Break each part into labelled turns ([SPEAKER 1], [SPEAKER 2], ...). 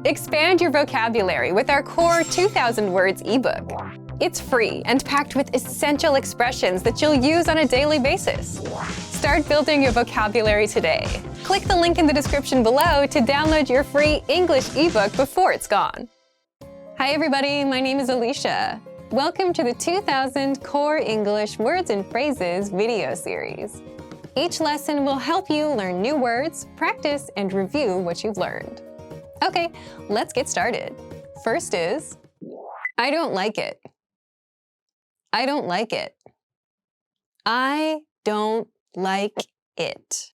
[SPEAKER 1] Expand your vocabulary with our core 2,000 words ebook. It's free and packed with essential expressions that you'll use on a daily basis. Start building your vocabulary today. Click the link in the description below to download your free English ebook before it's gone. Hi everybody, my name is Alicia. Welcome to the 2000 Core English Words and Phrases video series. Each lesson will help you learn new words, practice, and review what you've learned. Okay, let's get started. First is, I don't like it. I don't like it. I don't like it.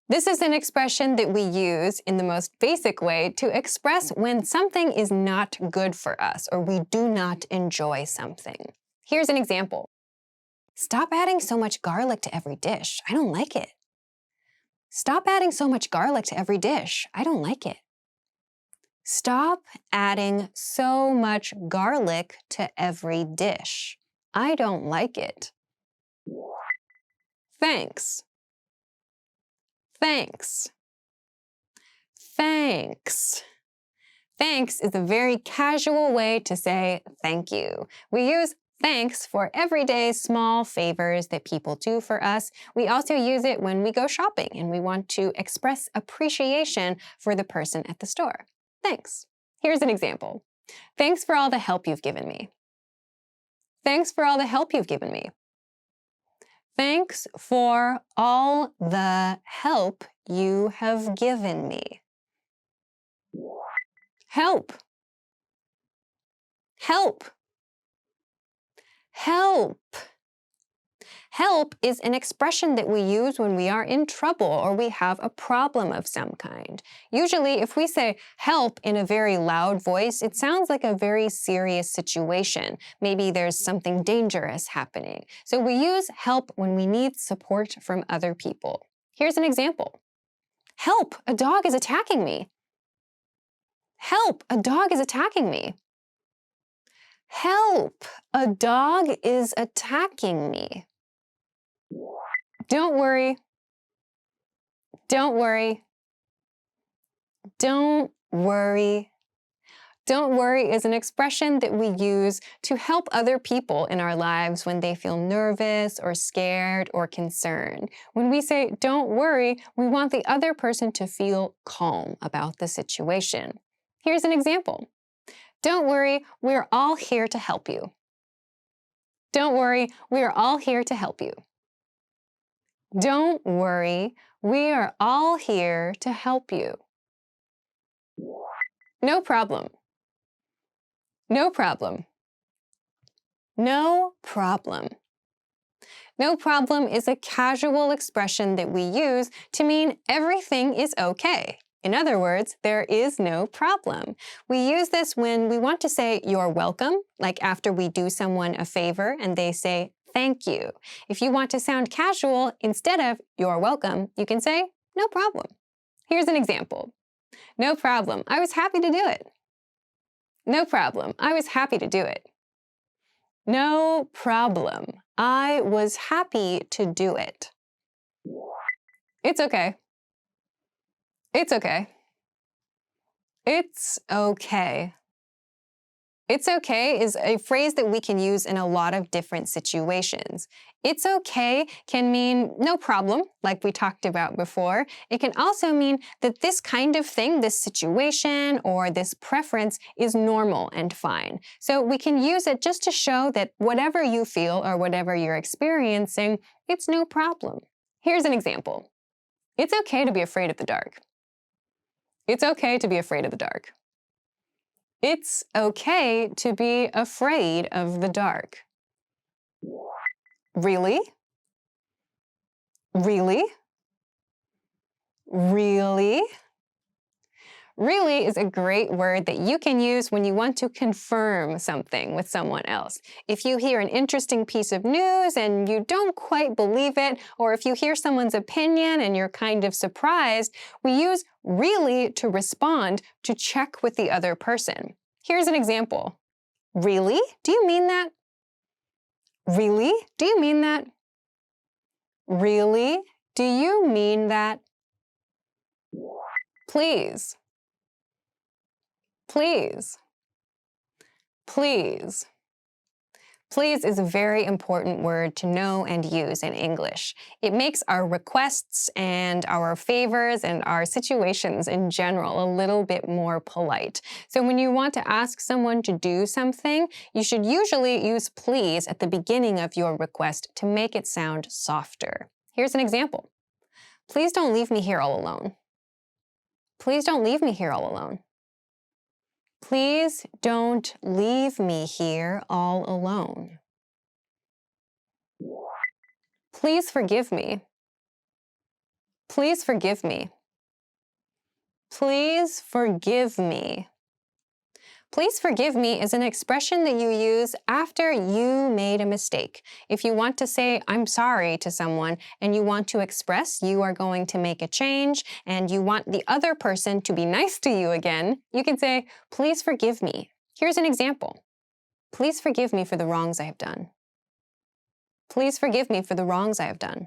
[SPEAKER 1] This is an expression that we use in the most basic way to express when something is not good for us or we do not enjoy something. Here's an example. Stop adding so much garlic to every dish. I don't like it. Stop adding so much garlic to every dish. I don't like it. Stop adding so much garlic to every dish. I don't like it. Thanks. Thanks. Thanks. Thanks is a very casual way to say thank you. We use thanks for everyday small favors that people do for us. We also use it when we go shopping and we want to express appreciation for the person at the store. Thanks. Here's an example. Thanks for all the help you've given me. Thanks for all the help you've given me. Thanks for all the help you have given me. Help. Help. Help. Help is an expression that we use when we are in trouble or we have a problem of some kind. Usually, if we say help in a very loud voice, it sounds like a very serious situation. Maybe there's something dangerous happening. So we use help when we need support from other people. Here's an example. Help, a dog is attacking me. Help, a dog is attacking me. Help, a dog is attacking me. Don't worry. Don't worry. Don't worry. Don't worry is an expression that we use to help other people in our lives when they feel nervous or scared or concerned. When we say don't worry, we want the other person to feel calm about the situation. Here's an example. Don't worry, we're all here to help you. Don't worry, we are all here to help you. Don't worry, we are all here to help you. No problem. No problem. No problem. No problem is a casual expression that we use to mean everything is okay. In other words, there is no problem. We use this when we want to say you're welcome, like after we do someone a favor and they say thank you. If you want to sound casual, instead of you're welcome, you can say no problem. Here's an example. No problem, I was happy to do it. No problem, I was happy to do it. No problem, I was happy to do it. It's okay. It's okay. It's okay. It's okay is a phrase that we can use in a lot of different situations. It's okay can mean no problem, like we talked about before. It can also mean that this kind of thing, this situation or this preference is normal and fine. So we can use it just to show that whatever you feel or whatever you're experiencing, it's no problem. Here's an example. It's okay to be afraid of the dark. It's okay to be afraid of the dark. It's okay to be afraid of the dark. Really? Really? Really? Really is a great word that you can use when you want to confirm something with someone else. If you hear an interesting piece of news and you don't quite believe it, or if you hear someone's opinion and you're kind of surprised, we use really to respond to check with the other person. Here's an example. Really? Do you mean that? Really? Do you mean that? Really? Do you mean that? Please. Please. Please. Please is a very important word to know and use in English. It makes our requests and our favors and our situations in general a little bit more polite. So when you want to ask someone to do something, you should usually use please at the beginning of your request to make it sound softer. Here's an example. Please don't leave me here all alone. Please don't leave me here all alone. Please don't leave me here all alone. Please forgive me. Please forgive me. Please forgive me. Please forgive me is an expression that you use after you made a mistake. If you want to say, I'm sorry to someone, and you want to express you are going to make a change, and you want the other person to be nice to you again, you can say, please forgive me. Here's an example. Please forgive me for the wrongs I have done. Please forgive me for the wrongs I have done.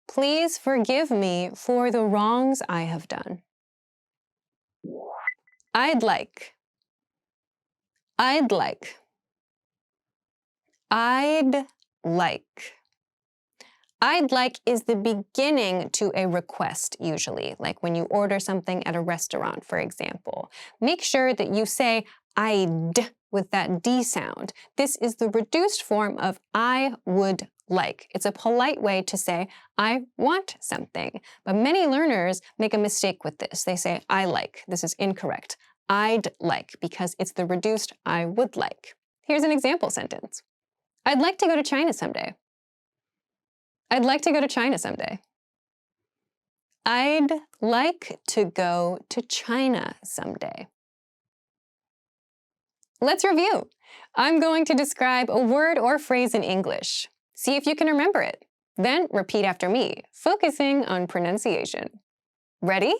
[SPEAKER 1] Please forgive me for the wrongs I have done. I'd like. I'd like. I'd like. I'd like is the beginning to a request, usually, like when you order something at a restaurant, for example. Make sure that you say I'd with that D sound. This is the reduced form of I would like. It's a polite way to say I want something. But many learners make a mistake with this. They say I like. This is incorrect. I'd like, because it's the reduced I would like. Here's an example sentence. I'd like to go to China someday. I'd like to go to China someday. I'd like to go to China someday. Let's review. I'm going to describe a word or phrase in English. See if you can remember it. Then repeat after me, focusing on pronunciation. Ready?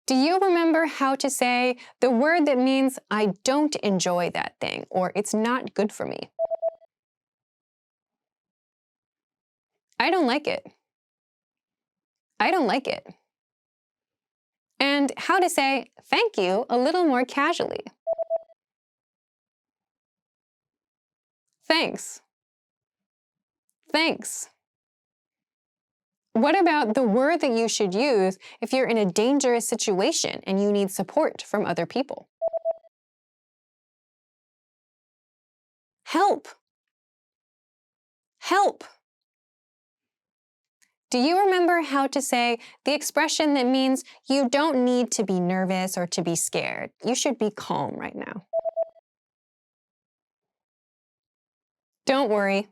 [SPEAKER 1] Do you remember how to say the word that means I don't enjoy that thing or it's not good for me? I don't like it. I don't like it. And how to say thank you a little more casually. Thanks. Thanks. What about the word that you should use if you're in a dangerous situation and you need support from other people? Help. Help. Do you remember how to say the expression that means you don't need to be nervous or to be scared? You should be calm right now. Don't worry.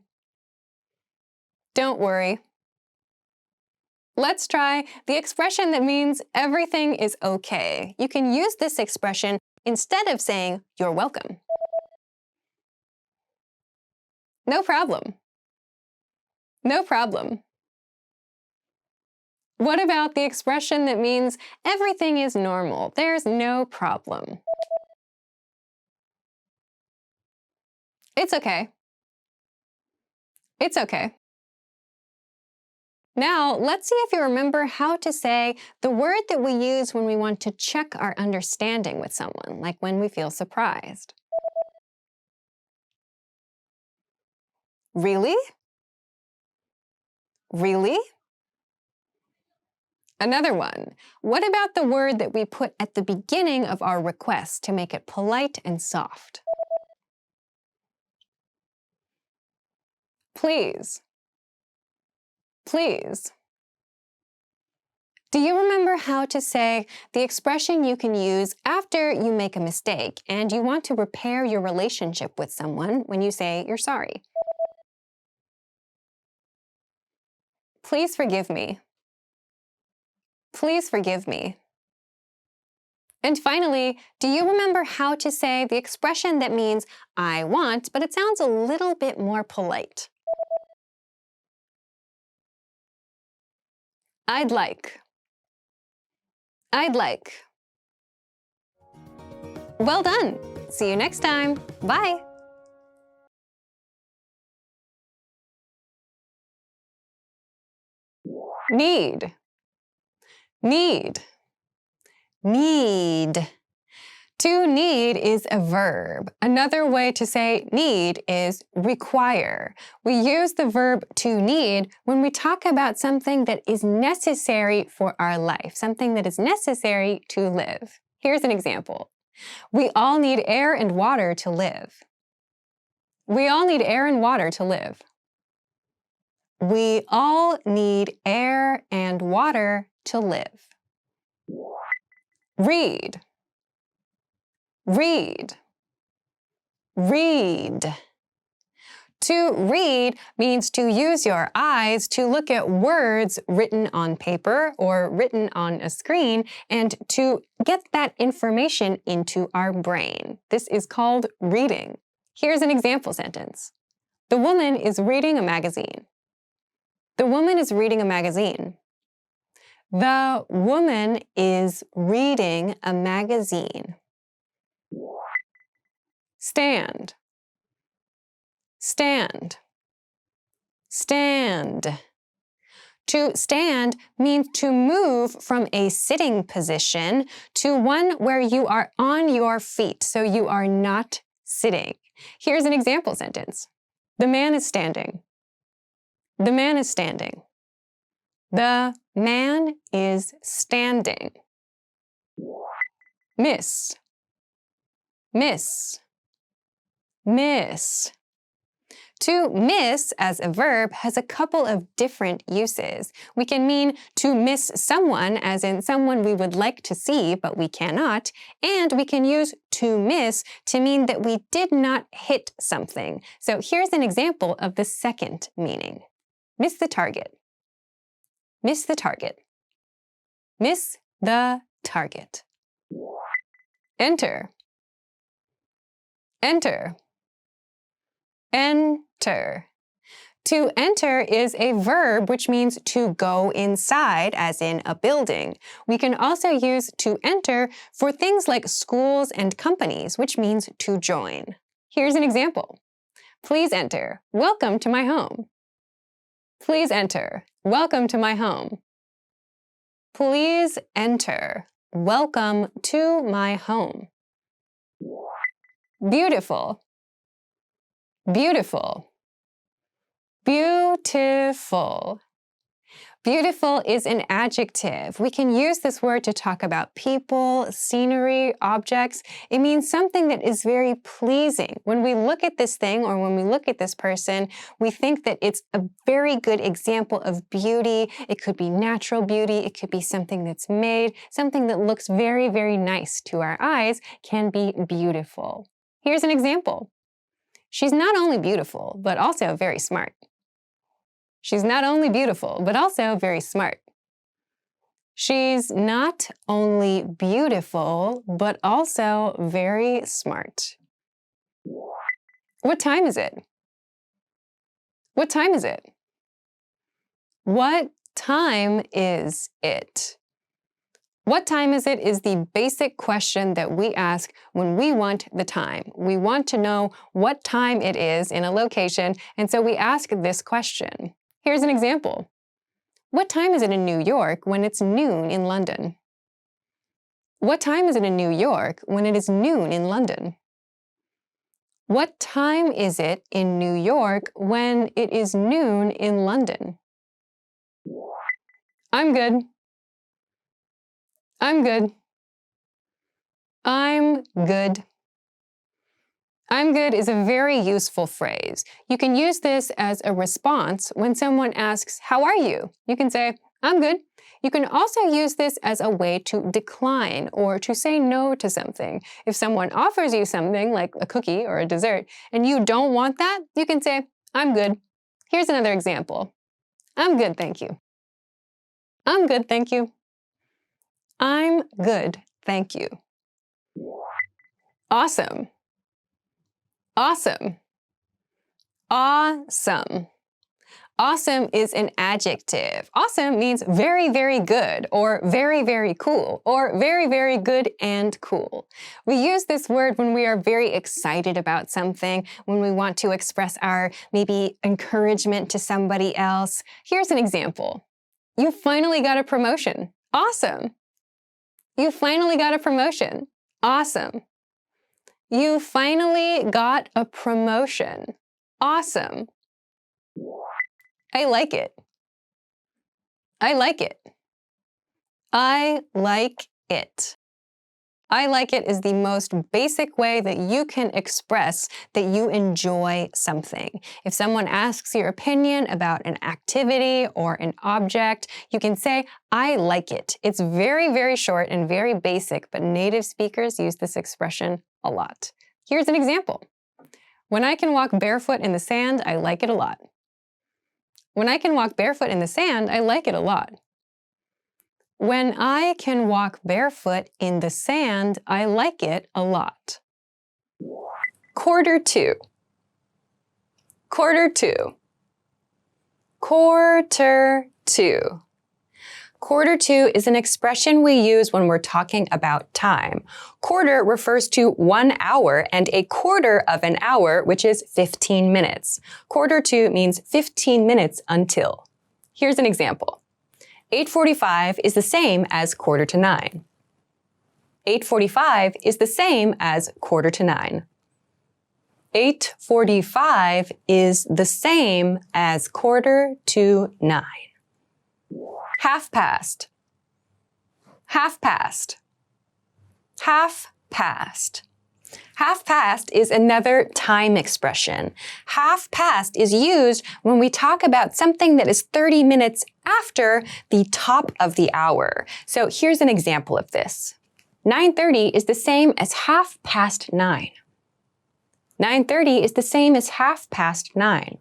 [SPEAKER 1] Don't worry. Let's try the expression that means everything is okay. You can use this expression instead of saying you're welcome. No problem. No problem. What about the expression that means everything is normal? There's no problem. It's okay. It's okay. Now, let's see if you remember how to say the word that we use when we want to check our understanding with someone, like when we feel surprised. Really? Really? Another one. What about the word that we put at the beginning of our request to make it polite and soft? Please. Please. Do you remember how to say the expression you can use after you make a mistake and you want to repair your relationship with someone when you say you're sorry? Please forgive me. Please forgive me. And finally, do you remember how to say the expression that means I want, but it sounds a little bit more polite? I'd like. I'd like. Well done. See you next time. Bye. Need. Need. need. To need is a verb. Another way to say need is require. We use the verb to need when we talk about something that is necessary for our life, something that is necessary to live. Here's an example. We all need air and water to live. We all need air and water to live. We all need air and water to live. Read. Read. Read. To read means to use your eyes to look at words written on paper or written on a screen and to get that information into our brain. This is called reading. Here's an example sentence. The woman is reading a magazine. The woman is reading a magazine. The woman is reading a magazine. Stand. Stand. Stand. To stand means to move from a sitting position to one where you are on your feet, so you are not sitting. Here's an example sentence. The man is standing. The man is standing. The man is standing. Miss. Miss. Miss. To miss as a verb has a couple of different uses. We can mean to miss someone, as in someone we would like to see but we cannot, and we can use to miss to mean that we did not hit something. So here's an example of the second meaning. Miss the target. Miss the target. Miss the target. Enter. Enter. Enter. To enter is a verb which means to go inside, as in a building. We can also use to enter for things like schools and companies, which means to join. Here's an example. Please enter. Welcome to my home. Please enter. Welcome to my home. Please enter. Welcome to my home. Beautiful. Beautiful. Beautiful. Beautiful is an adjective. We can use this word to talk about people, scenery, objects. It means something that is very pleasing. When we look at this thing or when we look at this person, we think that it's a very good example of beauty. It could be natural beauty. It could be something that's made. Something that looks very, very nice to our eyes can be beautiful. Here's an example. She's not only beautiful, but also very smart. She's not only beautiful, but also very smart. She's not only beautiful, but also very smart. What time is it? What time is it? What time is it? What time is it is the basic question that we ask when we want the time. We want to know what time it is in a location, and so we ask this question. Here's an example. What time is it in New York when it's noon in London? What time is it in New York when it is noon in London? What time is it in New York when it is noon in London? I'm good. I'm good. I'm good. I'm good is a very useful phrase. You can use this as a response when someone asks, how are you? You can say, I'm good. You can also use this as a way to decline or to say no to something. If someone offers you something like a cookie or a dessert and you don't want that, you can say, I'm good. Here's another example. I'm good, thank you. I'm good, thank you. I'm good, thank you. Awesome. Awesome. Awesome. Awesome is an adjective. Awesome means very, very good, or very, very cool, or very, very good and cool. We use this word when we are very excited about something, when we want to express our maybe encouragement to somebody else. Here's an example. You finally got a promotion. Awesome. You finally got a promotion. Awesome. You finally got a promotion. Awesome. I like it. I like it. I like it. I like it is the most basic way that you can express that you enjoy something. If someone asks your opinion about an activity or an object, you can say, I like it. It's very, very short and very basic, but native speakers use this expression a lot. Here's an example. When I can walk barefoot in the sand, I like it a lot. When I can walk barefoot in the sand, I like it a lot. When I can walk barefoot in the sand, I like it a lot. Quarter to. Quarter to. Quarter to. Quarter to is an expression we use when we're talking about time. Quarter refers to 1 hour and a quarter of an hour, which is 15 minutes. Quarter to means 15 minutes until. Here's an example. 8:45 is the same as quarter to 9. 8:45 is the same as quarter to 9. 8:45 is the same as quarter to 9. Half past. Half past. Half past. Half past is another time expression. Half past is used when we talk about something that is 30 minutes after the top of the hour. So here's an example of this. 9:30 is the same as 9:30. 9:30 is the same as 9:30.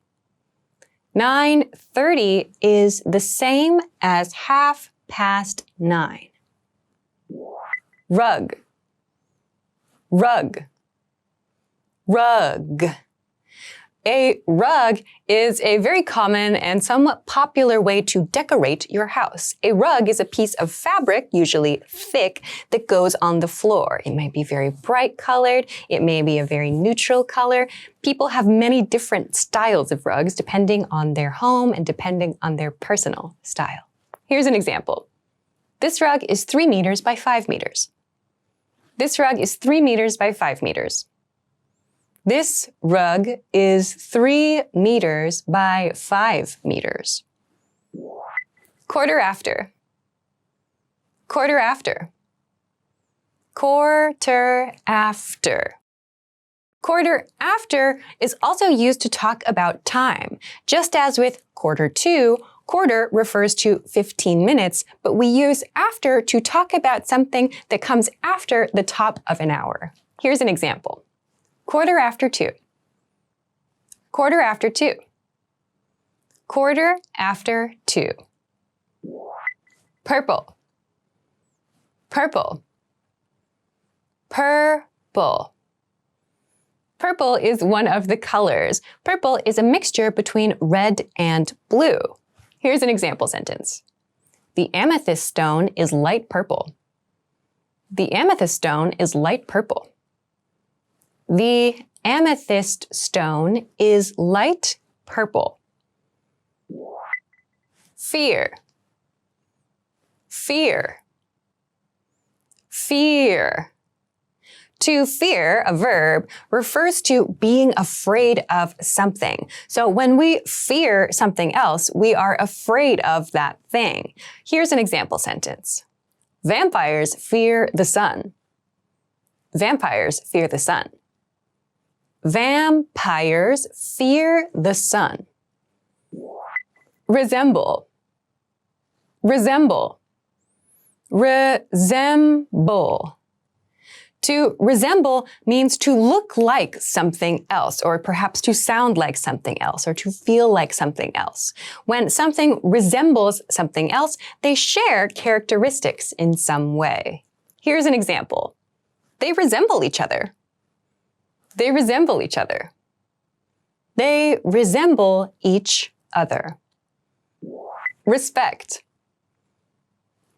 [SPEAKER 1] 9:30 is the same as 9:30. Rug. Rug. Rug. A rug is a very common and somewhat popular way to decorate your house. A rug is a piece of fabric, usually thick, that goes on the floor. It might be very bright colored. It may be a very neutral color. People have many different styles of rugs depending on their home and depending on their personal style. Here's an example. This rug is 3 meters by 5 meters. This rug is 3 meters by 5 meters. This rug is 3 meters by 5 meters. Quarter after. Quarter after. Quarter after. Quarter after is also used to talk about time. Just as with quarter to, quarter refers to 15 minutes, but we use after to talk about something that comes after the top of an hour. Here's an example. Quarter after 2. Quarter after 2. Quarter after 2. Purple. Purple. Purple. Purple is one of the colors. Purple is a mixture between red and blue. Here's an example sentence. The amethyst stone is light purple. The amethyst stone is light purple. The amethyst stone is light purple. Fear. Fear. Fear. To fear, a verb, refers to being afraid of something. So when we fear something else, we are afraid of that thing. Here's an example sentence. Vampires fear the sun. Vampires fear the sun. Vampires fear the sun. Resemble. Resemble. Resemble. To resemble means to look like something else, or perhaps to sound like something else, or to feel like something else. When something resembles something else, they share characteristics in some way. Here's an example. They resemble each other. They resemble each other. They resemble each other. Respect.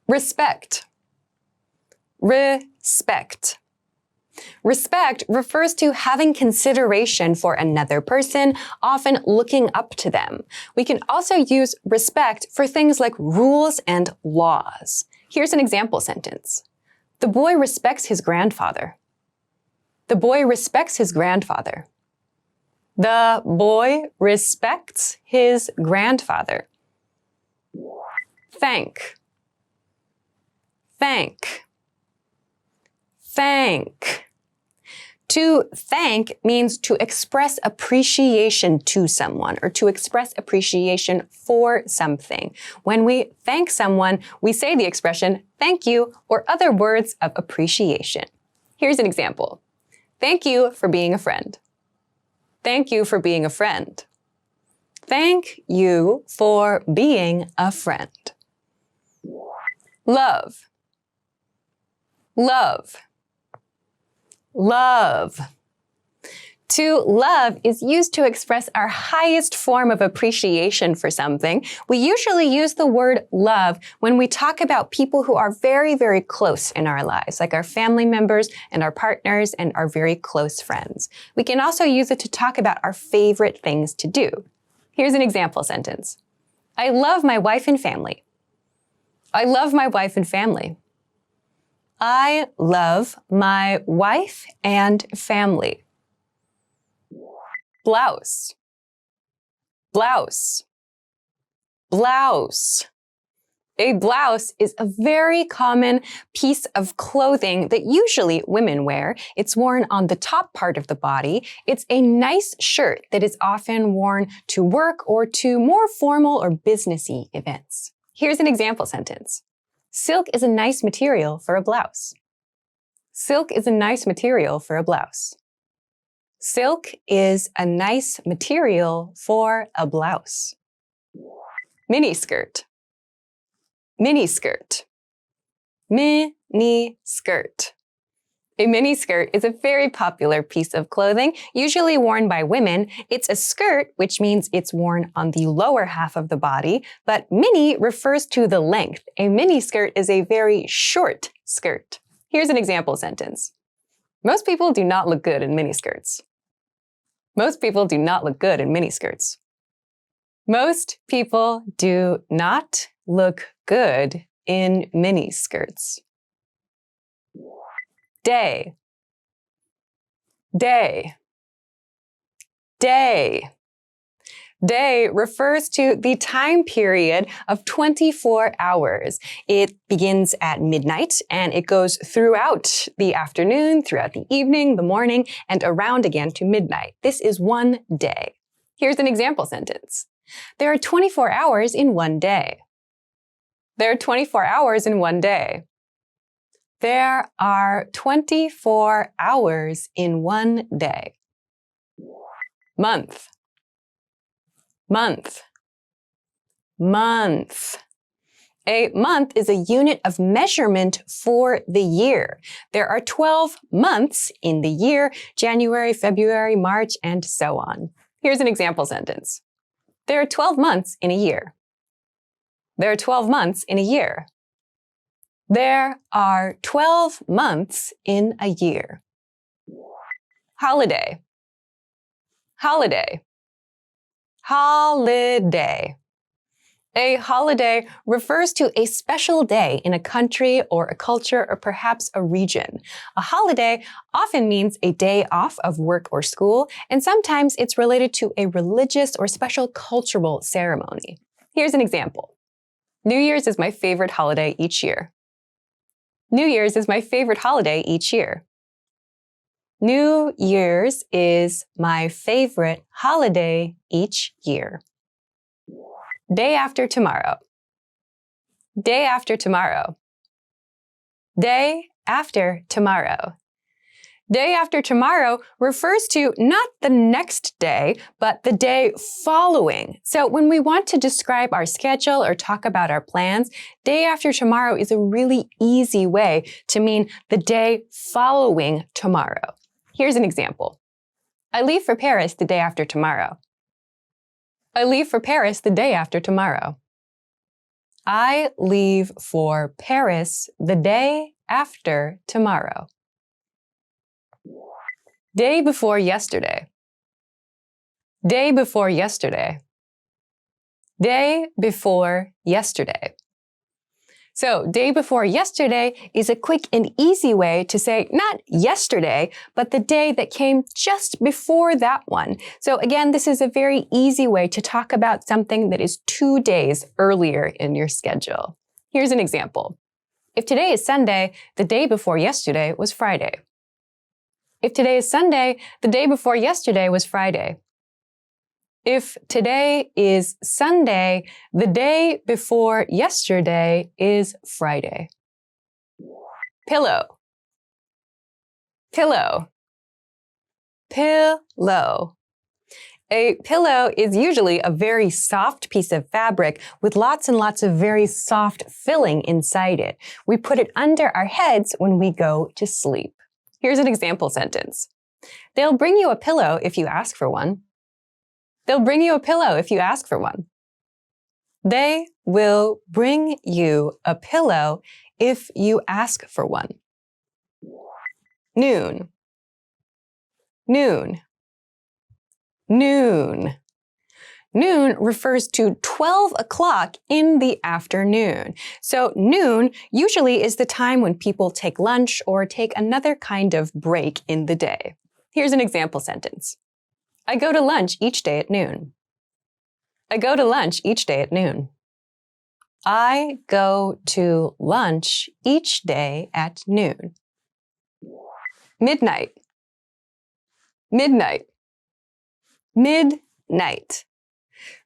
[SPEAKER 1] Respect. Respect. Respect refers to having consideration for another person, often looking up to them. We can also use respect for things like rules and laws. Here's an example sentence. The boy respects his grandfather. The boy respects his grandfather. The boy respects his grandfather. Thank. Thank. Thank. To thank means to express appreciation to someone or to express appreciation for something. When we thank someone, we say the expression thank you or other words of appreciation. Here's an example. Thank you for being a friend. Thank you for being a friend. Thank you for being a friend. Love. Love. Love. To love is used to express our highest form of appreciation for something. We usually use the word love when we talk about people who are very, very close in our lives, like our family members and our partners and our very close friends. We can also use it to talk about our favorite things to do. Here's an example sentence. I love my wife and family. I love my wife and family. I love my wife and family. Blouse. Blouse. Blouse. A blouse is a very common piece of clothing that usually women wear. It's worn on the top part of the body. It's a nice shirt that is often worn to work or to more formal or businessy events. Here's an example sentence. Silk is a nice material for a blouse. Silk is a nice material for a blouse. Silk is a nice material for a blouse. Miniskirt. Miniskirt. Miniskirt. A miniskirt is a very popular piece of clothing, usually worn by women. It's a skirt, which means it's worn on the lower half of the body, but mini refers to the length. A miniskirt is a very short skirt. Here's an example sentence. Most people do not look good in miniskirts. Most people do not look good in miniskirts. Most people do not look good in miniskirts. Day. Day. Day. Day refers to the time period of 24 hours. It begins at midnight and it goes throughout the afternoon, throughout the evening, the morning, and around again to midnight. This is one day. Here's an example sentence. There are 24 hours in one day. There are 24 hours in one day. There are 24 hours in one day. Month. Month. Month. A month is a unit of measurement for the year. There are 12 months in the year, January, February, March, and so on. Here's an example sentence. There are 12 months in a year. There are 12 months in a year. There are 12 months in a year. Holiday. Holiday. Holiday. A holiday refers to a special day in a country or a culture or perhaps a region. A holiday often means a day off of work or school, and sometimes it's related to a religious or special cultural ceremony. Here's an example. New Year's is my favorite holiday each year. New Year's is my favorite holiday each year. New Year's is my favorite holiday each year. Day after tomorrow. Day after tomorrow. Day after tomorrow. Day after tomorrow refers to not the next day, but the day following. So when we want to describe our schedule or talk about our plans, day after tomorrow is a really easy way to mean the day following tomorrow. Here's an example. I leave for Paris the day after tomorrow. I leave for Paris the day after tomorrow. I leave for Paris the day after tomorrow. Day before yesterday. Day before yesterday. Day before yesterday. So, day before yesterday is a quick and easy way to say not yesterday, but the day that came just before that one. So again, this is a very easy way to talk about something that is 2 days earlier in your schedule. Here's an example. If today is Sunday, the day before yesterday was Friday. If today is Sunday, the day before yesterday was Friday. If today is Sunday, the day before yesterday is Friday. Pillow. Pillow. Pillow. A pillow is usually a very soft piece of fabric with lots and lots of very soft filling inside it. We put it under our heads when we go to sleep. Here's an example sentence. They'll bring you a pillow if you ask for one. They'll bring you a pillow if you ask for one. They will bring you a pillow if you ask for one. Noon. Noon. Noon. Noon refers to 12 o'clock in the afternoon. So noon usually is the time when people take lunch or take another kind of break in the day. Here's an example sentence. I go to lunch each day at noon. I go to lunch each day at noon. I go to lunch each day at noon. Midnight. Midnight. Midnight.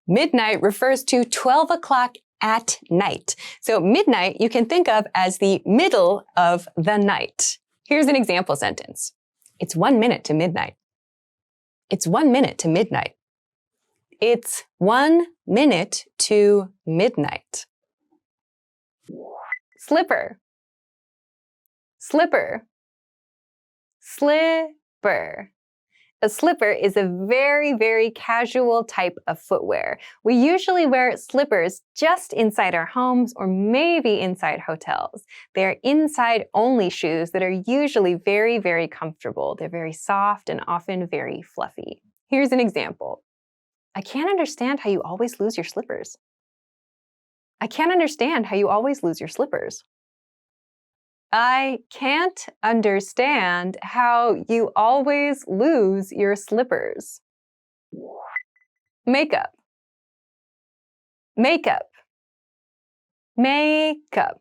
[SPEAKER 1] Midnight refers to 12 o'clock at night. So midnight you can think of as the middle of the night. Here's an example sentence. It's 1 minute to midnight. It's 1 minute to midnight. It's 1 minute to midnight. Slipper. Slipper. Slipper. A slipper is a very, very casual type of footwear. We usually wear slippers just inside our homes or maybe inside hotels. They're inside-only shoes that are usually very, very comfortable. They're very soft and often very fluffy. Here's an example. I can't understand how you always lose your slippers. I can't understand how you always lose your slippers. I can't understand how you always lose your slippers. Makeup. Makeup. Makeup.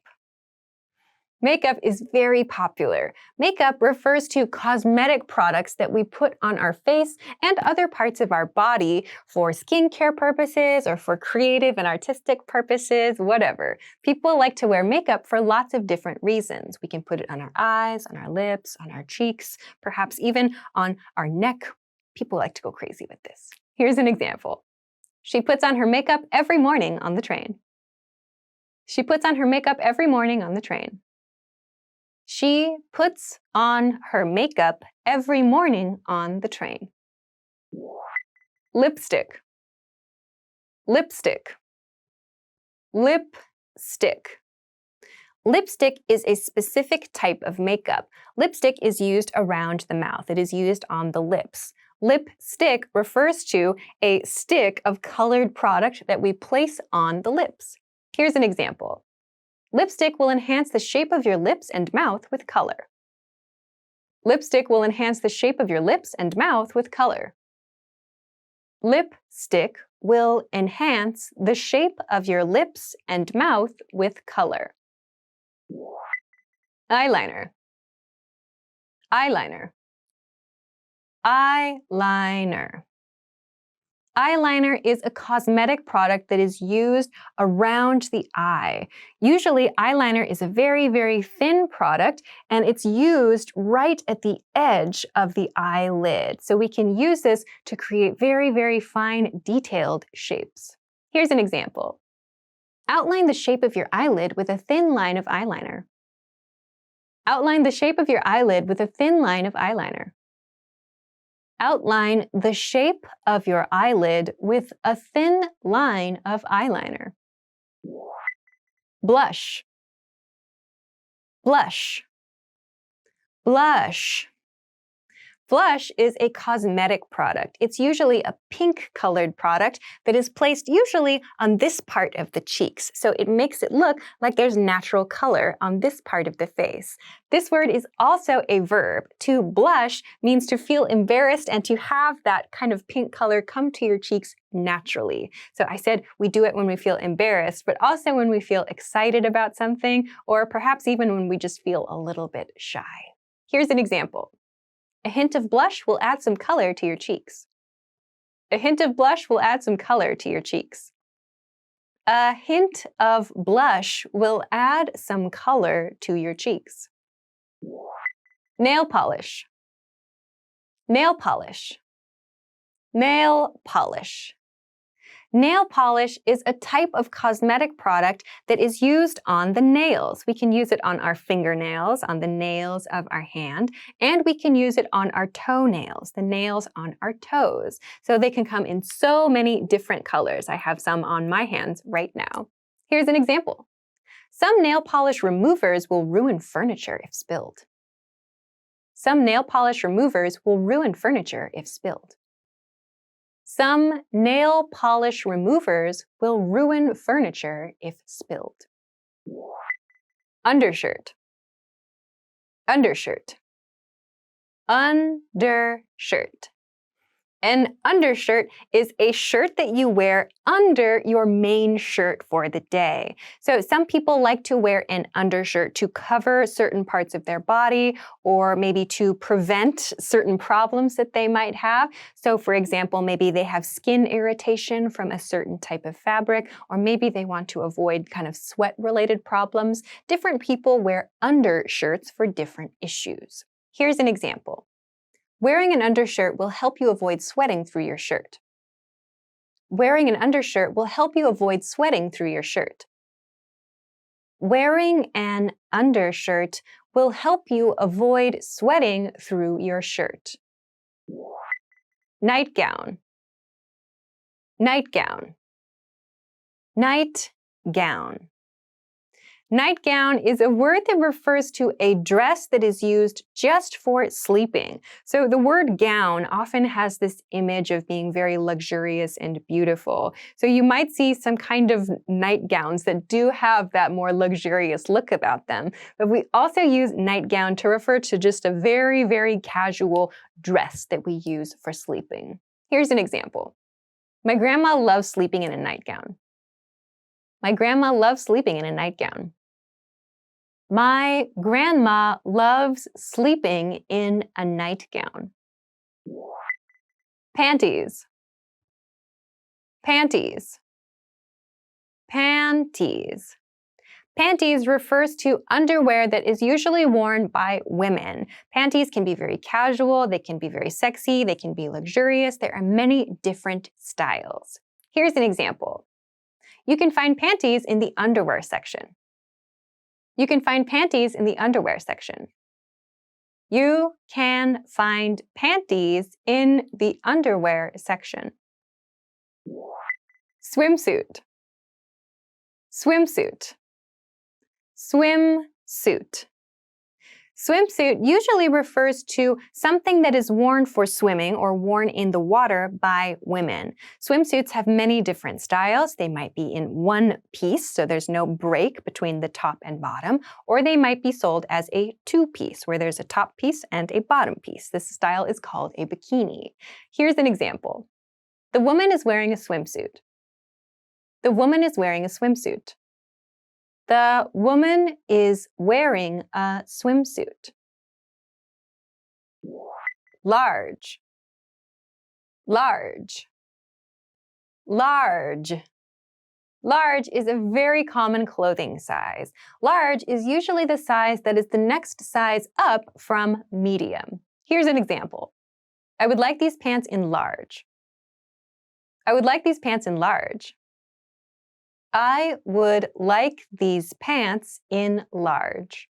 [SPEAKER 1] Makeup is very popular. Makeup refers to cosmetic products that we put on our face and other parts of our body for skincare purposes or for creative and artistic purposes, whatever. People like to wear makeup for lots of different reasons. We can put it on our eyes, on our lips, on our cheeks, perhaps even on our neck. People like to go crazy with this. Here's an example. She puts on her makeup every morning on the train. She puts on her makeup every morning on the train. She puts on her makeup every morning on the train. Lipstick. Lipstick. Lipstick. Lipstick is a specific type of makeup. Lipstick is used around the mouth. It is used on the lips. Lipstick refers to a stick of colored product that we place on the lips. Here's an example. Lipstick will enhance the shape of your lips and mouth with color. Lipstick will enhance the shape of your lips and mouth with color. Lipstick will enhance the shape of your lips and mouth with color. Eyeliner. Eyeliner. Eyeliner. Eyeliner is a cosmetic product that is used around the eye. Usually, eyeliner is a very, very thin product, and it's used right at the edge of the eyelid. So we can use this to create very, very fine, detailed shapes. Here's an example. Outline the shape of your eyelid with a thin line of eyeliner. Outline the shape of your eyelid with a thin line of eyeliner. Outline the shape of your eyelid with a thin line of eyeliner. Blush. Blush. Blush. Blush is a cosmetic product. It's usually a pink-colored product that is placed usually on this part of the cheeks. So it makes it look like there's natural color on this part of the face. This word is also a verb. To blush means to feel embarrassed and to have that kind of pink color come to your cheeks naturally. So I said we do it when we feel embarrassed, but also when we feel excited about something, or perhaps even when we just feel a little bit shy. Here's an example. A hint of blush will add some color to your cheeks. A hint of blush will add some color to your cheeks. A hint of blush will add some color to your cheeks. Nail polish. Nail polish. Nail polish. Nail polish is a type of cosmetic product that is used on the nails. We can use it on our fingernails, on the nails of our hand, and we can use it on our toenails, the nails on our toes. So they can come in so many different colors. I have some on my hands right now. Here's an example. Some nail polish removers will ruin furniture if spilled. Some nail polish removers will ruin furniture if spilled. Some nail polish removers will ruin furniture if spilled. Undershirt. Undershirt. Undershirt. An undershirt is a shirt that you wear under your main shirt for the day. So some people like to wear an undershirt to cover certain parts of their body or maybe to prevent certain problems that they might have. So for example, maybe they have skin irritation from a certain type of fabric, or maybe they want to avoid kind of sweat-related problems. Different people wear undershirts for different issues. Here's an example. Wearing an undershirt will help you avoid sweating through your shirt. Wearing an undershirt will help you avoid sweating through your shirt. Wearing an undershirt will help you avoid sweating through your shirt. Nightgown. Nightgown. Nightgown. Nightgown is a word that refers to a dress that is used just for sleeping. So the word gown often has this image of being very luxurious and beautiful. So you might see some kind of nightgowns that do have that more luxurious look about them. But we also use nightgown to refer to just a very, very casual dress that we use for sleeping. Here's an example. My grandma loves sleeping in a nightgown. My grandma loves sleeping in a nightgown. My grandma loves sleeping in a nightgown. Panties. Panties. Panties. Panties refers to underwear that is usually worn by women. Panties can be very casual, they can be very sexy, they can be luxurious. There are many different styles. Here's an example. You can find panties in the underwear section. You can find panties in the underwear section. You can find panties in the underwear section. Swimsuit. Swimsuit. Swimsuit. Swimsuit usually refers to something that is worn for swimming or worn in the water by women. Swimsuits have many different styles. They might be in one piece, so there's no break between the top and bottom, or they might be sold as a two-piece, where there's a top piece and a bottom piece. This style is called a bikini. Here's an example. The woman is wearing a swimsuit. The woman is wearing a swimsuit. The woman is wearing a swimsuit. Large. Large. Large. Large is a very common clothing size. Large is usually the size that is the next size up from medium. Here's an example. I would like these pants in large. I would like these pants in large. I would like these pants in large.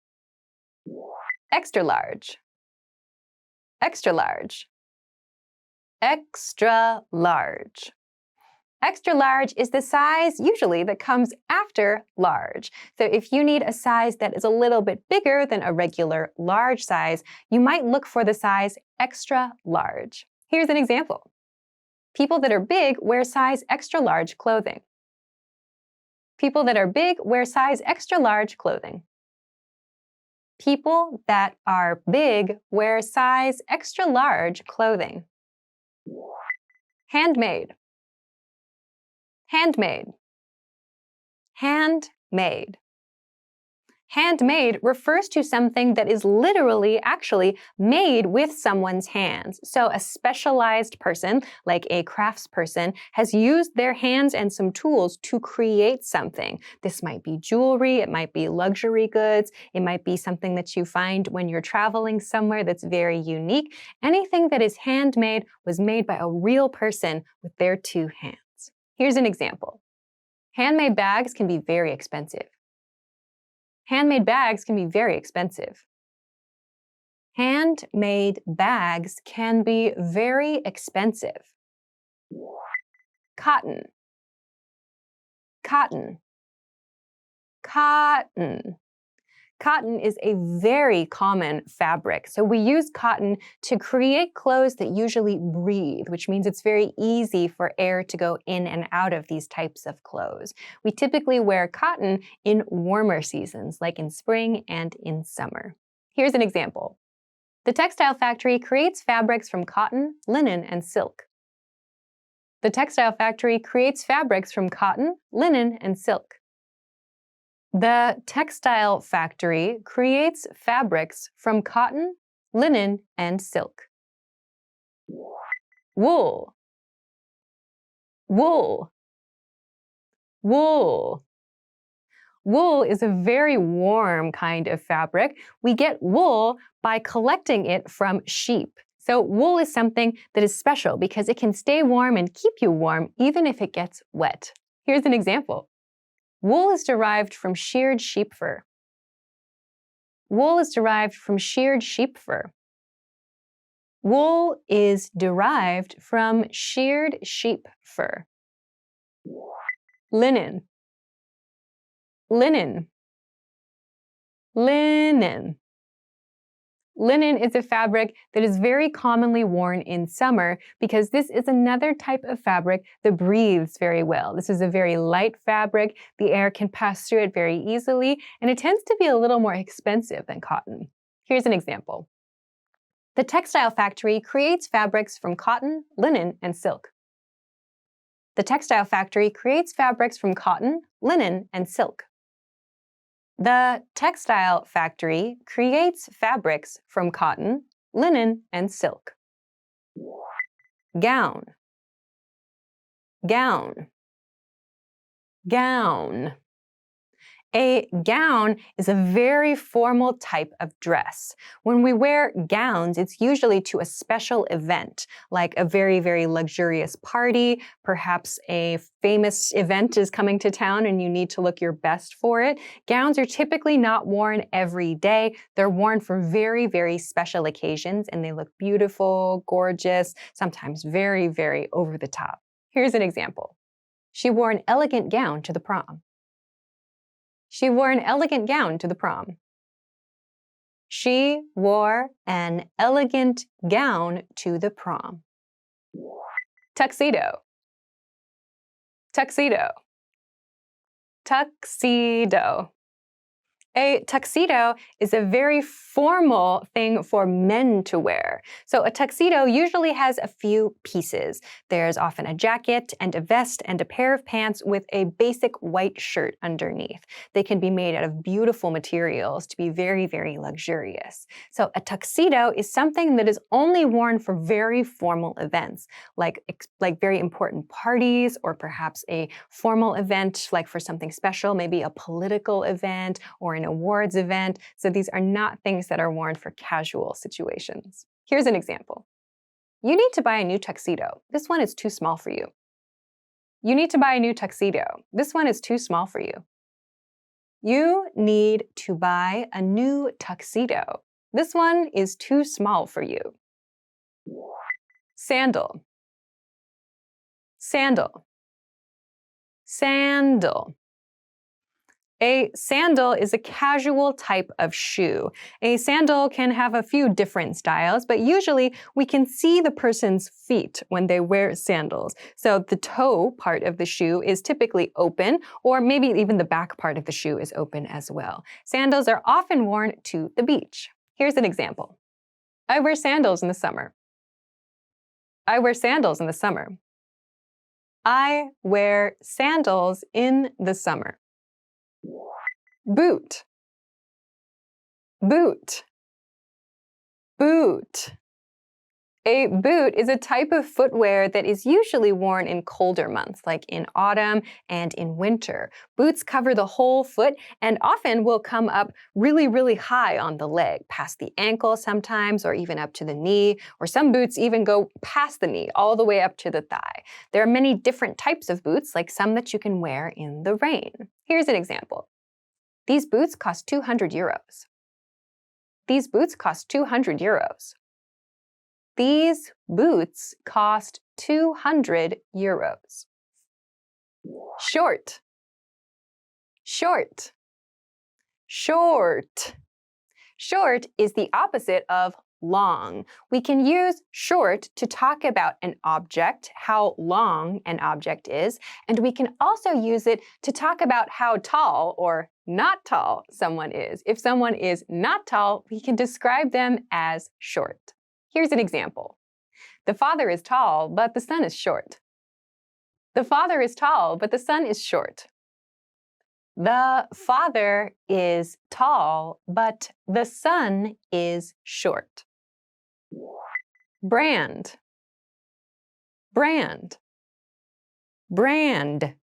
[SPEAKER 1] Extra large. Extra large. Extra large. Extra large is the size usually that comes after large. So if you need a size that is a little bit bigger than a regular large size, you might look for the size extra large. Here's an example. People that are big wear size extra large clothing. People that are big wear size extra large clothing. People that are big wear size extra large clothing. Handmade. Handmade. Handmade. Handmade refers to something that is literally actually made with someone's hands. So a specialized person, like a craftsperson, has used their hands and some tools to create something. This might be jewelry, it might be luxury goods, it might be something that you find when you're traveling somewhere that's very unique. Anything that is handmade was made by a real person with their two hands. Here's an example. Handmade bags can be very expensive. Handmade bags can be very expensive. Handmade bags can be very expensive. Cotton. Cotton. Cotton. Cotton is a very common fabric. So we use cotton to create clothes that usually breathe, which means it's very easy for air to go in and out of these types of clothes. We typically wear cotton in warmer seasons, like in spring and in summer. Here's an example. The textile factory creates fabrics from cotton, linen, and silk. The textile factory creates fabrics from cotton, linen, and silk. The textile factory creates fabrics from cotton, linen, and silk. Wool. Wool. Wool. Wool is a very warm kind of fabric. We get wool by collecting it from sheep. So wool is something that is special because it can stay warm and keep you warm even if it gets wet. Here's an example. Wool is derived from sheared sheep fur. Wool is derived from sheared sheep fur. Wool is derived from sheared sheep fur. Linen. Linen. Linen. Linen is a fabric that is very commonly worn in summer because this is another type of fabric that breathes very well. This is a very light fabric. The air can pass through it very easily, and it tends to be a little more expensive than cotton. Here's an example. The textile factory creates fabrics from cotton, linen, and silk. The textile factory creates fabrics from cotton, linen, and silk. The textile factory creates fabrics from cotton, linen, and silk. Gown. Gown. Gown. A gown is a very formal type of dress. When we wear gowns, it's usually to a special event, like a very, very luxurious party. Perhaps a famous event is coming to town and you need to look your best for it. Gowns are typically not worn every day. They're worn for very, very special occasions, and they look beautiful, gorgeous, sometimes very, very over the top. Here's an example. She wore an elegant gown to the prom. She wore an elegant gown to the prom. She wore an elegant gown to the prom. Tuxedo. Tuxedo. Tuxedo. A tuxedo is a very formal thing for men to wear. So a tuxedo usually has a few pieces. There's often a jacket and a vest and a pair of pants with a basic white shirt underneath. They can be made out of beautiful materials to be very, very luxurious. So a tuxedo is something that is only worn for very formal events, like very important parties, or perhaps a formal event, like for something special, maybe a political event or an awards event. So these are not things that are worn for casual situations. Here's an example. You need to buy a new tuxedo. This one is too small for you. You need to buy a new tuxedo. This one is too small for you. You need to buy a new tuxedo. This one is too small for you. Sandal. Sandal. Sandal. A sandal is a casual type of shoe. A sandal can have a few different styles, but usually we can see the person's feet when they wear sandals. So the toe part of the shoe is typically open, or maybe even the back part of the shoe is open as well. Sandals are often worn to the beach. Here's an example. I wear sandals in the summer. I wear sandals in the summer. I wear sandals in the summer. Boot. Boot. Boot. A boot is a type of footwear that is usually worn in colder months, like in autumn and in winter. Boots cover the whole foot and often will come up really, really high on the leg, past the ankle sometimes, or even up to the knee, or some boots even go past the knee, all the way up to the thigh. There are many different types of boots, like some that you can wear in the rain. Here's an example. These boots cost 200 euros. These boots cost 200 euros. These boots cost 200 euros. Short. Short. Short. Short is the opposite of long. We can use short to talk about an object, how long an object is, and we can also use it to talk about how tall or not tall someone is. If someone is not tall, we can describe them as short. Here's an example. The father is tall, but the son is short. The father is tall, but the son is short. The father is tall, but the son is short. Brand. Brand. Brand.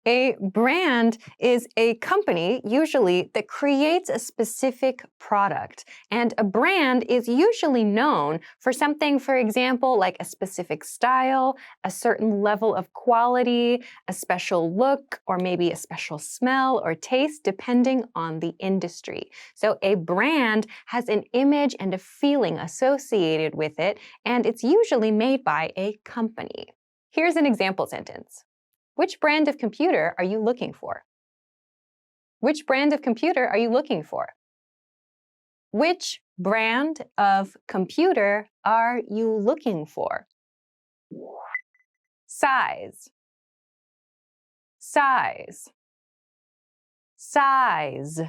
[SPEAKER 1] A brand is a company, usually, that creates a specific product. And a brand is usually known for something, for example, like a specific style, a certain level of quality, a special look, or maybe a special smell or taste, depending on the industry. So a brand has an image and a feeling associated with it, and it's usually made by a company. Here's an example sentence. Which brand of computer are you looking for? Which brand of computer are you looking for? Which brand of computer are you looking for? Size. Size. Size.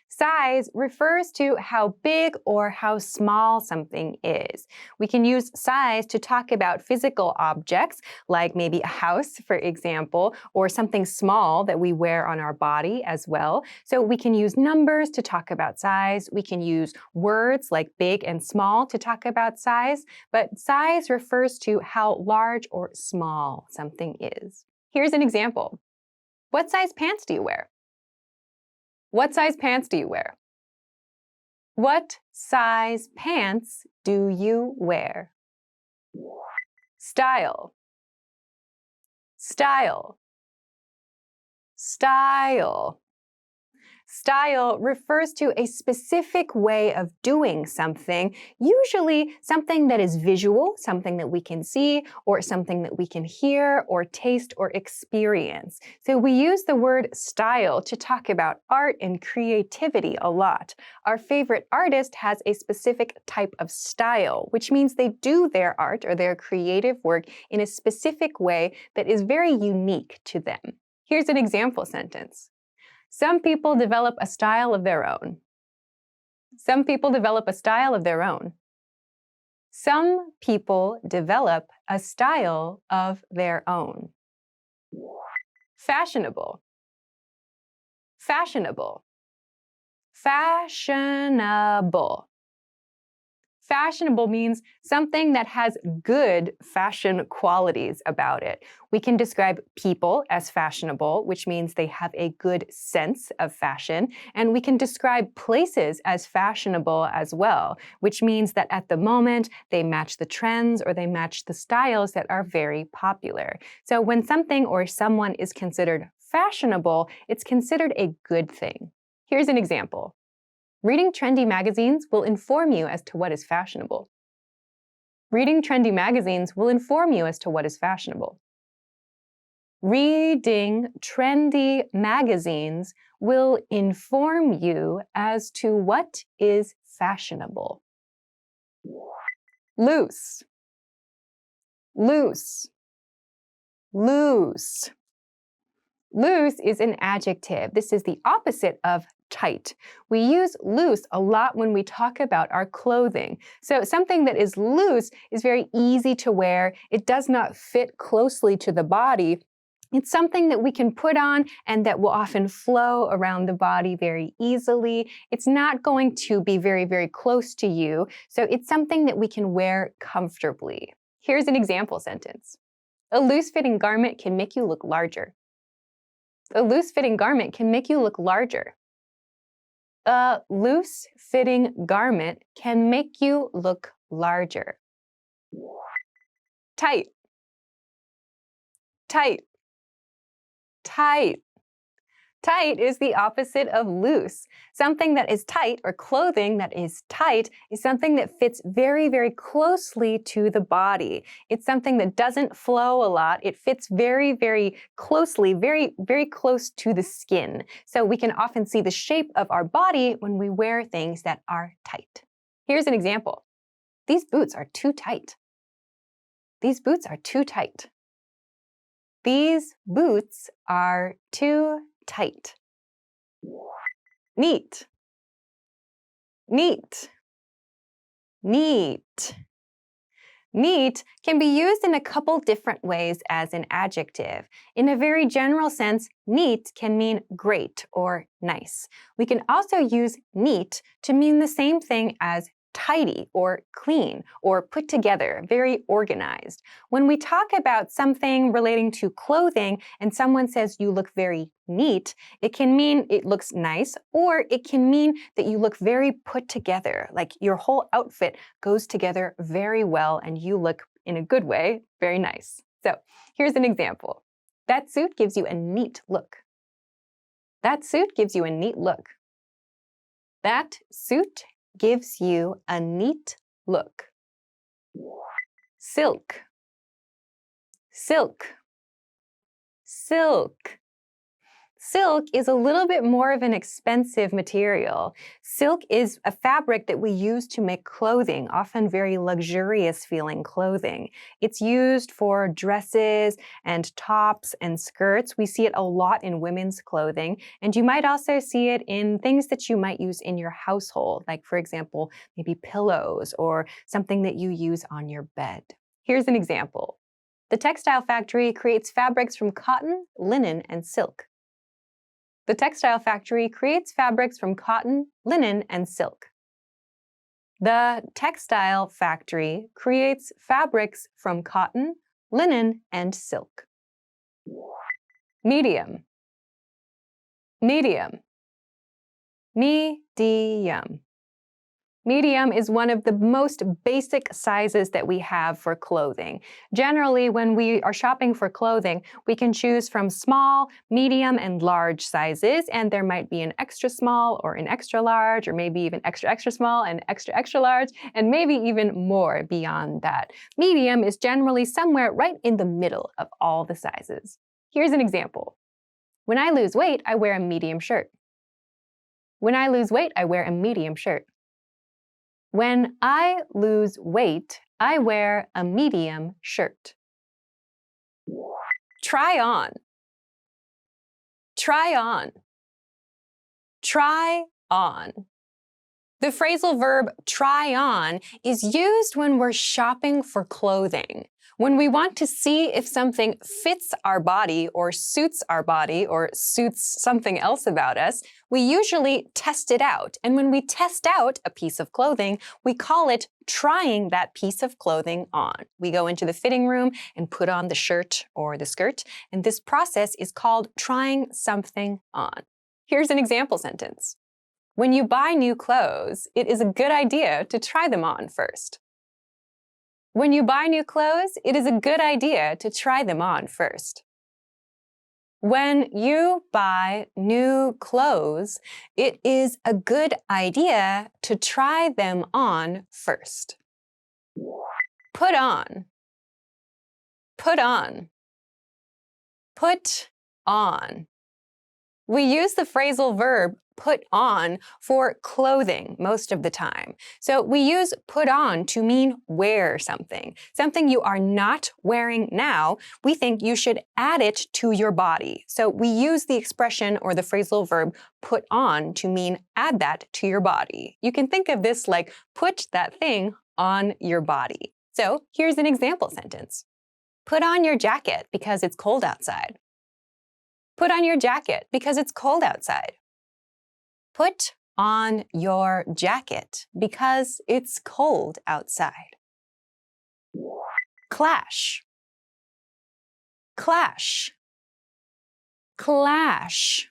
[SPEAKER 1] Size refers to how big or how small something is. We can use size to talk about physical objects, like maybe a house, for example, or something small that we wear on our body as well. So we can use numbers to talk about size. We can use words like big and small to talk about size. But size refers to how large or small something is. Here's an example. What size pants do you wear? What size pants do you wear? What size pants do you wear? Style. Style. Style. Style refers to a specific way of doing something, usually something that is visual, something that we can see, or something that we can hear, or taste, or experience. So we use the word style to talk about art and creativity a lot. Our favorite artist has a specific type of style, which means they do their art or their creative work in a specific way that is very unique to them. Here's an example sentence. Some people develop a style of their own. Some people develop a style of their own. Some people develop a style of their own. Fashionable. Fashionable. Fashionable. Fashionable means something that has good fashion qualities about it. We can describe people as fashionable, which means they have a good sense of fashion. And we can describe places as fashionable as well, which means that at the moment, they match the trends or they match the styles that are very popular. So when something or someone is considered fashionable, it's considered a good thing. Here's an example. Reading trendy magazines will inform you as to what is fashionable. Reading trendy magazines will inform you as to what is fashionable. Reading trendy magazines will inform you as to what is fashionable. Loose, loose, loose. Loose is an adjective. This is the opposite of tight. We use loose a lot when we talk about our clothing. So something that is loose is very easy to wear. It does not fit closely to the body. It's something that we can put on and that will often flow around the body very easily. It's not going to be very, very close to you. So it's something that we can wear comfortably. Here's an example sentence. A loose-fitting garment can make you look larger. A loose-fitting garment can make you look larger. A loose-fitting garment can make you look larger. Tight, tight, tight. Tight is the opposite of loose. Something that is tight, or clothing that is tight, is something that fits very, very closely to the body. It's something that doesn't flow a lot. It fits very, very closely, very, very close to the skin. So we can often see the shape of our body when we wear things that are tight. Here's an example. These boots are too tight. These boots are too tight. These boots are too tight. Neat, neat, neat. Neat can be used in a couple different ways as an adjective. In a very general sense, neat can mean great or nice. We can also use neat to mean the same thing as tidy or clean or put together, very organized. When we talk about something relating to clothing and someone says you look very neat, it can mean it looks nice, or it can mean that you look very put together, like your whole outfit goes together very well and you look, in a good way, very nice. So here's an example. That suit gives you a neat look. That suit gives you a neat look. That suit gives you a neat look. Silk, silk, silk. Silk is a little bit more of an expensive material. Silk is a fabric that we use to make clothing, often very luxurious feeling clothing. It's used for dresses and tops and skirts. We see it a lot in women's clothing, and you might also see it in things that you might use in your household, like, for example, maybe pillows or something that you use on your bed. Here's an example. The textile factory creates fabrics from cotton, linen, and silk. The textile factory creates fabrics from cotton, linen, and silk. The textile factory creates fabrics from cotton, linen, and silk. Medium, medium, medium. Medium is one of the most basic sizes that we have for clothing. Generally, when we are shopping for clothing, we can choose from small, medium, and large sizes, and there might be an extra small or an extra large, or maybe even extra, extra small and extra, extra large, and maybe even more beyond that. Medium is generally somewhere right in the middle of all the sizes. Here's an example. When I lose weight, I wear a medium shirt. When I lose weight, I wear a medium shirt. When I lose weight, I wear a medium shirt. Try on. Try on. Try on. The phrasal verb try on is used when we're shopping for clothing. When we want to see if something fits our body or suits something else about us, we usually test it out. And when we test out a piece of clothing, we call it trying that piece of clothing on. We go into the fitting room and put on the shirt or the skirt, and this process is called trying something on. Here's an example sentence. When you buy new clothes, it is a good idea to try them on first. When you buy new clothes, it is a good idea to try them on first. When you buy new clothes, it is a good idea to try them on first. Put on. Put on. Put on. We use the phrasal verb put on for clothing most of the time. So we use put on to mean wear something. Something you are not wearing now, we think you should add it to your body. So we use the expression or the phrasal verb put on to mean add that to your body. You can think of this like put that thing on your body. So here's an example sentence. Put on your jacket because it's cold outside. Put on your jacket because it's cold outside. Put on your jacket because it's cold outside. Clash. Clash. Clash.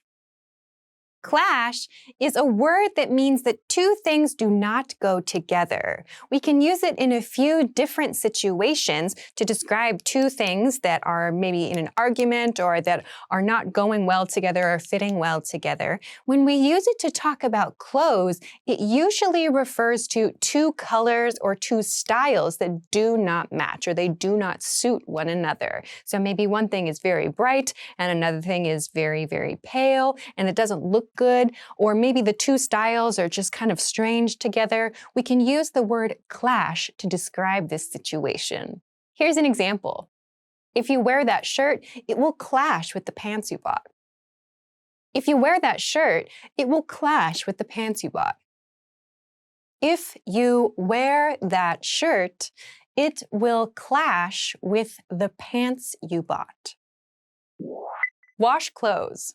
[SPEAKER 1] Clash is a word that means that two things do not go together. We can use it in a few different situations to describe two things that are maybe in an argument or that are not going well together or fitting well together. When we use it to talk about clothes, it usually refers to two colors or two styles that do not match or they do not suit one another. So maybe one thing is very bright and another thing is very, very pale and it doesn't look good, or maybe the two styles are just kind of strange together. We can use the word clash to describe this situation. Here's an example. If you wear that shirt, it will clash with the pants you bought. If you wear that shirt, it will clash with the pants you bought. If you wear that shirt, it will clash with the pants you bought. Wash clothes.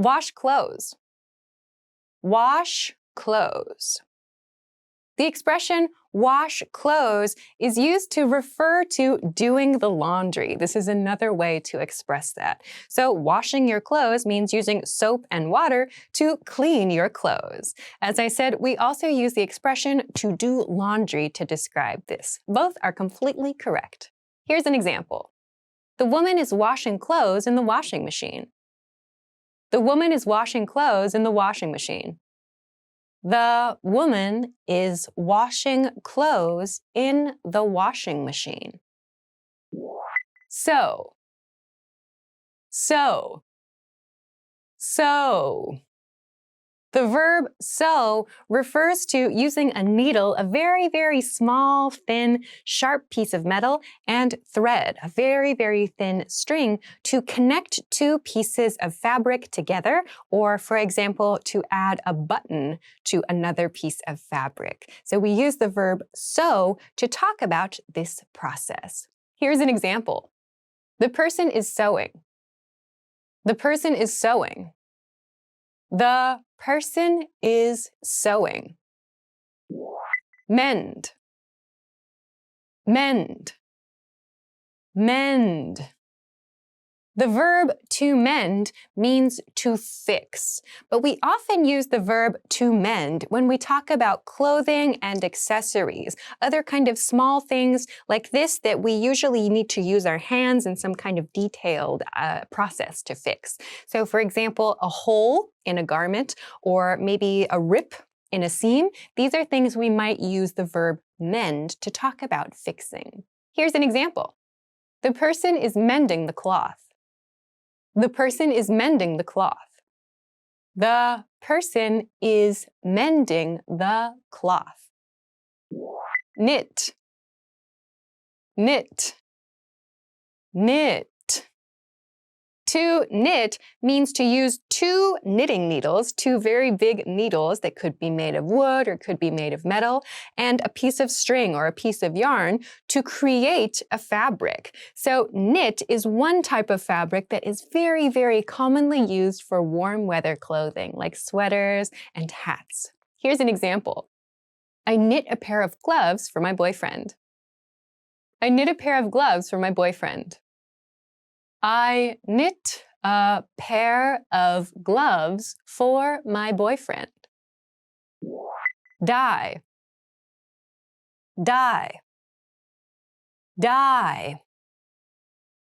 [SPEAKER 1] Wash clothes. Wash clothes. The expression wash clothes is used to refer to doing the laundry. This is another way to express that. So washing your clothes means using soap and water to clean your clothes. As I said, we also use the expression to do laundry to describe this. Both are completely correct. Here's an example. The woman is washing clothes in the washing machine. The woman is washing clothes in the washing machine. The woman is washing clothes in the washing machine. Sew. Sew. Sew. The verb sew refers to using a needle, a very, very small, thin, sharp piece of metal, and thread, a very, very thin string, to connect two pieces of fabric together, or, for example, to add a button to another piece of fabric. So we use the verb sew to talk about this process. Here's an example. The person is sewing. The person is sewing. The person is sewing. Mend. Mend. Mend. The verb to mend means to fix, but we often use the verb to mend when we talk about clothing and accessories, other kind of small things like this that we usually need to use our hands in some kind of detailed process to fix. So for example, a hole in a garment or maybe a rip in a seam, these are things we might use the verb mend to talk about fixing. Here's an example. The person is mending the cloth. The person is mending the cloth. The person is mending the cloth. Knit. Knit. Knit. To knit means to use two knitting needles, two very big needles that could be made of wood or could be made of metal, and a piece of string or a piece of yarn to create a fabric. So knit is one type of fabric that is very, very commonly used for warm weather clothing, like sweaters and hats. Here's an example. I knit a pair of gloves for my boyfriend. I knit a pair of gloves for my boyfriend. I knit a pair of gloves for my boyfriend. Dye. Dye. Dye.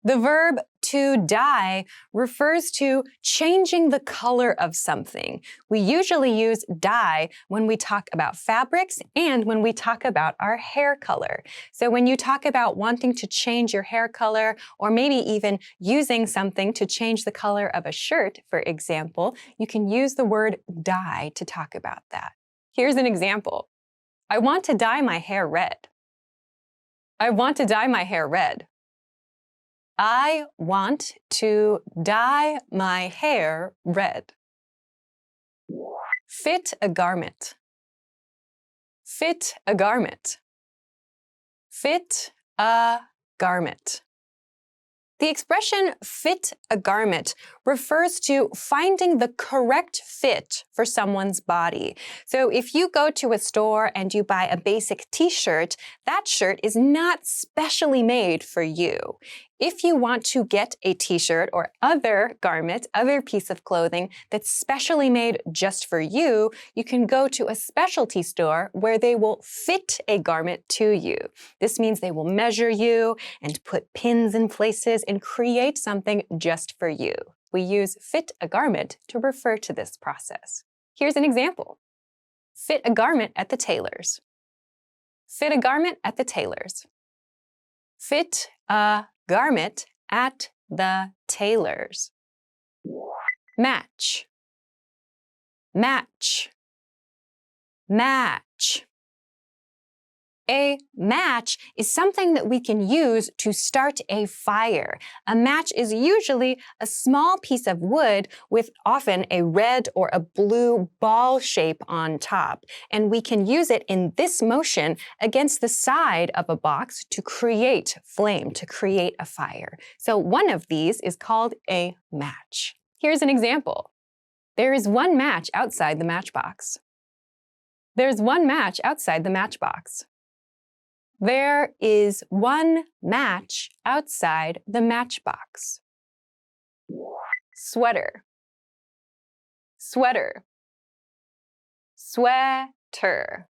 [SPEAKER 1] The verb to dye refers to changing the color of something. We usually use dye when we talk about fabrics and when we talk about our hair color. So when you talk about wanting to change your hair color, or maybe even using something to change the color of a shirt, for example, you can use the word dye to talk about that. Here's an example. I want to dye my hair red. I want to dye my hair red. I want to dye my hair red. Fit a garment. Fit a garment. Fit a garment. The expression fit a garment refers to finding the correct fit for someone's body. So if you go to a store and you buy a basic t-shirt, that shirt is not specially made for you. If you want to get a t-shirt or other garment, other piece of clothing that's specially made just for you, you can go to a specialty store where they will fit a garment to you. This means they will measure you and put pins in places and create something just for you. We use fit a garment to refer to this process. Here's an example. Fit a garment at the tailor's. Fit a garment at the tailor's. Fit a garment at the tailor's. Match. Match. Match. A match is something that we can use to start a fire. A match is usually a small piece of wood with often a red or a blue ball shape on top. And we can use it in this motion against the side of a box to create flame, to create a fire. So one of these is called a match. Here's an example. There is one match outside the matchbox. There's one match outside the matchbox. There is one match outside the matchbox. Sweater. Sweater. Sweater.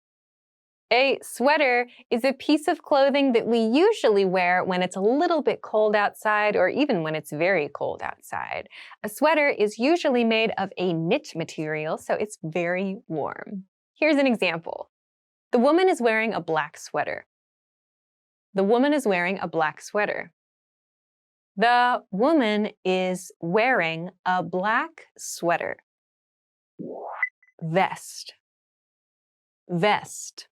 [SPEAKER 1] A sweater is a piece of clothing that we usually wear when it's a little bit cold outside or even when it's very cold outside. A sweater is usually made of a knit material, so it's very warm. Here's an example. The woman is wearing a black sweater. The woman is wearing a black sweater. The woman is wearing a black sweater. Vest. Vest.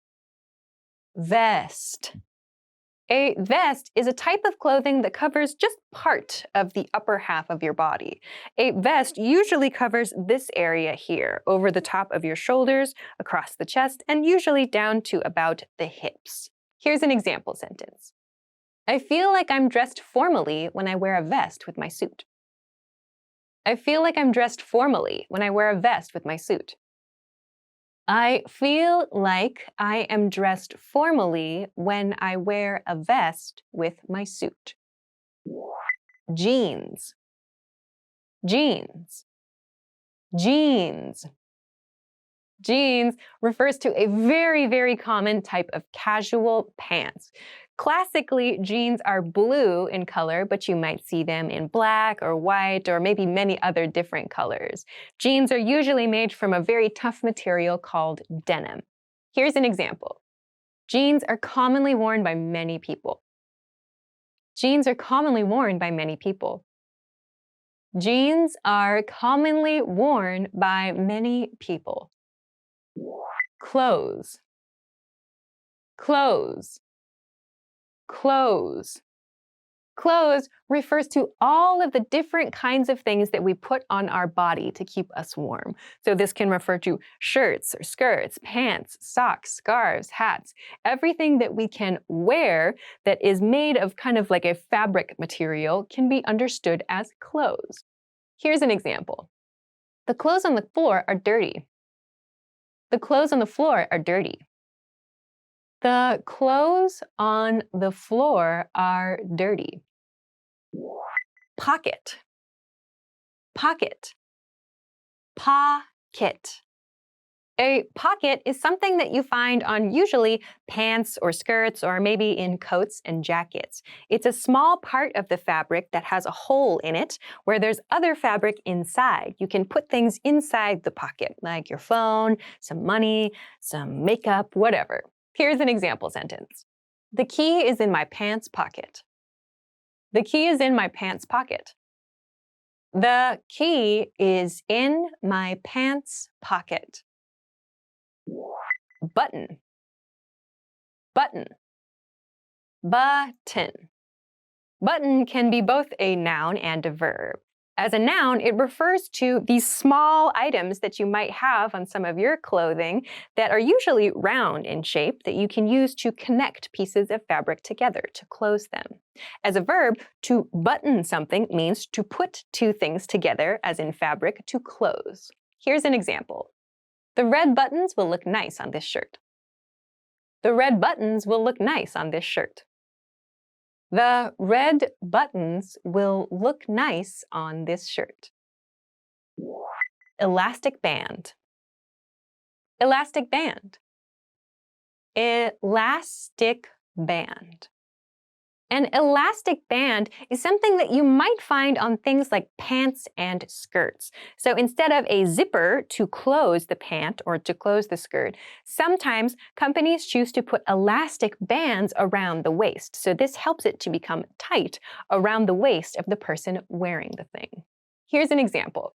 [SPEAKER 1] Vest. A vest is a type of clothing that covers just part of the upper half of your body. A vest usually covers this area here, over the top of your shoulders, across the chest, and usually down to about the hips. Here's an example sentence. I feel like I'm dressed formally when I wear a vest with my suit. I feel like I'm dressed formally when I wear a vest with my suit. I feel like I am dressed formally when I wear a vest with my suit. Jeans. Jeans. Jeans. Jeans refers to a very, very common type of casual pants. Classically, jeans are blue in color, but you might see them in black or white or maybe many other different colors. Jeans are usually made from a very tough material called denim. Here's an example. Jeans are commonly worn by many people. Jeans are commonly worn by many people. Jeans are commonly worn by many people. Clothes. Clothes. Clothes. Clothes refers to all of the different kinds of things that we put on our body to keep us warm. So this can refer to shirts or skirts, pants, socks, scarves, hats, everything that we can wear that is made of kind of like a fabric material can be understood as clothes. Here's an example. The clothes on the floor are dirty. The clothes on the floor are dirty. The clothes on the floor are dirty. Pocket. Pocket. Pocket. A pocket is something that you find on usually pants or skirts or maybe in coats and jackets. It's a small part of the fabric that has a hole in it where there's other fabric inside. You can put things inside the pocket, like your phone, some money, some makeup, whatever. Here's an example sentence. The key is in my pants pocket. The key is in my pants pocket. The key is in my pants pocket. Button, button, button. Button can be both a noun and a verb. As a noun, it refers to these small items that you might have on some of your clothing that are usually round in shape that you can use to connect pieces of fabric together to close them. As a verb, to button something means to put two things together, as in fabric, to close. Here's an example. The red buttons will look nice on this shirt. The red buttons will look nice on this shirt. The red buttons will look nice on this shirt. Elastic band. Elastic band. Elastic band. An elastic band is something that you might find on things like pants and skirts. So instead of a zipper to close the pant or to close the skirt, sometimes companies choose to put elastic bands around the waist. So this helps it to become tight around the waist of the person wearing the thing. Here's an example.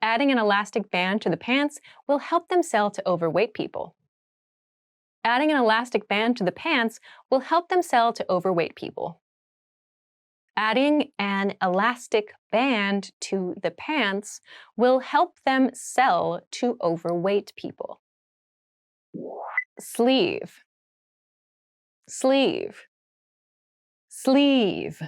[SPEAKER 1] Adding an elastic band to the pants will help them sell to overweight people. Adding an elastic band to the pants will help them sell to overweight people. Adding an elastic band to the pants will help them sell to overweight people. Sleeve, sleeve, sleeve.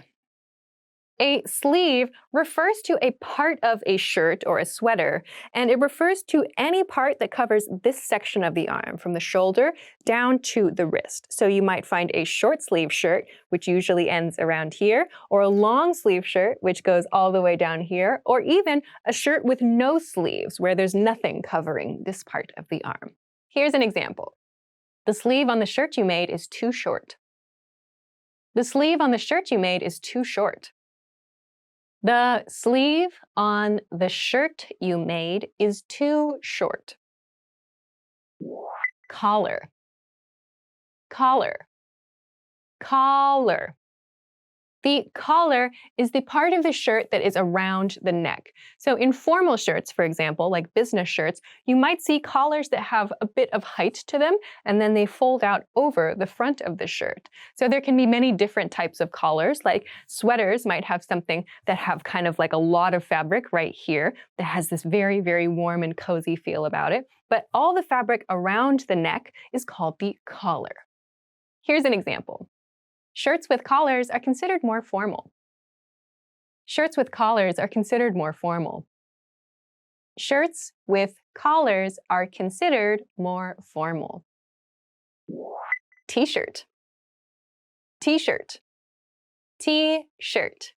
[SPEAKER 1] A sleeve refers to a part of a shirt or a sweater, and it refers to any part that covers this section of the arm, from the shoulder down to the wrist. So you might find a short sleeve shirt, which usually ends around here, or a long sleeve shirt, which goes all the way down here, or even a shirt with no sleeves, where there's nothing covering this part of the arm. Here's an example. The sleeve on the shirt you made is too short. The sleeve on the shirt you made is too short. The sleeve on the shirt you made is too short. Collar, collar, collar. The collar is the part of the shirt that is around the neck. So in formal shirts, for example, like business shirts, you might see collars that have a bit of height to them, and then they fold out over the front of the shirt. So there can be many different types of collars, like sweaters might have something that have kind of like a lot of fabric right here that has this very, very warm and cozy feel about it. But all the fabric around the neck is called the collar. Here's an example. Shirts with collars are considered more formal. Shirts with collars are considered more formal. Shirts with collars are considered more formal. T-shirt, t-shirt, t-shirt.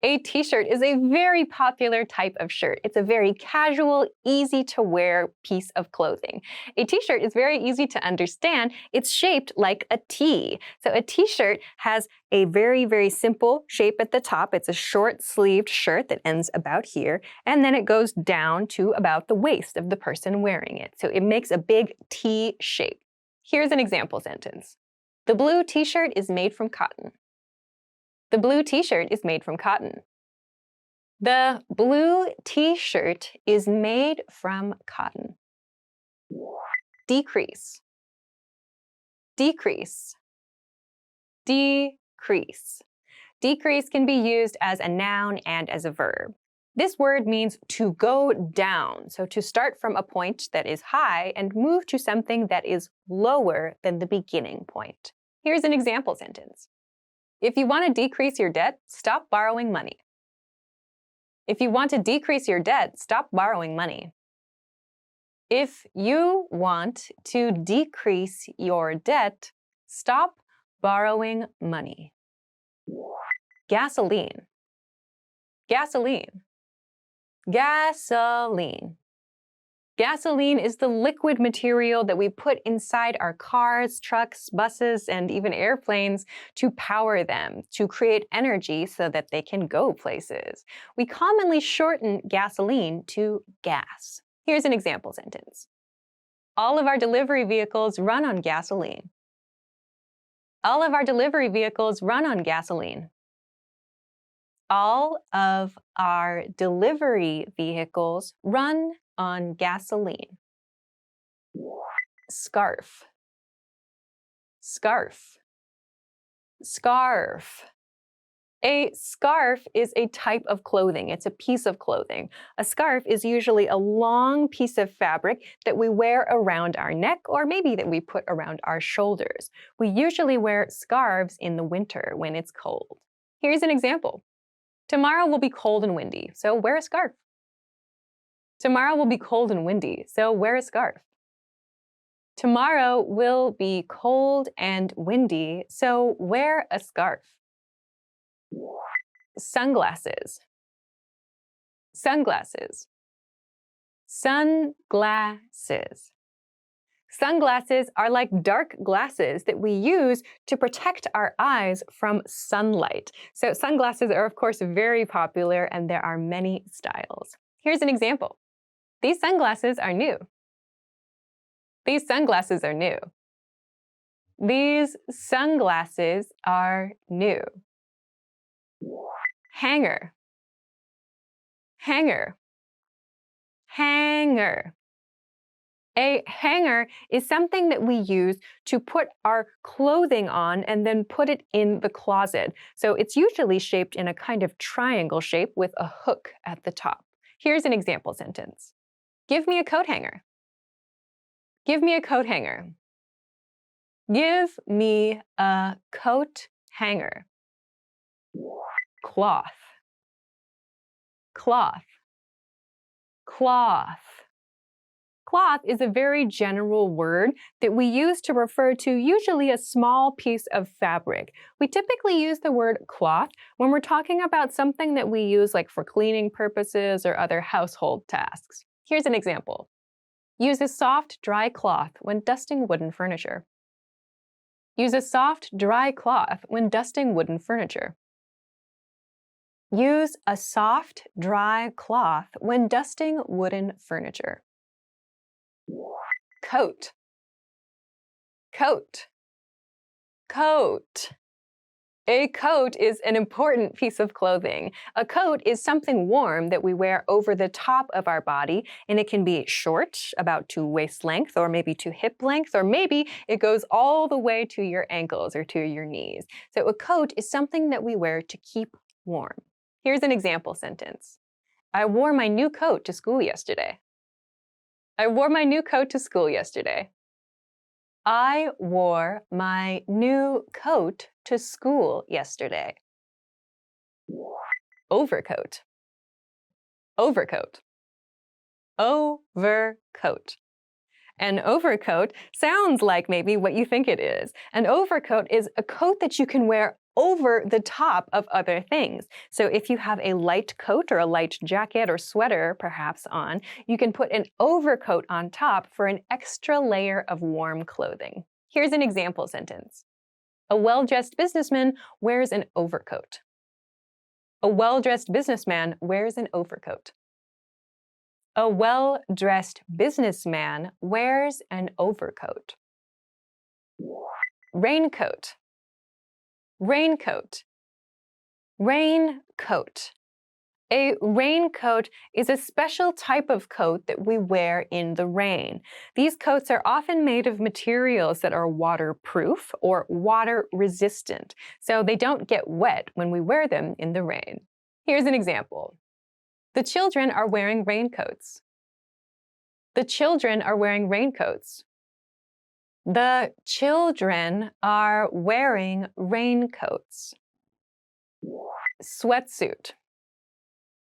[SPEAKER 1] A t-shirt is a very popular type of shirt. It's a very casual, easy-to-wear piece of clothing. A t-shirt is very easy to understand. It's shaped like a T. So a t-shirt has a very, very simple shape at the top. It's a short-sleeved shirt that ends about here, and then it goes down to about the waist of the person wearing it. So it makes a big T shape. Here's an example sentence. The blue t-shirt is made from cotton. The blue t-shirt is made from cotton. The blue t-shirt is made from cotton. Decrease, decrease, decrease. Decrease can be used as a noun and as a verb. This word means to go down, so to start from a point that is high and move to something that is lower than the beginning point. Here's an example sentence. If you want to decrease your debt, stop borrowing money. If you want to decrease your debt, stop borrowing money. If you want to decrease your debt, stop borrowing money. Gasoline, gasoline, gasoline. Gasoline is the liquid material that we put inside our cars, trucks, buses, and even airplanes to power them, to create energy so that they can go places. We commonly shorten gasoline to gas. Here's an example sentence. All of our delivery vehicles run on gasoline. All of our delivery vehicles run on gasoline. All of our delivery vehicles run on gasoline. Scarf. Scarf. Scarf. A scarf is a type of clothing. It's a piece of clothing. A scarf is usually a long piece of fabric that we wear around our neck or maybe that we put around our shoulders. We usually wear scarves in the winter when it's cold. Here's an example. Tomorrow will be cold and windy, so wear a scarf. Tomorrow will be cold and windy, so wear a scarf. Tomorrow will be cold and windy, so wear a scarf. Sunglasses. Sunglasses. Sunglasses. Sunglasses are like dark glasses that we use to protect our eyes from sunlight. So sunglasses are, of course, very popular, and there are many styles. Here's an example. These sunglasses are new. These sunglasses are new. These sunglasses are new. Hanger. Hanger. Hanger. A hanger is something that we use to put our clothing on and then put it in the closet. So it's usually shaped in a kind of triangle shape with a hook at the top. Here's an example sentence. Give me a coat hanger. Give me a coat hanger. Give me a coat hanger. Cloth. Cloth. Cloth. Cloth is a very general word that we use to refer to usually a small piece of fabric. We typically use the word cloth when we're talking about something that we use like for cleaning purposes or other household tasks. Here's an example. Use a soft, dry cloth when dusting wooden furniture. Use a soft, dry cloth when dusting wooden furniture. Use a soft, dry cloth when dusting wooden furniture. Coat. Coat. Coat. A coat is an important piece of clothing. A coat is something warm that we wear over the top of our body, and it can be short, about to waist length, or maybe to hip length, or maybe it goes all the way to your ankles or to your knees. So a coat is something that we wear to keep warm. Here's an example sentence. I wore my new coat to school yesterday. I wore my new coat to school yesterday. I wore my new coat to school yesterday. Overcoat. Overcoat. Overcoat. An overcoat sounds like maybe what you think it is. An overcoat is a coat that you can wear over the top of other things. So if you have a light coat or a light jacket or sweater perhaps on, you can put an overcoat on top for an extra layer of warm clothing. Here's an example sentence. A well-dressed businessman wears an overcoat. A well-dressed businessman wears an overcoat. A well-dressed businessman wears an overcoat. Raincoat. Raincoat. Raincoat. A raincoat is a special type of coat that we wear in the rain. These coats are often made of materials that are waterproof or water resistant, so they don't get wet when we wear them in the rain. Here's an example. The children are wearing raincoats. The children are wearing raincoats. The children are wearing raincoats. Sweatsuit.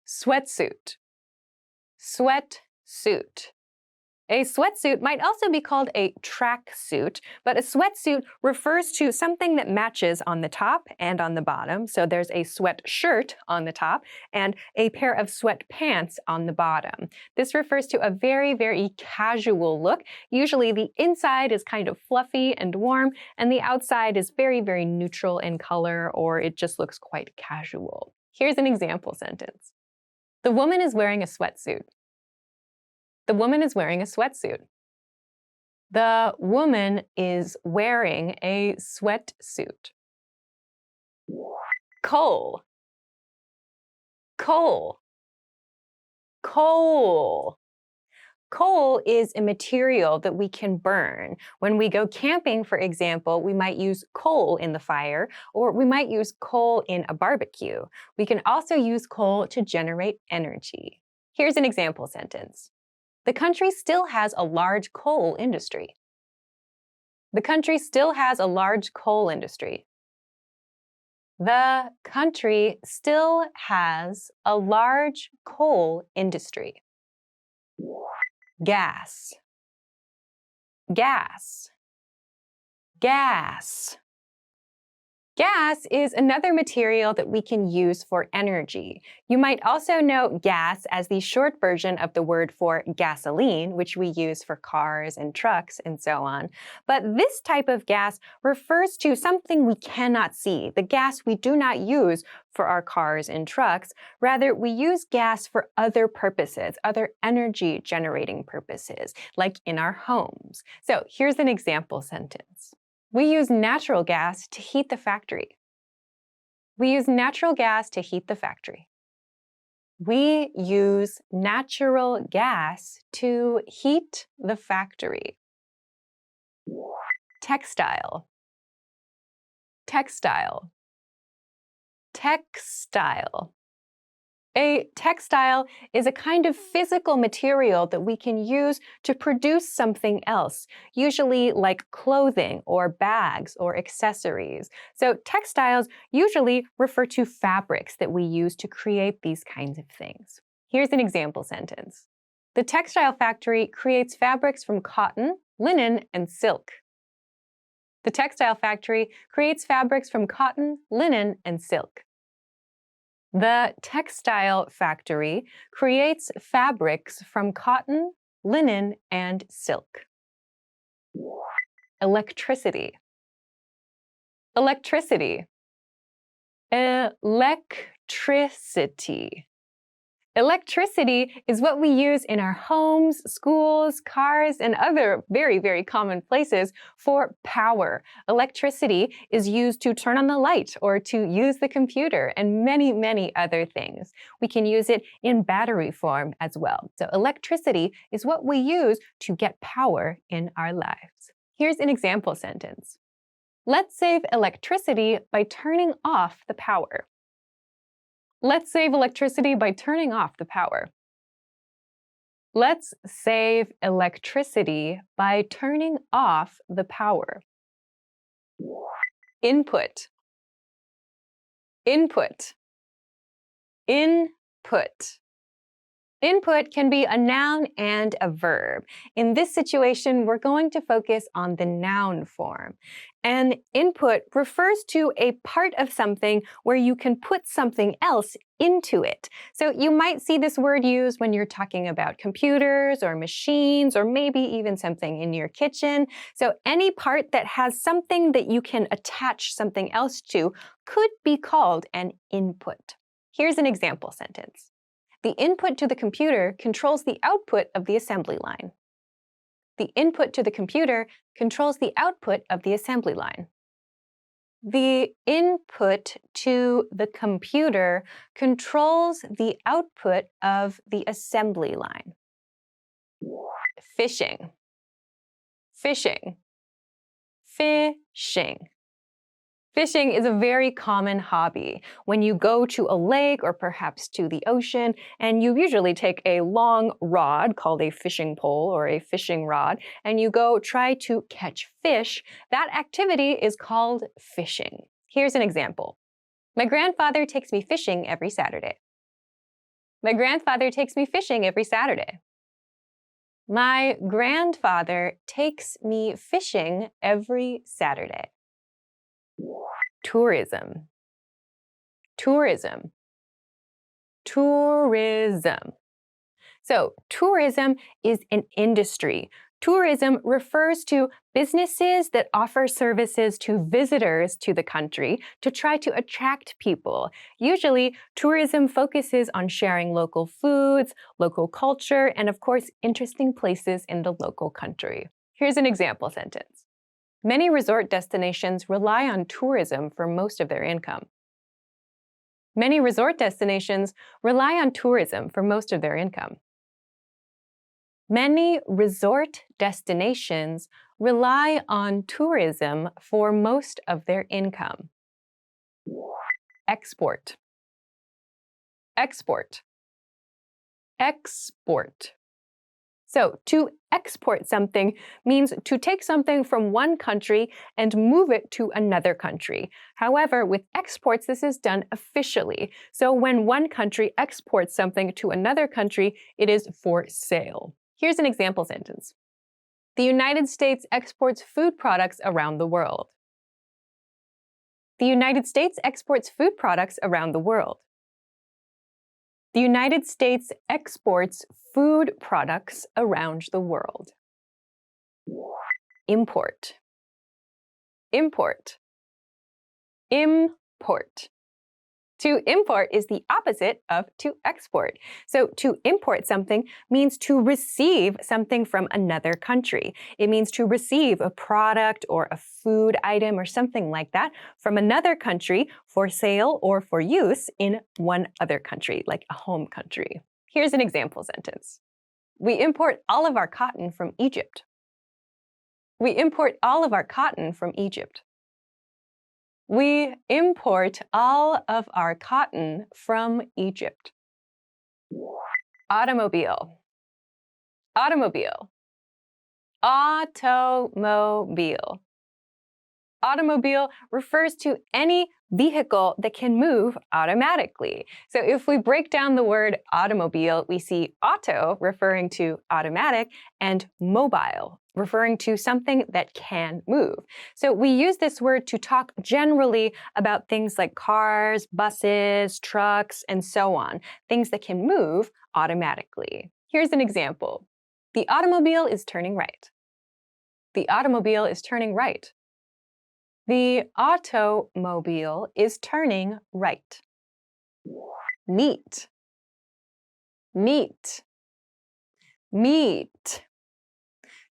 [SPEAKER 1] Sweatsuit. Sweatsuit. A sweatsuit might also be called a tracksuit, but a sweatsuit refers to something that matches on the top and on the bottom. So there's a sweatshirt on the top and a pair of sweatpants on the bottom. This refers to a very, very casual look. Usually the inside is kind of fluffy and warm, and the outside is very, very neutral in color, or it just looks quite casual. Here's an example sentence. The woman is wearing a sweatsuit. The woman is wearing a sweatsuit. The woman is wearing a sweatsuit. Coal. Coal. Coal. Coal is a material that we can burn. When we go camping, for example, we might use coal in the fire, or we might use coal in a barbecue. We can also use coal to generate energy. Here's an example sentence. The country still has a large coal industry. The country still has a large coal industry. The country still has a large coal industry. Gas. Gas. Gas. Gas is another material that we can use for energy. You might also know gas as the short version of the word for gasoline, which we use for cars and trucks and so on. But this type of gas refers to something we cannot see, the gas we do not use for our cars and trucks. Rather, we use gas for other purposes, other energy generating purposes, like in our homes. So here's an example sentence. We use natural gas to heat the factory. We use natural gas to heat the factory. We use natural gas to heat the factory. Textile. Textile. Textile. A textile is a kind of physical material that we can use to produce something else, usually like clothing or bags or accessories. So textiles usually refer to fabrics that we use to create these kinds of things. Here's an example sentence. The textile factory creates fabrics from cotton, linen, and silk. The textile factory creates fabrics from cotton, linen, and silk. The textile factory creates fabrics from cotton, linen, and silk. Electricity. Electricity. Electricity. Electricity is what we use in our homes, schools, cars, and other very, very common places for power. Electricity is used to turn on the light or to use the computer and many, many other things. We can use it in battery form as well. So electricity is what we use to get power in our lives. Here's an example sentence. Let's save electricity by turning off the power. Let's save electricity by turning off the power. Let's save electricity by turning off the power. Input. Input. Input. Input can be a noun and a verb. In this situation, we're going to focus on the noun form. An input refers to a part of something where you can put something else into it. So you might see this word used when you're talking about computers or machines or maybe even something in your kitchen. So any part that has something that you can attach something else to could be called an input. Here's an example sentence. The input to the computer controls the output of the assembly line. The input to the computer controls the output of the assembly line. The input to the computer controls the output of the assembly line. Fishing. Fishing. Fishing. Fishing is a very common hobby. When you go to a lake or perhaps to the ocean, and you usually take a long rod called a fishing pole or a fishing rod, and you go try to catch fish, that activity is called fishing. Here's an example. My grandfather takes me fishing every Saturday. My grandfather takes me fishing every Saturday. My grandfather takes me fishing every Saturday. Tourism. Tourism. Tourism. So, tourism is an industry. Tourism refers to businesses that offer services to visitors to the country to try to attract people. Usually, tourism focuses on sharing local foods, local culture, and of course, interesting places in the local country. Here's an example sentence. Many resort destinations rely on tourism for most of their income. Many resort destinations rely on tourism for most of their income. Many resort destinations rely on tourism for most of their income. Export. Export. Export. So, to export something means to take something from one country and move it to another country. However, with exports, this is done officially. So, when one country exports something to another country, it is for sale. Here's an example sentence. The United States exports food products around the world. The United States exports food products around the world. The United States exports food products around the world. Import. Import. Import. To import is the opposite of to export. So to import something means to receive something from another country. It means to receive a product or a food item or something like that from another country for sale or for use in one other country, like a home country. Here's an example sentence. We import all of our cotton from Egypt. We import all of our cotton from Egypt. We import all of our cotton from Egypt. Automobile. Automobile. Automobile. Automobile refers to any vehicle that can move automatically. So if we break down the word automobile, we see auto referring to automatic and mobile referring to something that can move. So we use this word to talk generally about things like cars, buses, trucks, and so on, things that can move automatically. Here's an example. The automobile is turning right. The automobile is turning right. The automobile is turning right. Meet. Meet. Meet.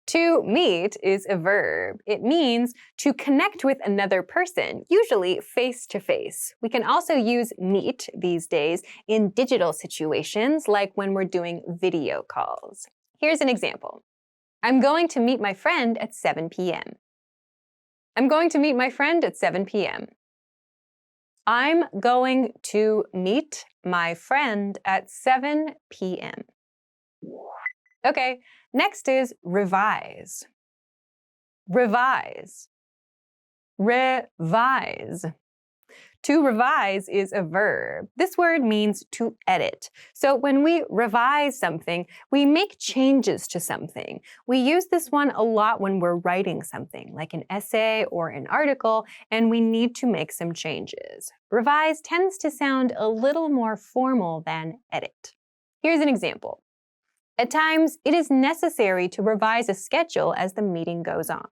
[SPEAKER 1] To meet is a verb. It means to connect with another person, usually face-to-face. We can also use meet these days in digital situations, like when we're doing video calls. Here's an example. I'm going to meet my friend at 7 p.m. I'm going to meet my friend at 7 p.m. I'm going to meet my friend at 7 p.m. Okay, next is revise. Revise. Revise. To revise is a verb. This word means to edit. So when we revise something, we make changes to something. We use this one a lot when we're writing something, like an essay or an article, and we need to make some changes. Revise tends to sound a little more formal than edit. Here's an example. At times, it is necessary to revise a schedule as the meeting goes on.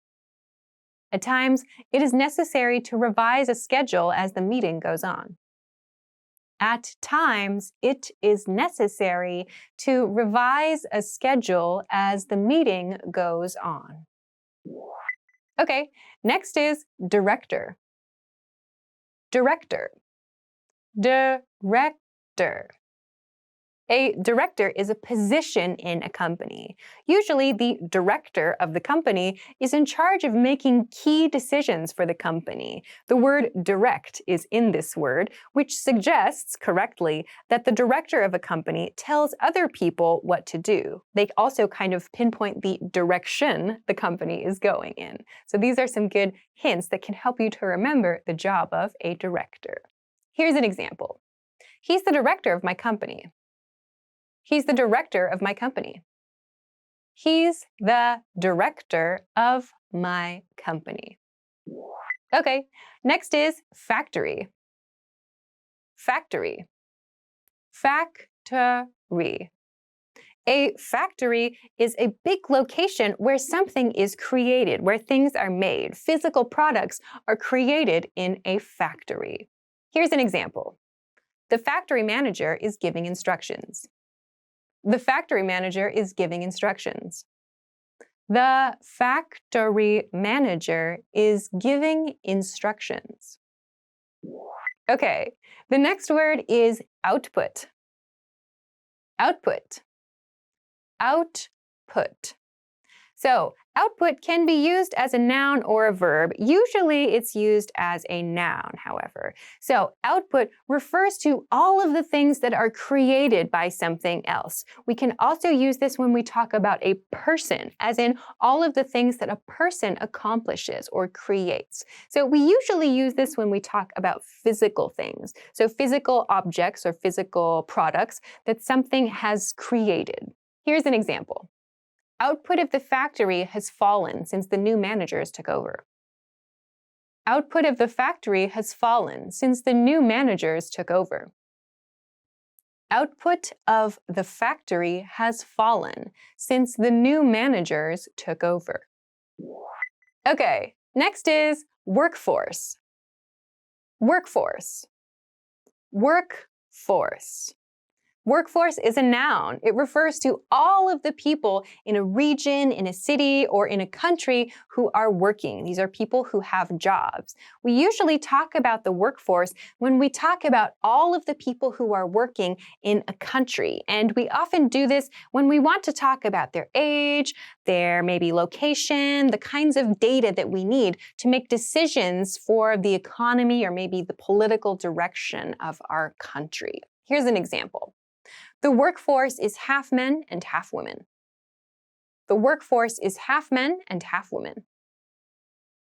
[SPEAKER 1] At times, it is necessary to revise a schedule as the meeting goes on. At times, it is necessary to revise a schedule as the meeting goes on. Okay, next is director. Director. Director. A director is a position in a company. Usually, the director of the company is in charge of making key decisions for the company. The word direct is in this word, which suggests, correctly, that the director of a company tells other people what to do. They also kind of pinpoint the direction the company is going in. So these are some good hints that can help you to remember the job of a director. Here's an example. He's the director of my company. He's the director of my company. He's the director of my company. Okay, next is factory. Factory. Factory. A factory is a big location where something is created, where things are made. Physical products are created in a factory. Here's an example. The factory manager is giving instructions. The factory manager is giving instructions. The factory manager is giving instructions. Okay, the next word is output. Output. Output. So, output can be used as a noun or a verb. Usually it's used as a noun, however. So, output refers to all of the things that are created by something else. We can also use this when we talk about a person, as in all of the things that a person accomplishes or creates. So, we usually use this when we talk about physical things. So, physical objects or physical products that something has created. Here's an example. Output of the factory has fallen since the new managers took over. Output of the factory has fallen since the new managers took over. Output of the factory has fallen since the new managers took over. Okay, next is workforce. Workforce. Workforce. Workforce is a noun. It refers to all of the people in a region, in a city, or in a country who are working. These are people who have jobs. We usually talk about the workforce when we talk about all of the people who are working in a country. And we often do this when we want to talk about their age, their maybe location, the kinds of data that we need to make decisions for the economy or maybe the political direction of our country. Here's an example. The workforce is half men and half women. The workforce is half men and half women.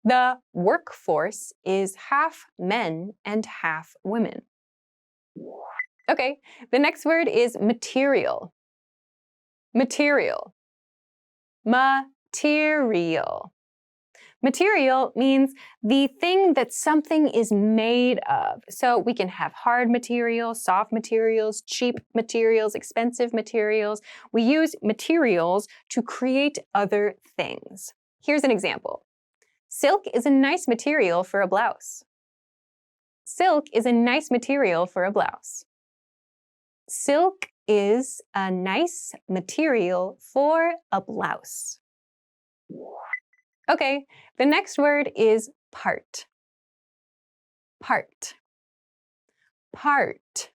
[SPEAKER 1] The workforce is half men and half women. Okay, the next word is material. Material. Material. Material means the thing that something is made of. So we can have hard materials, soft materials, cheap materials, expensive materials. We use materials to create other things. Here's an example. Silk is a nice material for a blouse. Silk is a nice material for a blouse. Silk is a nice material for a blouse. Okay, the next word is part. Part. Part.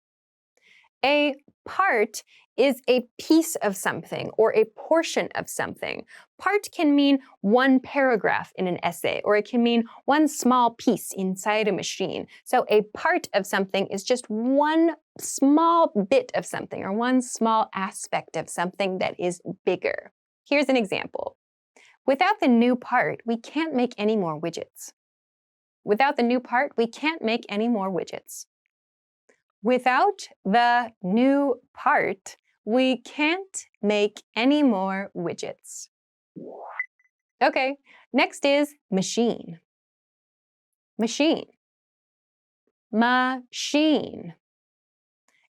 [SPEAKER 1] A part is a piece of something or a portion of something. Part can mean one paragraph in an essay, or it can mean one small piece inside a machine. So a part of something is just one small bit of something or one small aspect of something that is bigger. Here's an example. Without the new part, we can't make any more widgets. Without the new part, we can't make any more widgets. Without the new part, we can't make any more widgets. Okay, next is machine. Machine. Machine.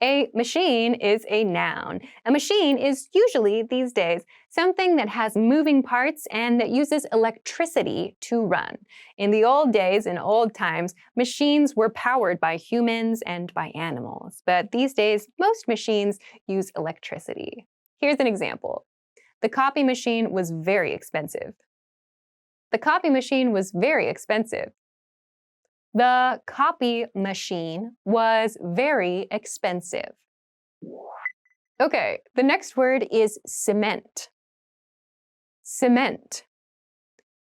[SPEAKER 1] A machine is a noun. A machine is usually, these days, something that has moving parts and that uses electricity to run. In the old days, in old times, machines were powered by humans and by animals. But these days, most machines use electricity. Here's an example. The copy machine was very expensive. The copy machine was very expensive. The copy machine was very expensive. Okay, the next word is cement. Cement.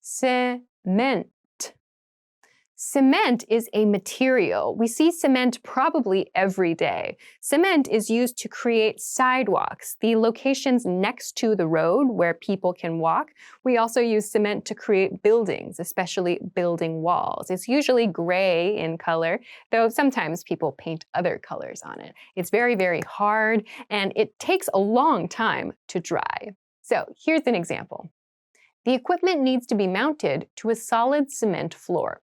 [SPEAKER 1] Cement. Cement is a material. We see cement probably every day. Cement is used to create sidewalks, the locations next to the road where people can walk. We also use cement to create buildings, especially building walls. It's usually gray in color, though sometimes people paint other colors on it. It's very, very hard, and it takes a long time to dry. So here's an example. The equipment needs to be mounted to a solid cement floor.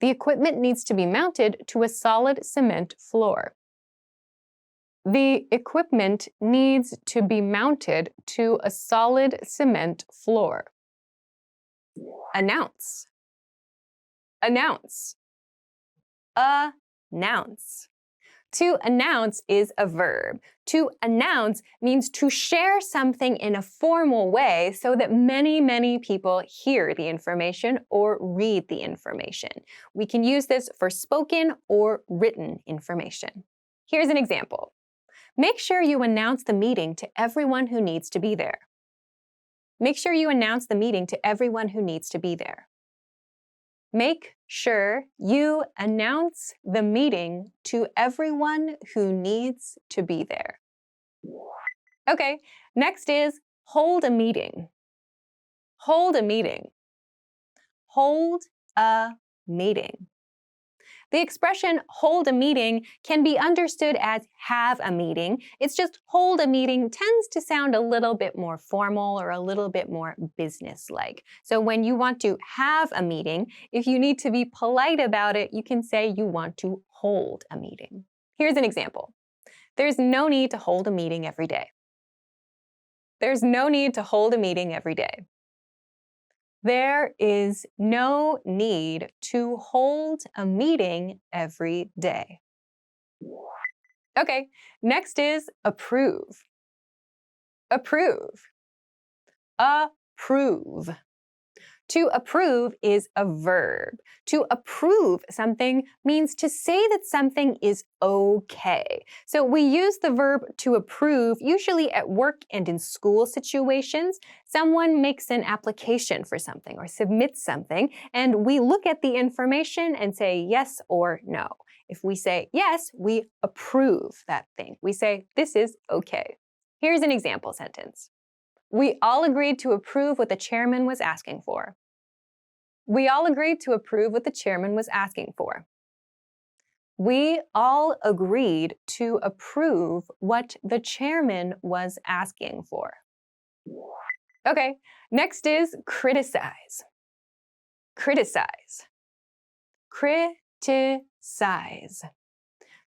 [SPEAKER 1] The equipment needs to be mounted to a solid cement floor. The equipment needs to be mounted to a solid cement floor. Announce. Announce. Announce. To announce is a verb. To announce means to share something in a formal way so that many people hear the information or read the information. We can use this for spoken or written information. Here's an example. Make sure you announce the meeting to everyone who needs to be there. Make sure you announce the meeting to everyone who needs to be there. Make sure you announce the meeting to everyone who needs to be there. Okay, next is hold a meeting. Hold a meeting. Hold a meeting. The expression hold a meeting can be understood as have a meeting. It's just hold a meeting tends to sound a little bit more formal or a little bit more business-like. So when you want to have a meeting, if you need to be polite about it, you can say you want to hold a meeting. Here's an example. There's no need to hold a meeting every day. There's no need to hold a meeting every day. There is no need to hold a meeting every day. Okay, next is approve. Approve. Approve. To approve is a verb. To approve something means to say that something is okay. So we use the verb to approve usually at work and in school situations. Someone makes an application for something or submits something, and we look at the information and say yes or no. If we say yes, we approve that thing. We say, this is okay. Here's an example sentence. We all agreed to approve what the chairman was asking for. We all agreed to approve what the chairman was asking for. We all agreed to approve what the chairman was asking for. Okay, next is criticize. Criticize. Criticize.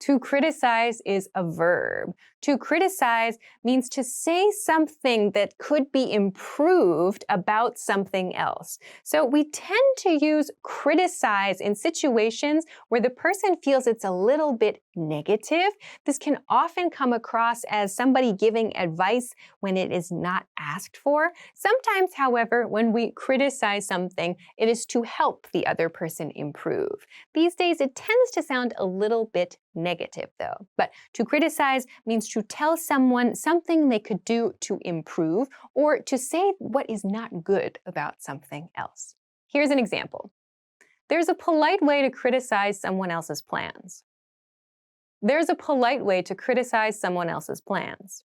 [SPEAKER 1] To criticize is a verb. To criticize means to say something that could be improved about something else. So we tend to use criticize in situations where the person feels it's a little bit negative. This can often come across as somebody giving advice when it is not asked for. Sometimes, however, when we criticize something, it is to help the other person improve. These days, it tends to sound a little bit negative, though. But to criticize means to tell someone something they could do to improve or to say what is not good about something else. Here's an example. There's a polite way to criticize someone else's plans. There's a polite way to criticize someone else's plans.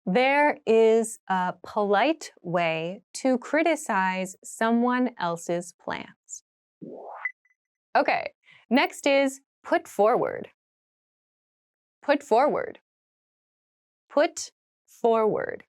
[SPEAKER 1] There is a polite way to criticize someone else's plans. Okay, next is put forward. Put forward. Put forward.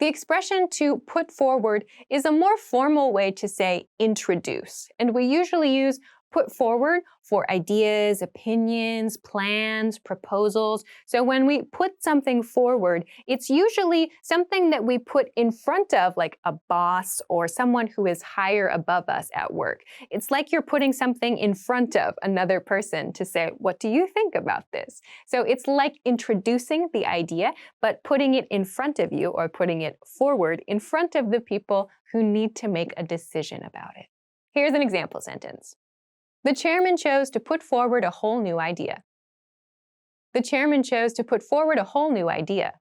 [SPEAKER 1] The expression to put forward is a more formal way to say introduce, and we usually use put forward for ideas, opinions, plans, proposals. So when we put something forward, it's usually something that we put in front of, like a boss or someone who is higher above us at work. It's like you're putting something in front of another person to say, what do you think about this? So it's like introducing the idea, but putting it in front of you or putting it forward in front of the people who need to make a decision about it. Here's an example sentence. The chairman chose to put forward a whole new idea. The chairman chose to put forward a whole new idea.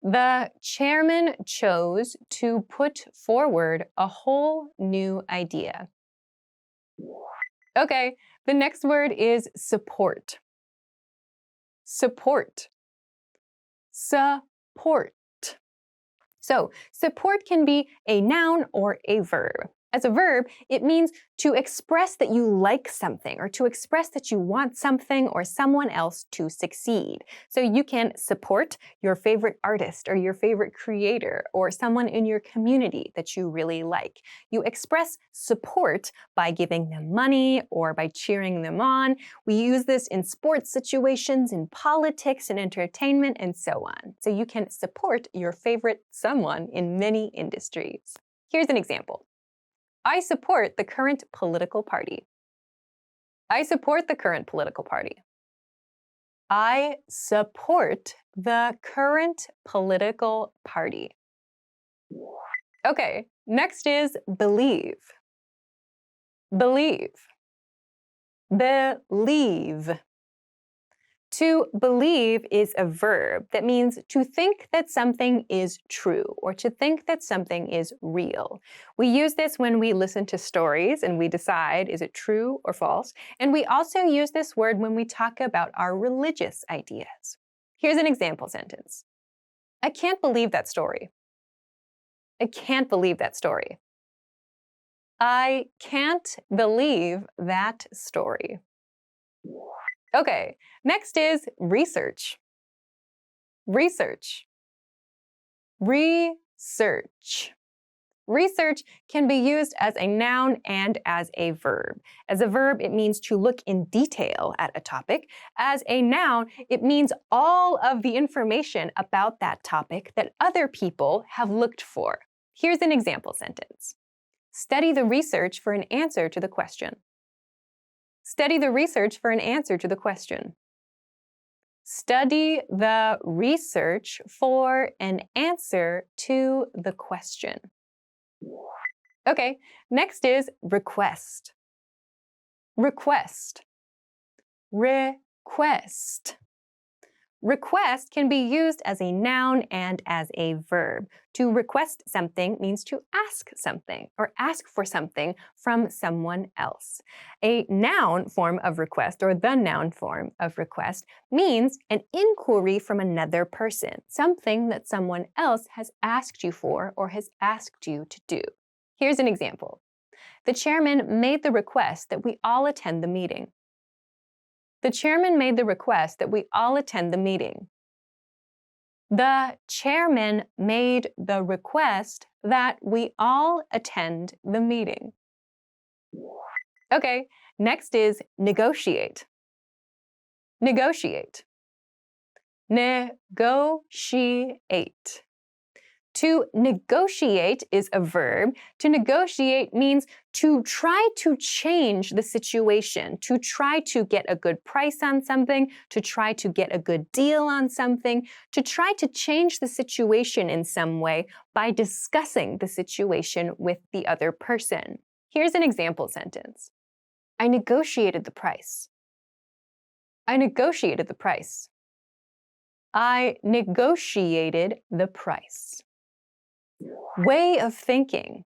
[SPEAKER 1] The chairman chose to put forward a whole new idea. Okay, the next word is support. Support. Support. So, support can be a noun or a verb. As a verb, it means to express that you like something or to express that you want something or someone else to succeed. So you can support your favorite artist or your favorite creator or someone in your community that you really like. You express support by giving them money or by cheering them on. We use this in sports situations, in politics and entertainment, and so on. So you can support your favorite someone in many industries. Here's an example. I support the current political party. I support the current political party. I support the current political party. Okay, next is believe. Believe. Believe. To believe is a verb that means to think that something is true or to think that something is real. We use this when we listen to stories and we decide, is it true or false? And we also use this word when we talk about our religious ideas. Here's an example sentence. I can't believe that story. I can't believe that story. I can't believe that story. Okay, next is research. Research. Research. Research can be used as a noun and as a verb. As a verb, it means to look in detail at a topic. As a noun, it means all of the information about that topic that other people have looked for. Here's an example sentence. Study the research for an answer to the question. Study the research for an answer to the question. Study the research for an answer to the question. Okay, next is request. Request. Request. Request can be used as a noun and as a verb. To request something means to ask something or ask for something from someone else. A noun form of request or the noun form of request means an inquiry from another person, something that someone else has asked you for or has asked you to do. Here's an example. The chairman made the request that we all attend the meeting. The chairman made the request that we all attend the meeting. The chairman made the request that we all attend the meeting. Okay, next is negotiate. Negotiate. Negotiate. To negotiate is a verb. To negotiate means to try to change the situation, to try to get a good price on something, to try to get a good deal on something, to try to change the situation in some way by discussing the situation with the other person. Here's an example sentence. I negotiated the price. I negotiated the price. I negotiated the price. Way of thinking.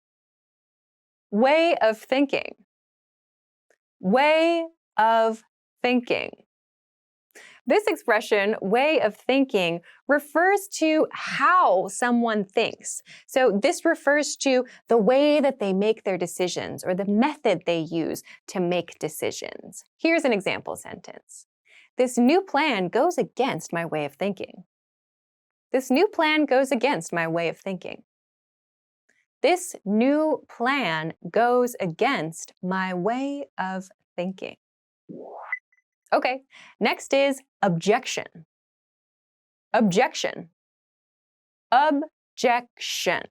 [SPEAKER 1] Way of thinking. Way of thinking. This expression, way of thinking, refers to how someone thinks. So this refers to the way that they make their decisions or the method they use to make decisions. Here's an example sentence. This new plan goes against my way of thinking. This new plan goes against my way of thinking. This new plan goes against my way of thinking. Okay, next is objection. Objection. Objection.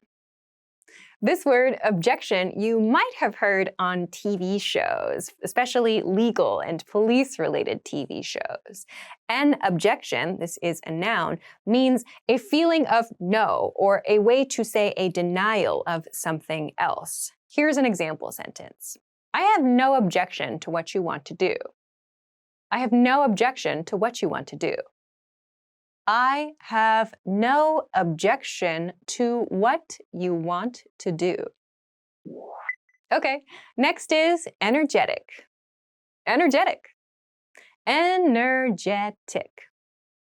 [SPEAKER 1] This word, objection, you might have heard on TV shows, especially legal and police-related TV shows. An objection, this is a noun, means a feeling of no or a way to say a denial of something else. Here's an example sentence. I have no objection to what you want to do. I have no objection to what you want to do. I have no objection to what you want to do. Okay, next is energetic. Energetic. Energetic.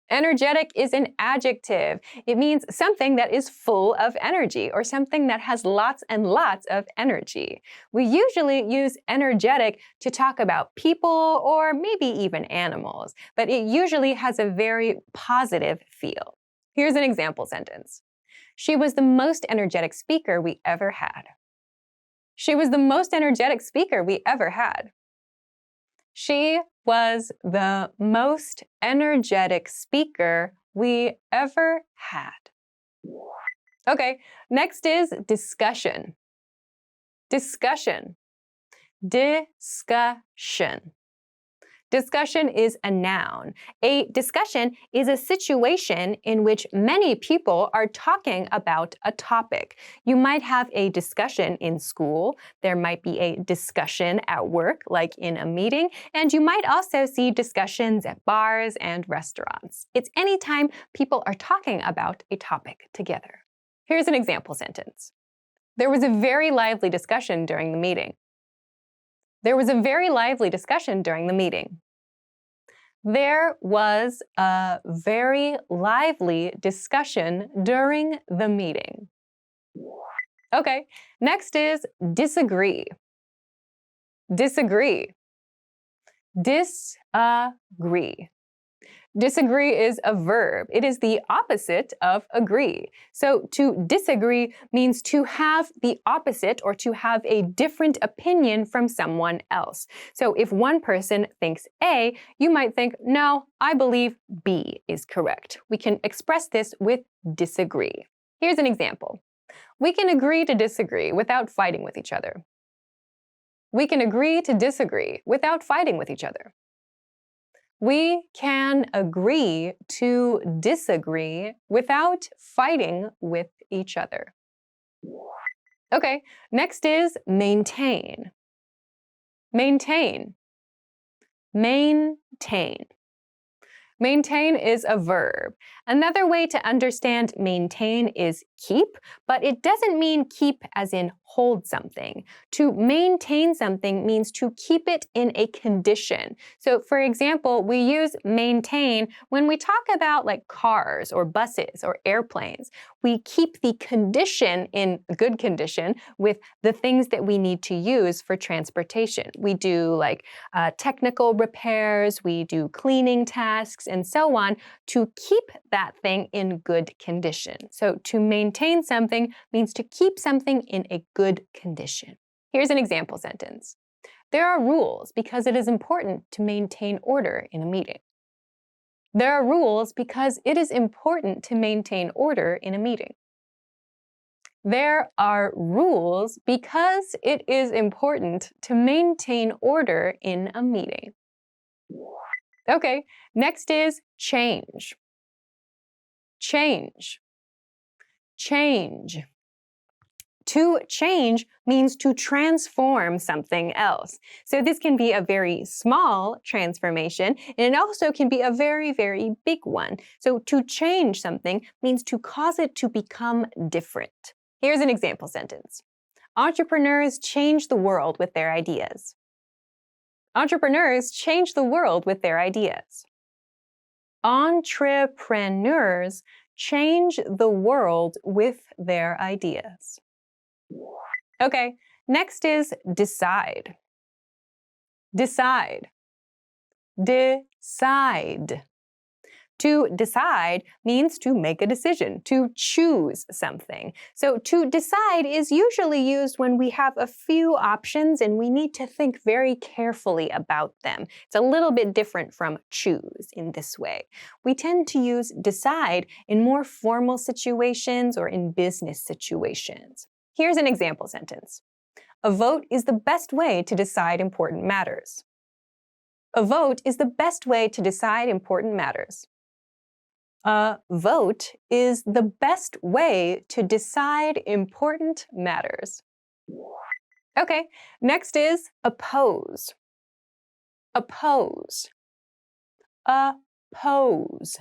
[SPEAKER 1] Energetic is an adjective. It means something that is full of energy or something that has lots and lots of energy. We usually use energetic to talk about people or maybe even animals, but it usually has a very positive feel. Here's an example sentence. She was the most energetic speaker we ever had. She was the most energetic speaker we ever had. She was the most energetic speaker we ever had. Okay, next is discussion. Discussion. Discussion. Discussion is a noun. A discussion is a situation in which many people are talking about a topic. You might have a discussion in school. There might be a discussion at work, like in a meeting, and you might also see discussions at bars and restaurants. It's anytime people are talking about a topic together. Here's an example sentence. There was a very lively discussion during the meeting. There was a very lively discussion during the meeting. There was a very lively discussion during the meeting. Okay, next is disagree. Disagree. Disagree. Disagree is a verb. It is the opposite of agree. So to disagree means to have the opposite or to have a different opinion from someone else. So if one person thinks A, you might think, no, I believe B is correct. We can express this with disagree. Here's an example. We can agree to disagree without fighting with each other. We can agree to disagree without fighting with each other. We can agree to disagree without fighting with each other. Okay, next is maintain. Maintain. Maintain. Maintain is a verb. Another way to understand maintain is keep, but it doesn't mean keep as in hold something. To maintain something means to keep it in a condition. So for example, we use maintain when we talk about like cars or buses or airplanes. We keep the condition in good condition with the things that we need to use for transportation. We do like technical repairs, we do cleaning tasks, and so on to keep that thing in good condition. So to maintain something means to keep something in a good condition. Here's an example sentence. There are rules because it is important to maintain order in a meeting. There are rules because it is important to maintain order in a meeting. There are rules because it is important to maintain order in a meeting. Okay, next is change. Change. Change. To change means to transform something else. So this can be a very small transformation, and it also can be a very, very big one. So to change something means to cause it to become different. Here's an example sentence. Entrepreneurs change the world with their ideas. Entrepreneurs change the world with their ideas. Entrepreneurs change the world with their ideas. Okay, next is decide. Decide. Decide. To decide means to make a decision, to choose something. So to decide is usually used when we have a few options and we need to think very carefully about them. It's a little bit different from choose in this way. We tend to use decide in more formal situations or in business situations. Here's an example sentence. A vote is the best way to decide important matters. A vote is the best way to decide important matters. A vote is the best way to decide important matters. Okay, next is oppose. Oppose. Oppose.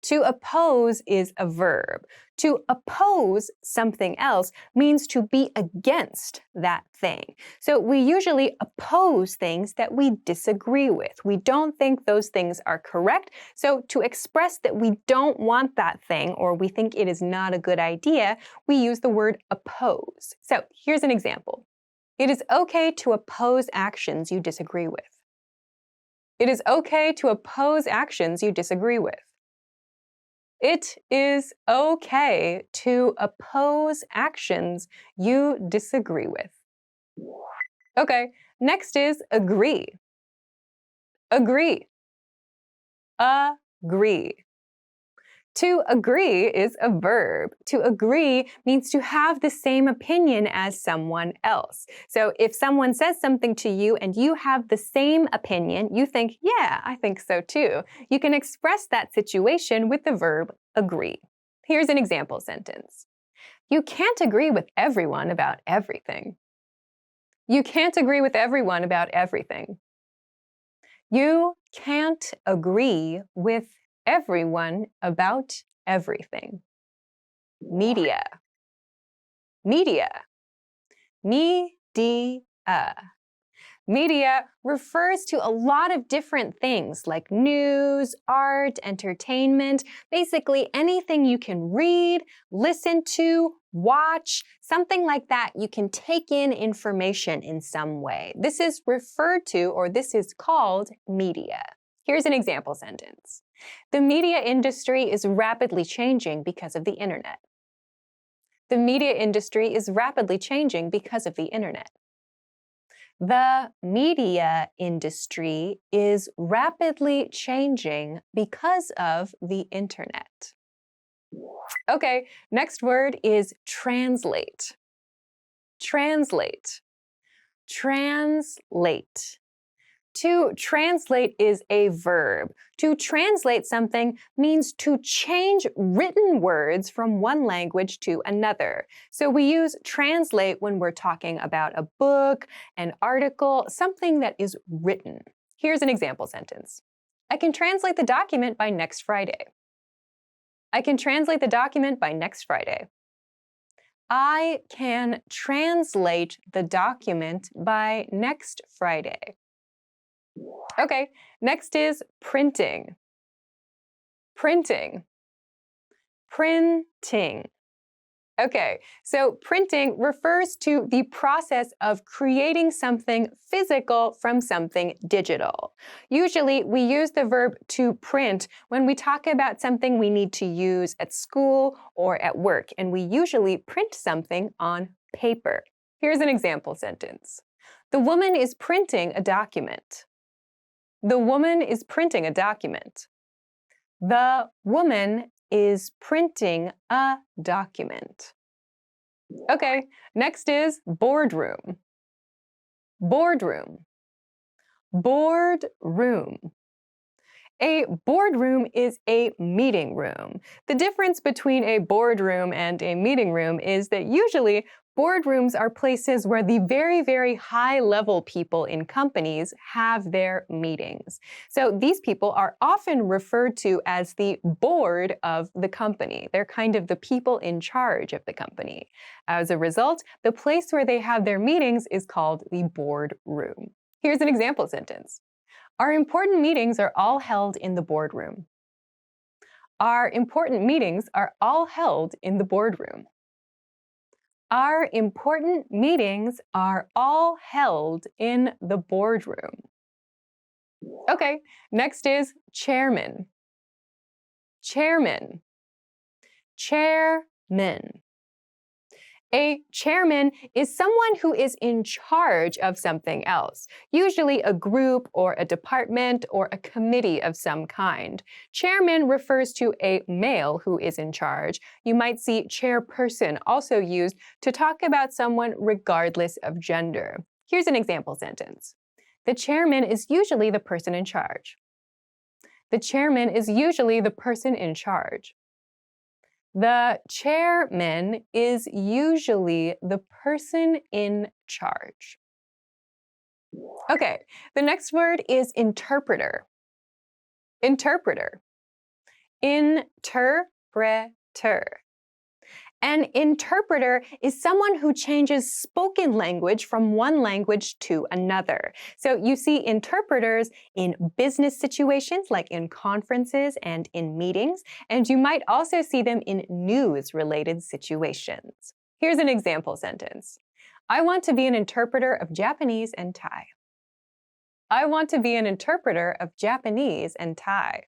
[SPEAKER 1] To oppose is a verb. To oppose something else means to be against that thing. So we usually oppose things that we disagree with. We don't think those things are correct. So to express that we don't want that thing or we think it is not a good idea, we use the word oppose. So here's an example. It is okay to oppose actions you disagree with. It is okay to oppose actions you disagree with. It is okay to oppose actions you disagree with. Okay, next is agree. Agree. Agree. To agree is a verb. To agree means to have the same opinion as someone else. So if someone says something to you and you have the same opinion, you think, yeah, I think so too. You can express that situation with the verb agree. Here's an example sentence. You can't agree with everyone about everything. You can't agree with everyone about everything. You can't agree with everyone about everything. Media. Media. Media. Media refers to a lot of different things like news, art, entertainment, basically anything you can read, listen to, watch, something like that. You can take in information in some way. This is referred to, or this is called, media. Here's an example sentence. The media industry is rapidly changing because of the internet. The media industry is rapidly changing because of the internet. The media industry is rapidly changing because of the internet. Okay, next word is translate. Translate. Translate. To translate is a verb. To translate something means to change written words from one language to another. So we use translate when we're talking about a book, an article, something that is written. Here's an example sentence. I can translate the document by next Friday. I can translate the document by next Friday. I can translate the document by next Friday. Okay, next is printing. Printing. Printing. Okay, so printing refers to the process of creating something physical from something digital. Usually, we use the verb to print when we talk about something we need to use at school or at work, and we usually print something on paper. Here's an example sentence. The woman is printing a document. The woman is printing a document. The woman is printing a document. Okay, next is boardroom. Boardroom. Boardroom. A boardroom is a meeting room. The difference between a boardroom and a meeting room is that usually boardrooms are places where the very, very high-level people in companies have their meetings. So these people are often referred to as the board of the company. They're kind of the people in charge of the company. As a result, the place where they have their meetings is called the boardroom. Here's an example sentence. Our important meetings are all held in the boardroom. Our important meetings are all held in the boardroom. Our important meetings are all held in the boardroom. Okay, next is chairman. Chairman. Chairman. A chairman is someone who is in charge of something else, usually a group or a department or a committee of some kind. Chairman refers to a male who is in charge. You might see chairperson also used to talk about someone regardless of gender. Here's an example sentence. The chairman is usually the person in charge. The chairman is usually the person in charge. The chairman is usually the person in charge. Okay, the next word is interpreter. Interpreter. Interpreter. An interpreter is someone who changes spoken language from one language to another. So you see interpreters in business situations, like in conferences and in meetings, and you might also see them in news-related situations. Here's an example sentence. I want to be an interpreter of Japanese and Thai. I want to be an interpreter of Japanese and Thai.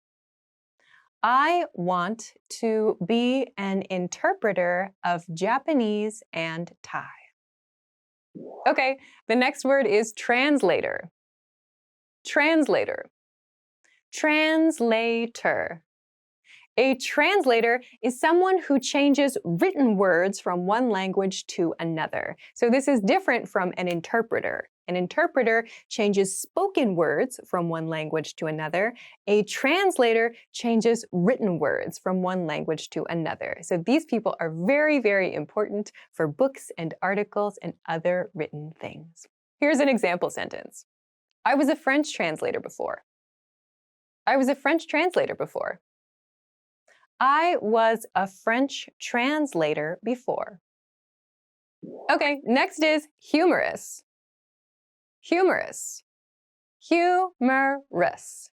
[SPEAKER 1] I want to be an interpreter of Japanese and Thai. Okay, the next word is translator. Translator. Translator. A translator is someone who changes written words from one language to another. So this is different from an interpreter. An interpreter changes spoken words from one language to another. A translator changes written words from one language to another. So these people are very, very important for books and articles and other written things. Here's an example sentence. I was a French translator before. I was a French translator before. I was a French translator before. Okay, next is humorous. Humorous. Humorous.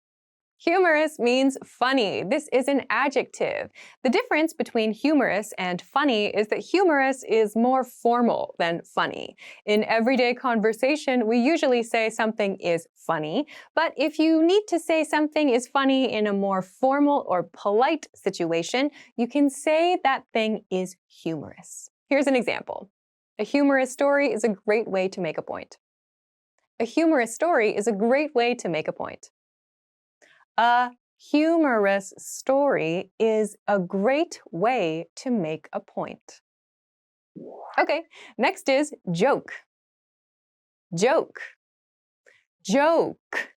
[SPEAKER 1] Humorous means funny. This is an adjective. The difference between humorous and funny is that humorous is more formal than funny. In everyday conversation, we usually say something is funny, but if you need to say something is funny in a more formal or polite situation, you can say that thing is humorous. Here's an example. A humorous story is a great way to make a point. A humorous story is a great way to make a point. A humorous story is a great way to make a point. Okay, next is joke. Joke. Joke.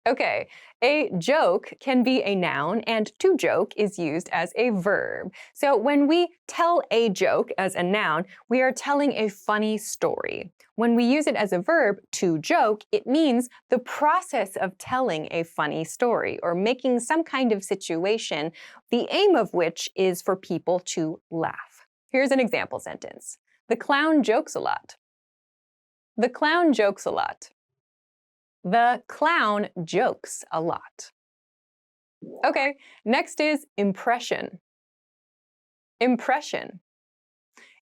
[SPEAKER 1] Okay, a joke can be a noun, and to joke is used as a verb. So when we tell a joke as a noun, we are telling a funny story. When we use it as a verb, to joke, it means the process of telling a funny story or making some kind of situation, the aim of which is for people to laugh. Here's an example sentence. The clown jokes a lot. The clown jokes a lot. The clown jokes a lot. Okay, next is impression. Impression.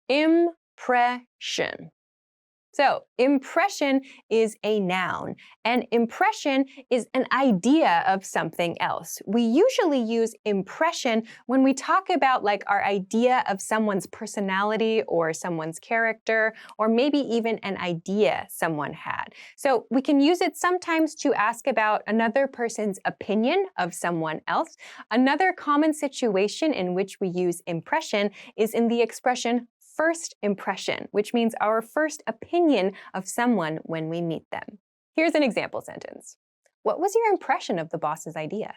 [SPEAKER 1] Impression. So, impression is a noun, and impression is an idea of something else. We usually use impression when we talk about like our idea of someone's personality or someone's character, or maybe even an idea someone had. So we can use it sometimes to ask about another person's opinion of someone else. Another common situation in which we use impression is in the expression first impression, which means our first opinion of someone when we meet them. Here's an example sentence. What was your impression of the boss's idea?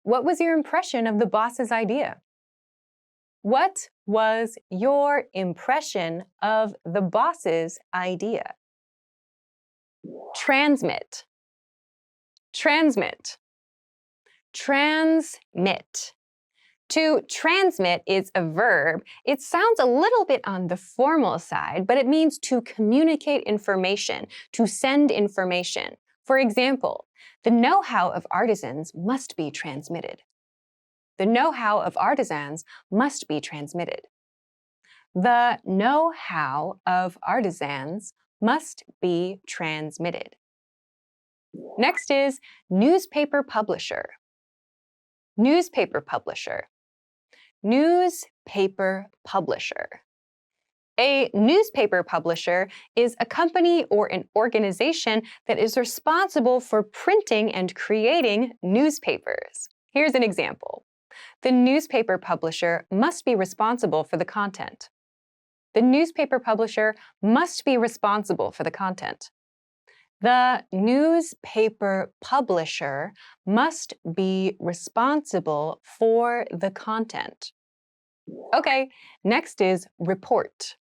[SPEAKER 1] What was your impression of the boss's idea? What was your impression of the boss's idea? Transmit. Transmit. Transmit. To transmit is a verb. It sounds a little bit on the formal side, but it means to communicate information, to send information. For example, the know-how of artisans must be transmitted. The know-how of artisans must be transmitted. The know-how of artisans must be transmitted. Next is newspaper publisher. Newspaper publisher. Newspaper publisher. A newspaper publisher is a company or an organization that is responsible for printing and creating newspapers. Here's an example. The newspaper publisher must be responsible for the content. The newspaper publisher must be responsible for the content. The newspaper publisher must be responsible for the content. Okay, next is report.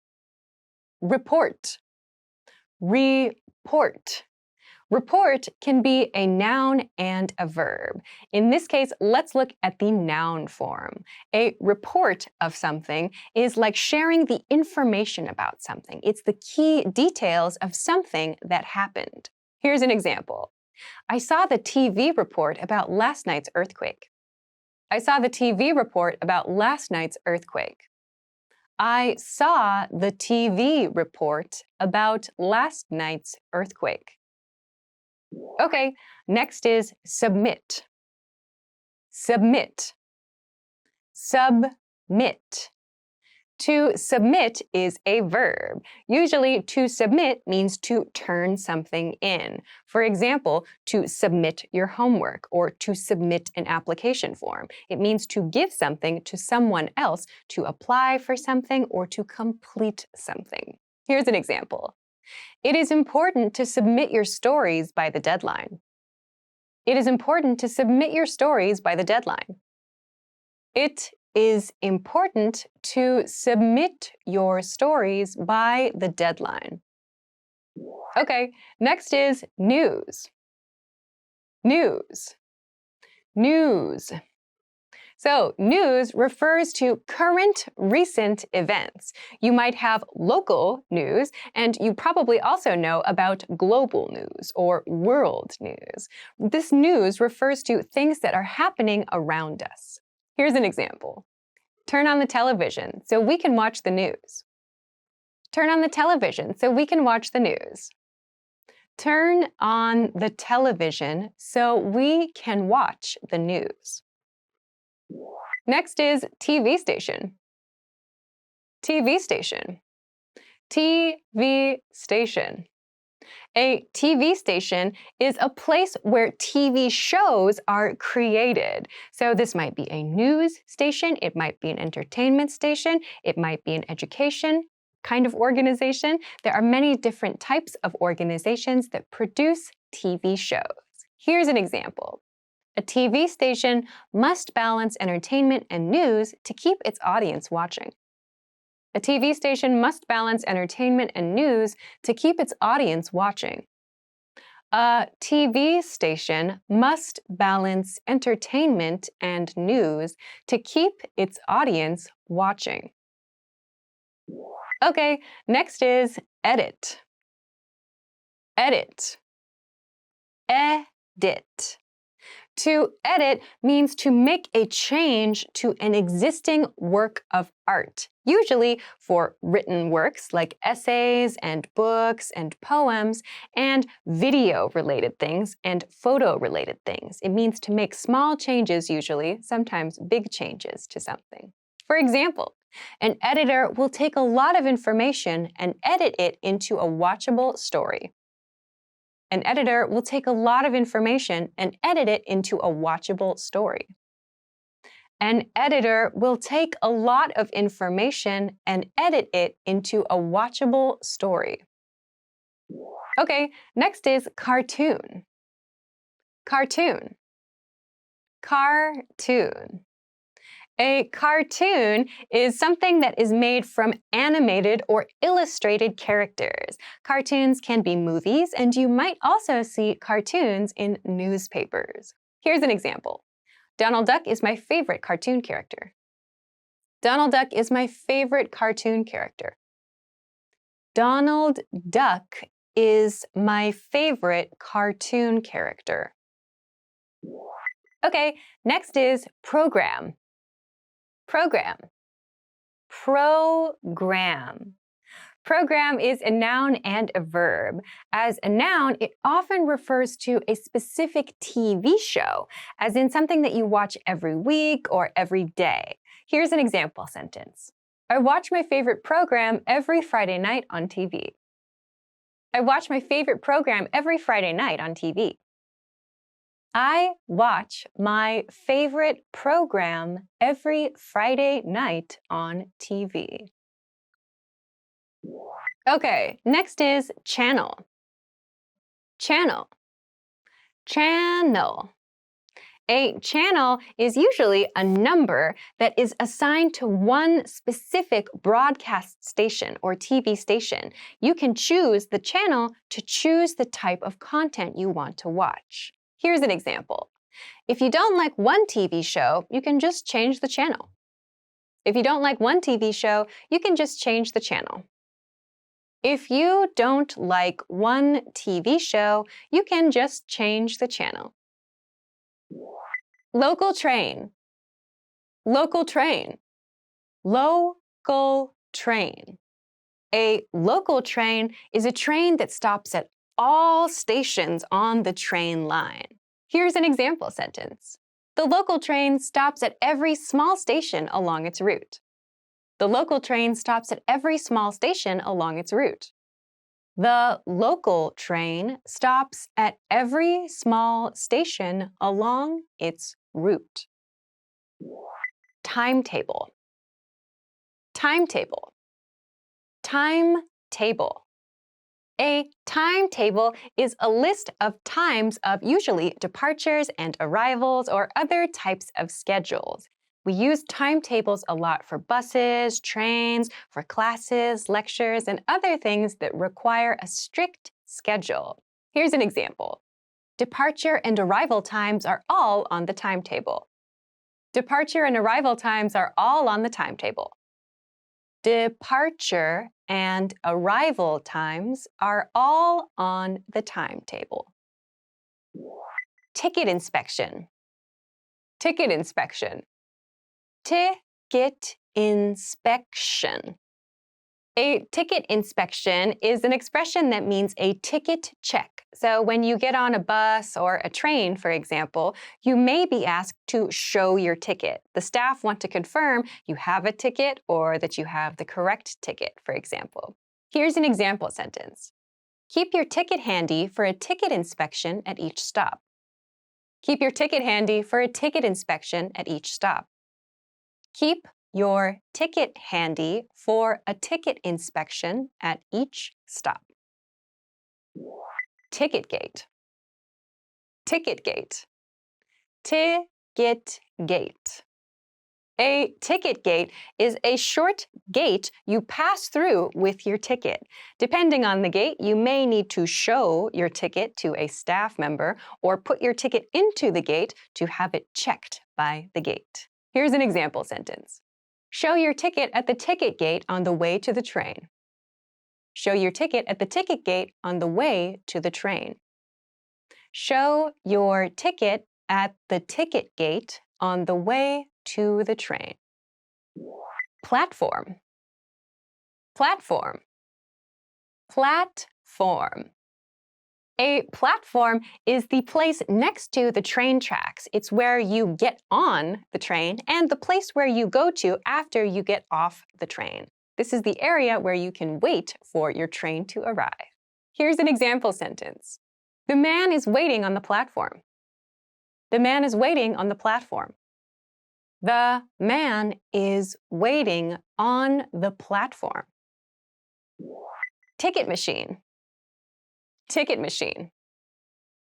[SPEAKER 1] Report. Report. Report can be a noun and a verb. In this case, let's look at the noun form. A report of something is like sharing the information about something. It's the key details of something that happened. Here's an example. I saw the TV report about last night's earthquake. I saw the TV report about last night's earthquake. I saw the TV report about last night's earthquake. Okay, next is submit. Submit. Submit. To submit is a verb. Usually, to submit means to turn something in. For example, to submit your homework or to submit an application form. It means to give something to someone else to apply for something or to complete something. Here's an example. It is important to submit your stories by the deadline. It is important to submit your stories by the deadline. It is important to submit your stories by the deadline. Okay, next is news. News. News. So, news refers to current, recent events. You might have local news, and you probably also know about global news or world news. This news refers to things that are happening around us. Here's an example. Turn on the television so we can watch the news. Turn on the television so we can watch the news. Turn on the television so we can watch the news. Next is TV station. TV station. TV station. A TV station is a place where TV shows are created. So this might be a news station, it might be an entertainment station, it might be an education kind of organization. There are many different types of organizations that produce TV shows. Here's an example. A TV station must balance entertainment and news to keep its audience watching. A TV station must balance entertainment and news to keep its audience watching. A TV station must balance entertainment and news to keep its audience watching. Okay, next is edit. Edit. Edit. To edit means to make a change to an existing work of art, usually for written works like essays and books and poems, and video-related things and photo-related things. It means to make small changes usually, sometimes big changes to something. For example, an editor will take a lot of information and edit it into a watchable story. An editor will take a lot of information and edit it into a watchable story. An editor will take a lot of information and edit it into a watchable story. Okay, next is cartoon. Cartoon. Cartoon. A cartoon is something that is made from animated or illustrated characters. Cartoons can be movies, and you might also see cartoons in newspapers. Here's an example. Donald Duck is my favorite cartoon character. Donald Duck is my favorite cartoon character. Donald Duck is my favorite cartoon character. Okay, next is program. Program. Program. Program is a noun and a verb. As a noun, it often refers to a specific TV show, as in something that you watch every week or every day. Here's an example sentence. I watch my favorite program every Friday night on TV. I watch my favorite program every Friday night on TV. I watch my favorite program every Friday night on TV. Okay, next is channel. Channel. Channel. A channel is usually a number that is assigned to one specific broadcast station or TV station. You can choose the channel to choose the type of content you want to watch. Here's an example. If you don't like one TV show, you can just change the channel. If you don't like one TV show, you can just change the channel. If you don't like one TV show, you can just change the channel. Local train. Local train. Local train. A local train is a train that stops at all stations on the train line. Here's an example sentence. The local train stops at every small station along its route. The local train stops at every small station along its route. The local train stops at every small station along its route. Timetable. Timetable. Timetable. A timetable is a list of times of usually departures and arrivals or other types of schedules. We use timetables a lot for buses, trains, for classes, lectures, and other things that require a strict schedule. Here's an example. Departure and arrival times are all on the timetable. Departure and arrival times are all on the timetable. Departure and arrival times are all on the timetable. Ticket inspection. Ticket inspection. Ticket inspection. A ticket inspection is an expression that means a ticket check. So when you get on a bus or a train, for example, you may be asked to show your ticket. The staff want to confirm you have a ticket or that you have the correct ticket, for example. Here's an example sentence. Keep your ticket handy for a ticket inspection at each stop. Keep your ticket handy for a ticket inspection at each stop. Keep your ticket handy for a ticket inspection at each stop. Ticket gate. Ticket gate. Ticket gate. A ticket gate is a short gate you pass through with your ticket. Depending on the gate, you may need to show your ticket to a staff member or put your ticket into the gate to have it checked by the gate. Here's an example sentence. Show your ticket at the ticket gate on the way to the train. Show your ticket at the ticket gate on the way to the train. Show your ticket at the ticket gate on the way to the train. Platform. Platform. Platform. A platform is the place next to the train tracks. It's where you get on the train and the place where you go to after you get off the train. This is the area where you can wait for your train to arrive. Here's an example sentence. The man is waiting on the platform. The man is waiting on the platform. The man is waiting on the platform. Ticket machine. Ticket machine.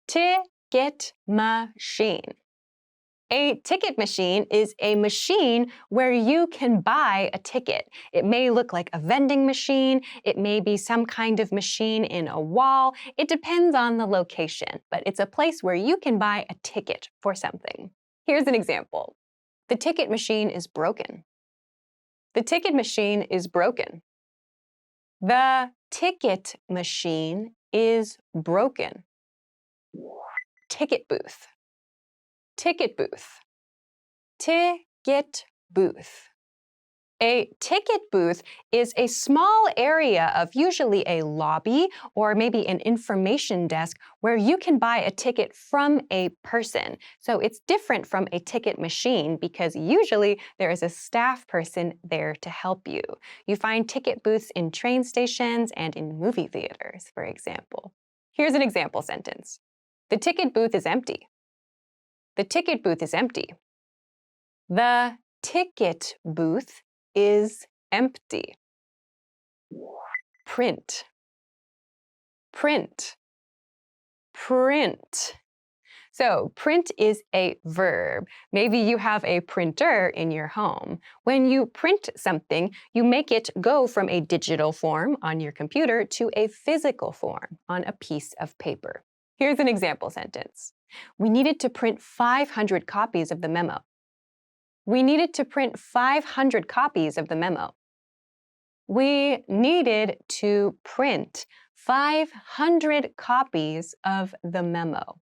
[SPEAKER 1] Ticket machine. A ticket machine is a machine where you can buy a ticket. It may look like a vending machine. It may be some kind of machine in a wall. It depends on the location, but it's a place where you can buy a ticket for something. Here's an example. The ticket machine is broken. The ticket machine is broken. The ticket machine is broken. Ticket booth. Ticket booth. Ticket booth. A ticket booth is a small area of usually a lobby or maybe an information desk where you can buy a ticket from a person. So it's different from a ticket machine because usually there is a staff person there to help you. You find ticket booths in train stations and in movie theaters, for example. Here's an example sentence. The ticket booth is empty. The ticket booth is empty. The ticket booth is empty. Print. Print. Print. So print is a verb. Maybe you have a printer in your home. When you print something, you make it go from a digital form on your computer to a physical form on a piece of paper. Here's an example sentence. We needed to print 500 copies of the memo. We needed to print 500 copies of the memo. We needed to print 500 copies of the memo.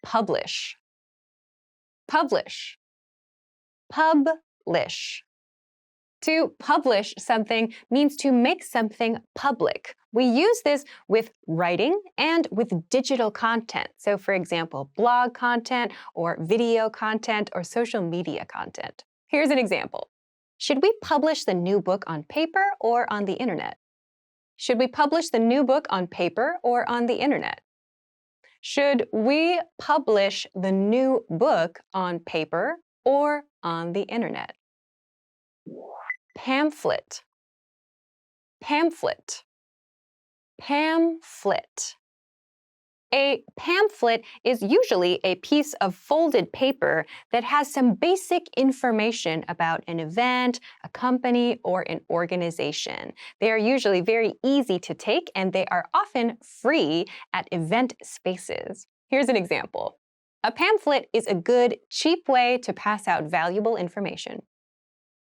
[SPEAKER 1] Publish. Publish. Publish. To publish something means to make something public. We use this with writing and with digital content. So for example, blog content or video content or social media content. Here's an example. Should we publish the new book on paper or on the internet? Should we publish the new book on paper or on the internet? Should we publish the new book on paper or on the internet? Pamphlet. Pamphlet. Pamphlet. A pamphlet is usually a piece of folded paper that has some basic information about an event, a company, or an organization. They are usually very easy to take, and they are often free at event spaces. Here's an example. A pamphlet is a good, cheap way to pass out valuable information.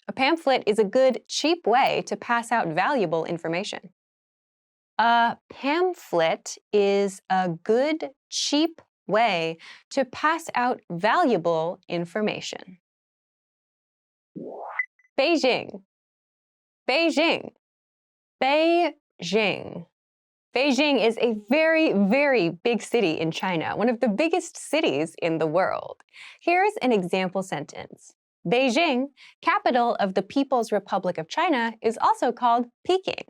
[SPEAKER 1] A pamphlet is a good, cheap way to pass out valuable information. A pamphlet is a good, cheap way to pass out valuable information. Beijing. Beijing. Beijing. Beijing is a very, very big city in China, one of the biggest cities in the world. Here's an example sentence. Beijing, capital of the People's Republic of China, is also called Peking.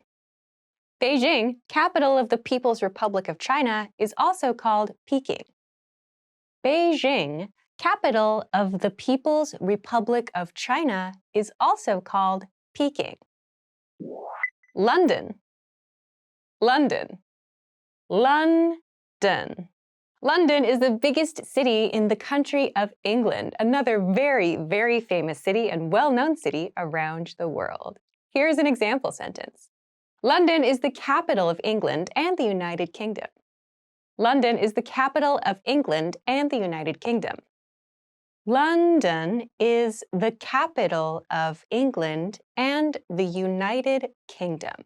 [SPEAKER 1] Beijing, capital of the People's Republic of China, is also called Peking. Beijing, capital of the People's Republic of China, is also called Peking. London. London. London. London is the biggest city in the country of England, another very, very famous city and well-known city around the world. Here's an example sentence. London is the capital of England and the United Kingdom. London is the capital of England and the United Kingdom. London is the capital of England and the United Kingdom.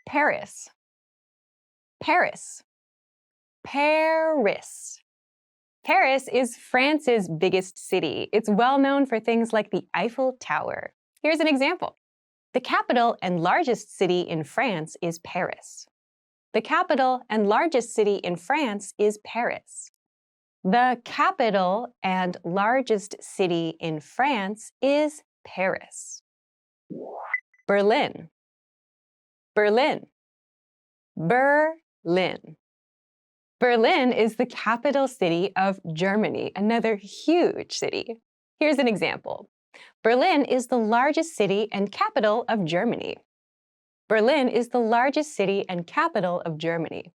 [SPEAKER 1] Paris. Paris. Paris. Paris is France's biggest city. It's well known for things like the Eiffel Tower. Here's an example. The capital and largest city in France is Paris. The capital and largest city in France is Paris. The capital and largest city in France is Paris. Berlin. Berlin. Berlin. Berlin is the capital city of Germany, another huge city. Here's an example. Berlin is the largest city and capital of Germany. Berlin is the largest city and capital of Germany.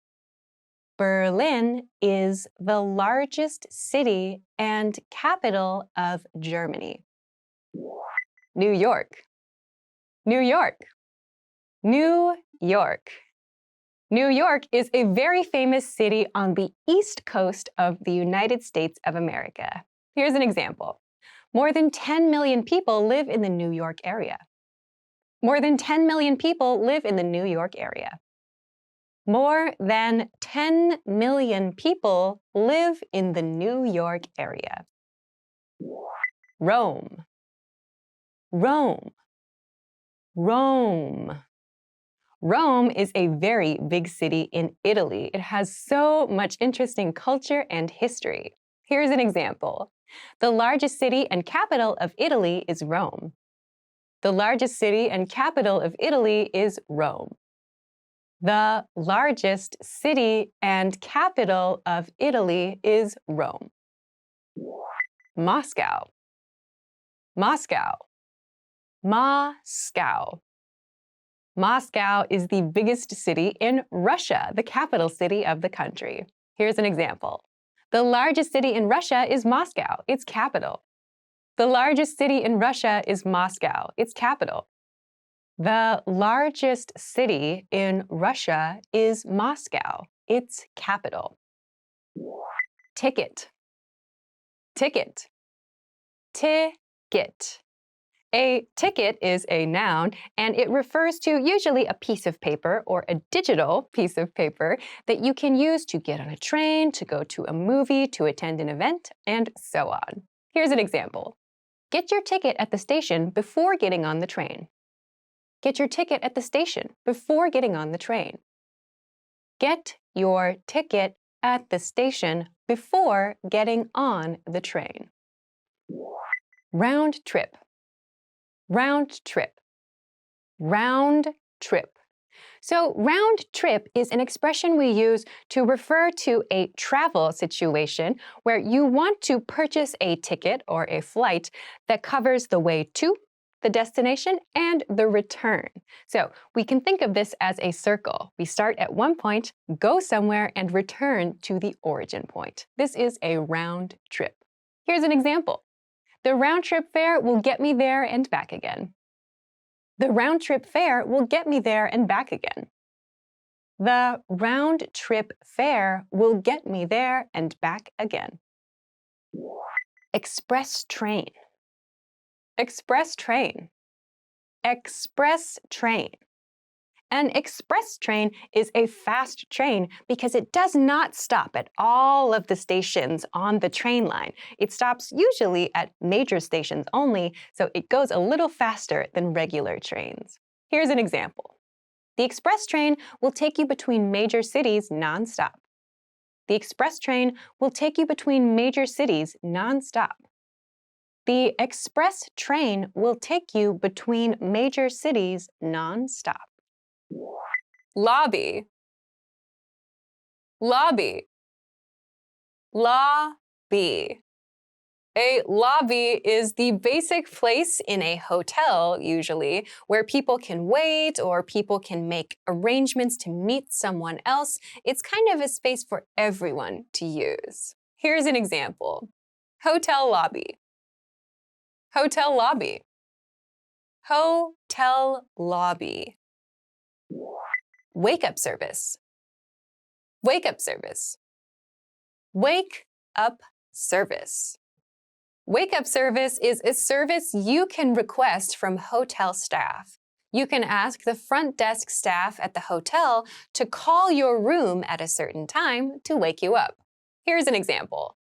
[SPEAKER 1] Berlin is the largest city and capital of Germany. New York. New York. New York. New York is a very famous city on the East Coast of the United States of America. Here's an example. More than 10 million people live in the New York area. More than 10 million people live in the New York area. More than 10 million people live in the New York area. Rome. Rome. Rome. Rome is a very big city in Italy. It has so much interesting culture and history. Here's an example. The largest city and capital of Italy is Rome. The largest city and capital of Italy is Rome. The largest city and capital of Italy is Rome. Moscow. Moscow. Moscow. Moscow is the biggest city in Russia, the capital city of the country. Here's an example. The largest city in Russia is Moscow, its capital. The largest city in Russia is Moscow, its capital. The largest city in Russia is Moscow, its capital. Ticket. Ticket. Ticket. A ticket is a noun, and it refers to usually a piece of paper or a digital piece of paper that you can use to get on a train, to go to a movie, to attend an event, and so on. Here's an example. Get your ticket at the station before getting on the train. Get your ticket at the station before getting on the train. Get your ticket at the station before getting on the train. Round trip. Round trip. Round trip. So round trip is an expression we use to refer to a travel situation where you want to purchase a ticket or a flight that covers the way to, the destination, and the return. So we can think of this as a circle. We start at one point, go somewhere, and return to the origin point. This is a round trip. Here's an example. The round trip fare will get me there and back again. The round trip fare will get me there and back again. The round trip fare will get me there and back again. Express train. Express train. Express train. An express train is a fast train because it does not stop at all of the stations on the train line. It stops usually at major stations only, so it goes a little faster than regular trains. Here's an example. The express train will take you between major cities nonstop. The express train will take you between major cities nonstop. The express train will take you between major cities nonstop. Lobby. Lobby. Lobby. A lobby is the basic place in a hotel, usually, where people can wait or people can make arrangements to meet someone else. It's kind of a space for everyone to use. Here's an example. Hotel lobby. Hotel lobby. Hotel lobby. Wake up service. Wake up service. Wake up service. Wake up service is a service you can request from hotel staff. You can ask the front desk staff at the hotel to call your room at a certain time to wake you up. Here's an example.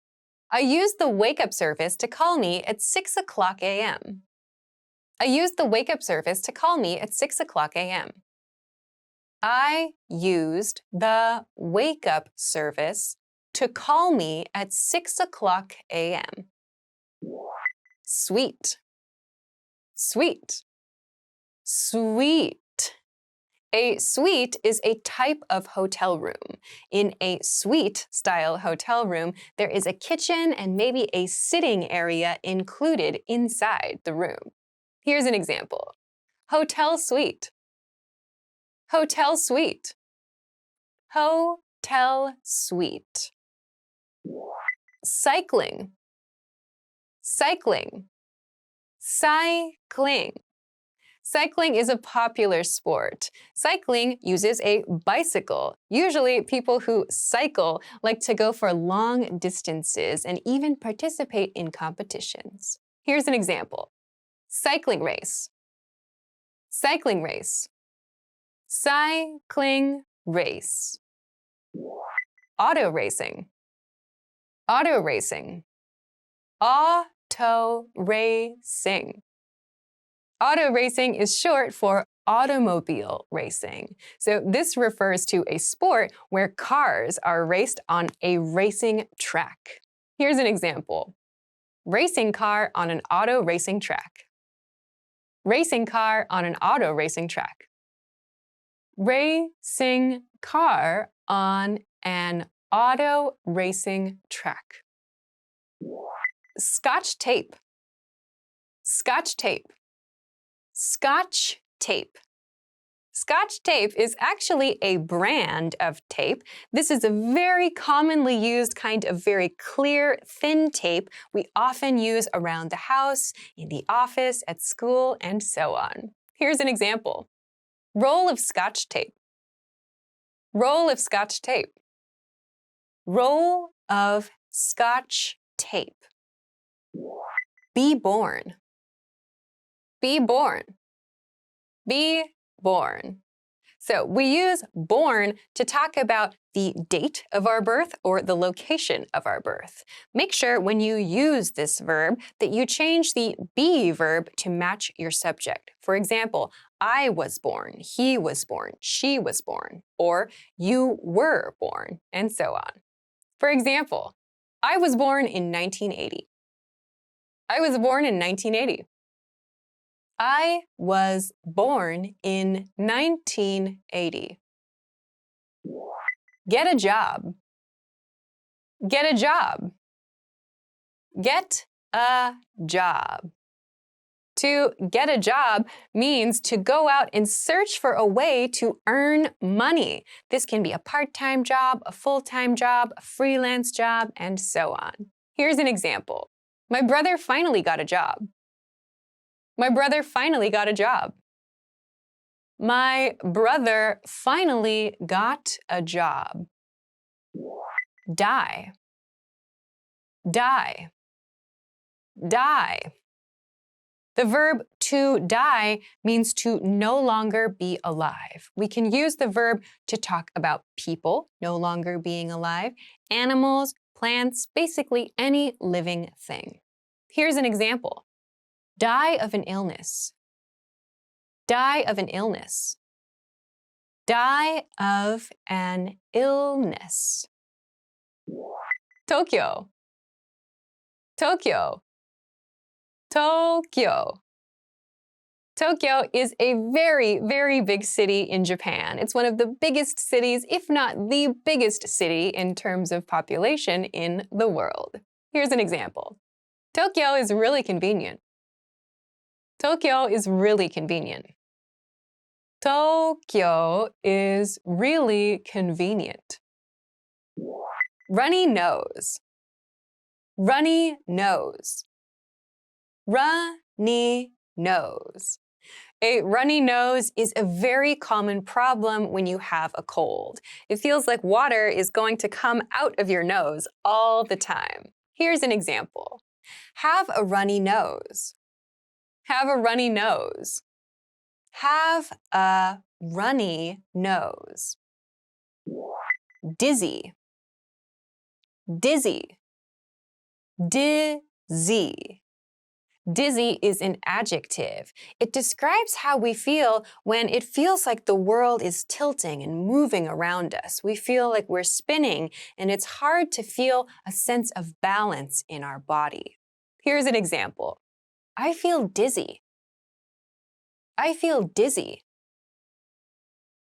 [SPEAKER 1] I used the wake up service to call me at 6 o'clock a.m. I used the wake up service to call me at 6 o'clock a.m. I used the wake up service to call me at 6 o'clock a.m. Suite. Suite. Suite. A suite is a type of hotel room. In a suite-style hotel room, there is a kitchen and maybe a sitting area included inside the room. Here's an example. Hotel suite. Hotel suite. Hotel suite. Cycling. Cycling. Cycling. Cycling is a popular sport. Cycling uses a bicycle. Usually, people who cycle like to go for long distances and even participate in competitions. Here's an example. Cycling race. Cycling race. Cycling race. Auto racing. Auto racing. Auto racing. Auto racing is short for automobile racing. So this refers to a sport where cars are raced on a racing track. Here's an example. Racing car on an auto racing track. Racing car on an auto racing track. Racing car on an auto racing track. Scotch tape. Scotch tape. Scotch tape. Scotch tape is actually a brand of tape. This is a very commonly used kind of very clear, thin tape we often use around the house, in the office, at school, and so on. Here's an example. Roll of Scotch tape. Roll of Scotch tape. Roll of Scotch tape. Be born. Be born. Be born. So we use born to talk about the date of our birth or the location of our birth. Make sure when you use this verb that you change the be verb to match your subject. For example, I was born, he was born, she was born, or you were born, and so on. For example, I was born in 1980. I was born in 1980. I was born in 1980. Get a job. Get a job. Get a job. To get a job means to go out and search for a way to earn money. This can be a part-time job, a full-time job, a freelance job, and so on. Here's an example. My brother finally got a job. My brother finally got a job. My brother finally got a job. Die. Die. Die. The verb to die means to no longer be alive. We can use the verb to talk about people no longer being alive, animals, plants, basically any living thing. Here's an example. Die of an illness. Die of an illness. Die of an illness. Tokyo. Tokyo. Tokyo. Tokyo is a very, very big city in Japan. It's one of the biggest cities, if not the biggest city in terms of population in the world. Here's an example. Tokyo is really convenient. Tokyo is really convenient. Tokyo is really convenient. Runny nose. Runny nose. Runny nose. A runny nose is a very common problem when you have a cold. It feels like water is going to come out of your nose all the time. Here's an example. Have a runny nose. Have a runny nose. Have a runny nose. Dizzy. Dizzy. Dizzy. Dizzy is an adjective. It describes how we feel when it feels like the world is tilting and moving around us. We feel like we're spinning, and it's hard to feel a sense of balance in our body. Here's an example. I feel dizzy. I feel dizzy.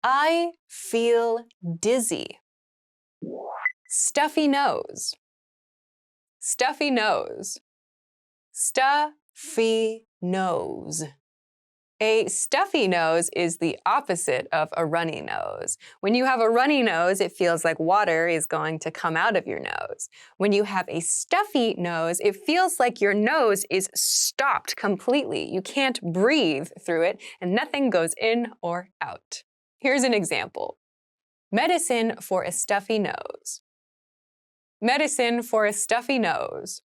[SPEAKER 1] I feel dizzy. Stuffy nose. Stuffy nose. Stuffy nose. A stuffy nose is the opposite of a runny nose. When you have a runny nose, it feels like water is going to come out of your nose. When you have a stuffy nose, it feels like your nose is stopped completely. You can't breathe through it, and nothing goes in or out. Here's an example. Medicine for a stuffy nose. Medicine for a stuffy nose.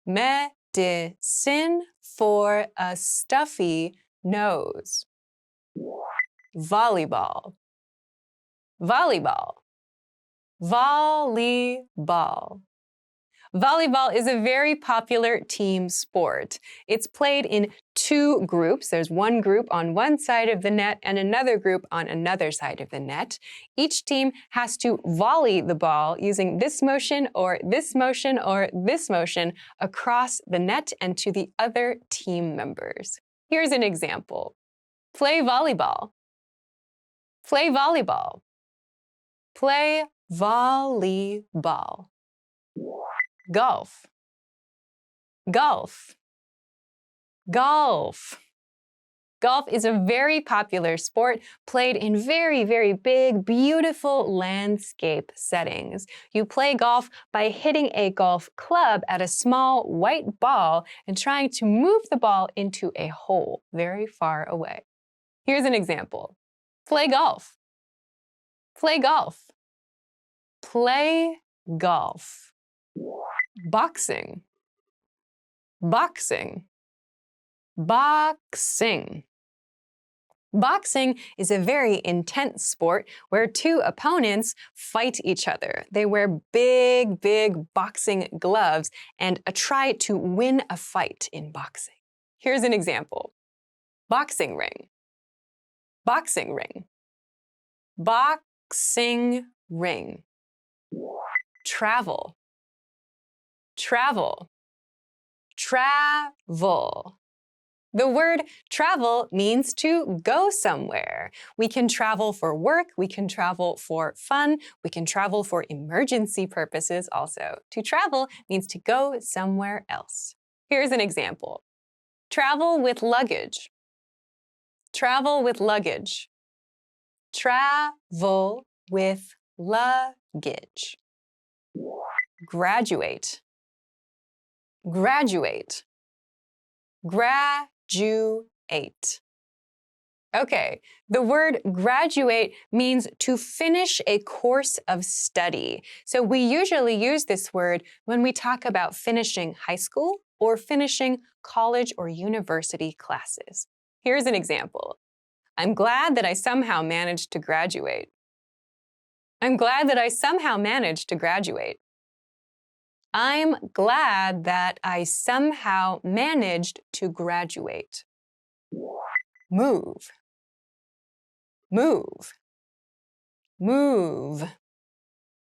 [SPEAKER 1] Medicine for a stuffy nose. Volleyball. Volleyball. Volleyball. Volleyball is a very popular team sport. It's played in two groups. There's one group on one side of the net and another group on another side of the net. Each team has to volley the ball using this motion or this motion or this motion across the net and to the other team members. Here's an example. Play volleyball. Play volleyball. Play volleyball. Golf. Golf. Golf. Golf is a very popular sport played in very, very big, beautiful landscape settings. You play golf by hitting a golf club at a small white ball and trying to move the ball into a hole very far away. Here's an example. Play golf. Play golf. Play golf. Boxing. Boxing. Boxing. Boxing is a very intense sport where two opponents fight each other. They wear big, big boxing gloves and try to win a fight in boxing. Here's an example. Boxing ring. Boxing ring. Boxing ring. Travel. Travel. Travel. The word travel means to go somewhere. We can travel for work, we can travel for fun, we can travel for emergency purposes also. To travel means to go somewhere else. Here's an example. Travel with luggage. Travel with luggage. Travel with luggage. Graduate. Graduate. Graduate. Okay, the word graduate means to finish a course of study. So we usually use this word when we talk about finishing high school or finishing college or university classes. Here's an example. I'm glad that I somehow managed to graduate. I'm glad that I somehow managed to graduate. I'm glad that I somehow managed to graduate. Move. Move. Move.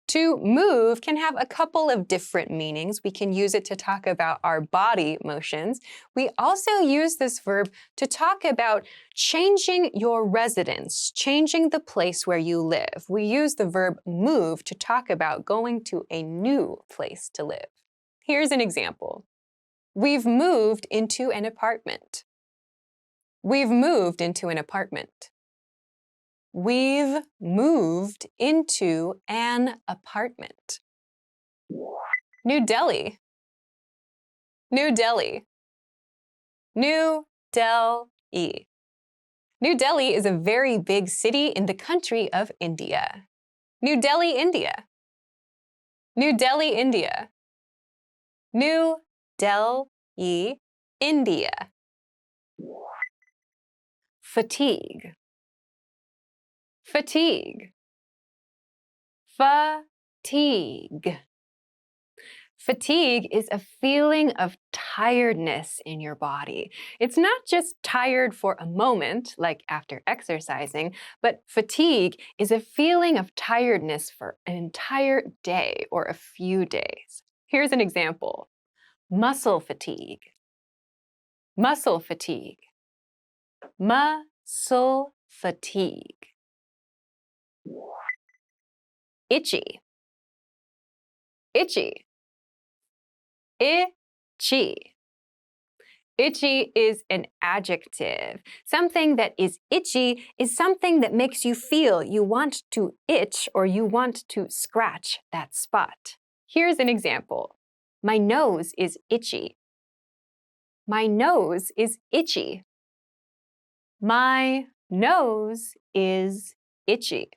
[SPEAKER 1] To move can have a couple of different meanings. We can use it to talk about our body motions. We also use this verb to talk about changing your residence, changing the place where you live. We use the verb move to talk about going to a new place to live. Here's an example. We've moved into an apartment. We've moved into an apartment. We've moved into an apartment. New Delhi. New Delhi. New Delhi. New Delhi is a very big city in the country of India. New Delhi, India. New Delhi, India. New Delhi, India. Fatigue. Fatigue. Fatigue. Fatigue is a feeling of tiredness in your body. It's not just tired for a moment, like after exercising, but fatigue is a feeling of tiredness for an entire day or a few days. Here's an example. Muscle fatigue. Muscle fatigue. Muscle fatigue. Itchy. Itchy. Itchy. Itchy is an adjective. Something that is itchy is something that makes you feel you want to itch or you want to scratch that spot. Here's an example. My nose is itchy. My nose is itchy. My nose is itchy.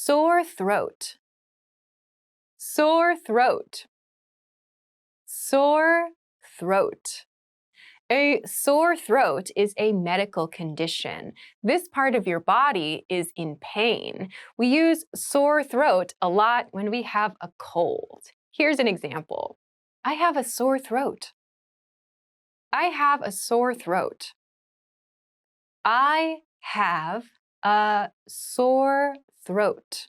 [SPEAKER 1] Sore throat. Sore throat. Sore throat. A sore throat is a medical condition. This part of your body is in pain. We use sore throat a lot when we have a cold. Here's an example. I have a sore throat. I have a sore throat. I have a sore throat.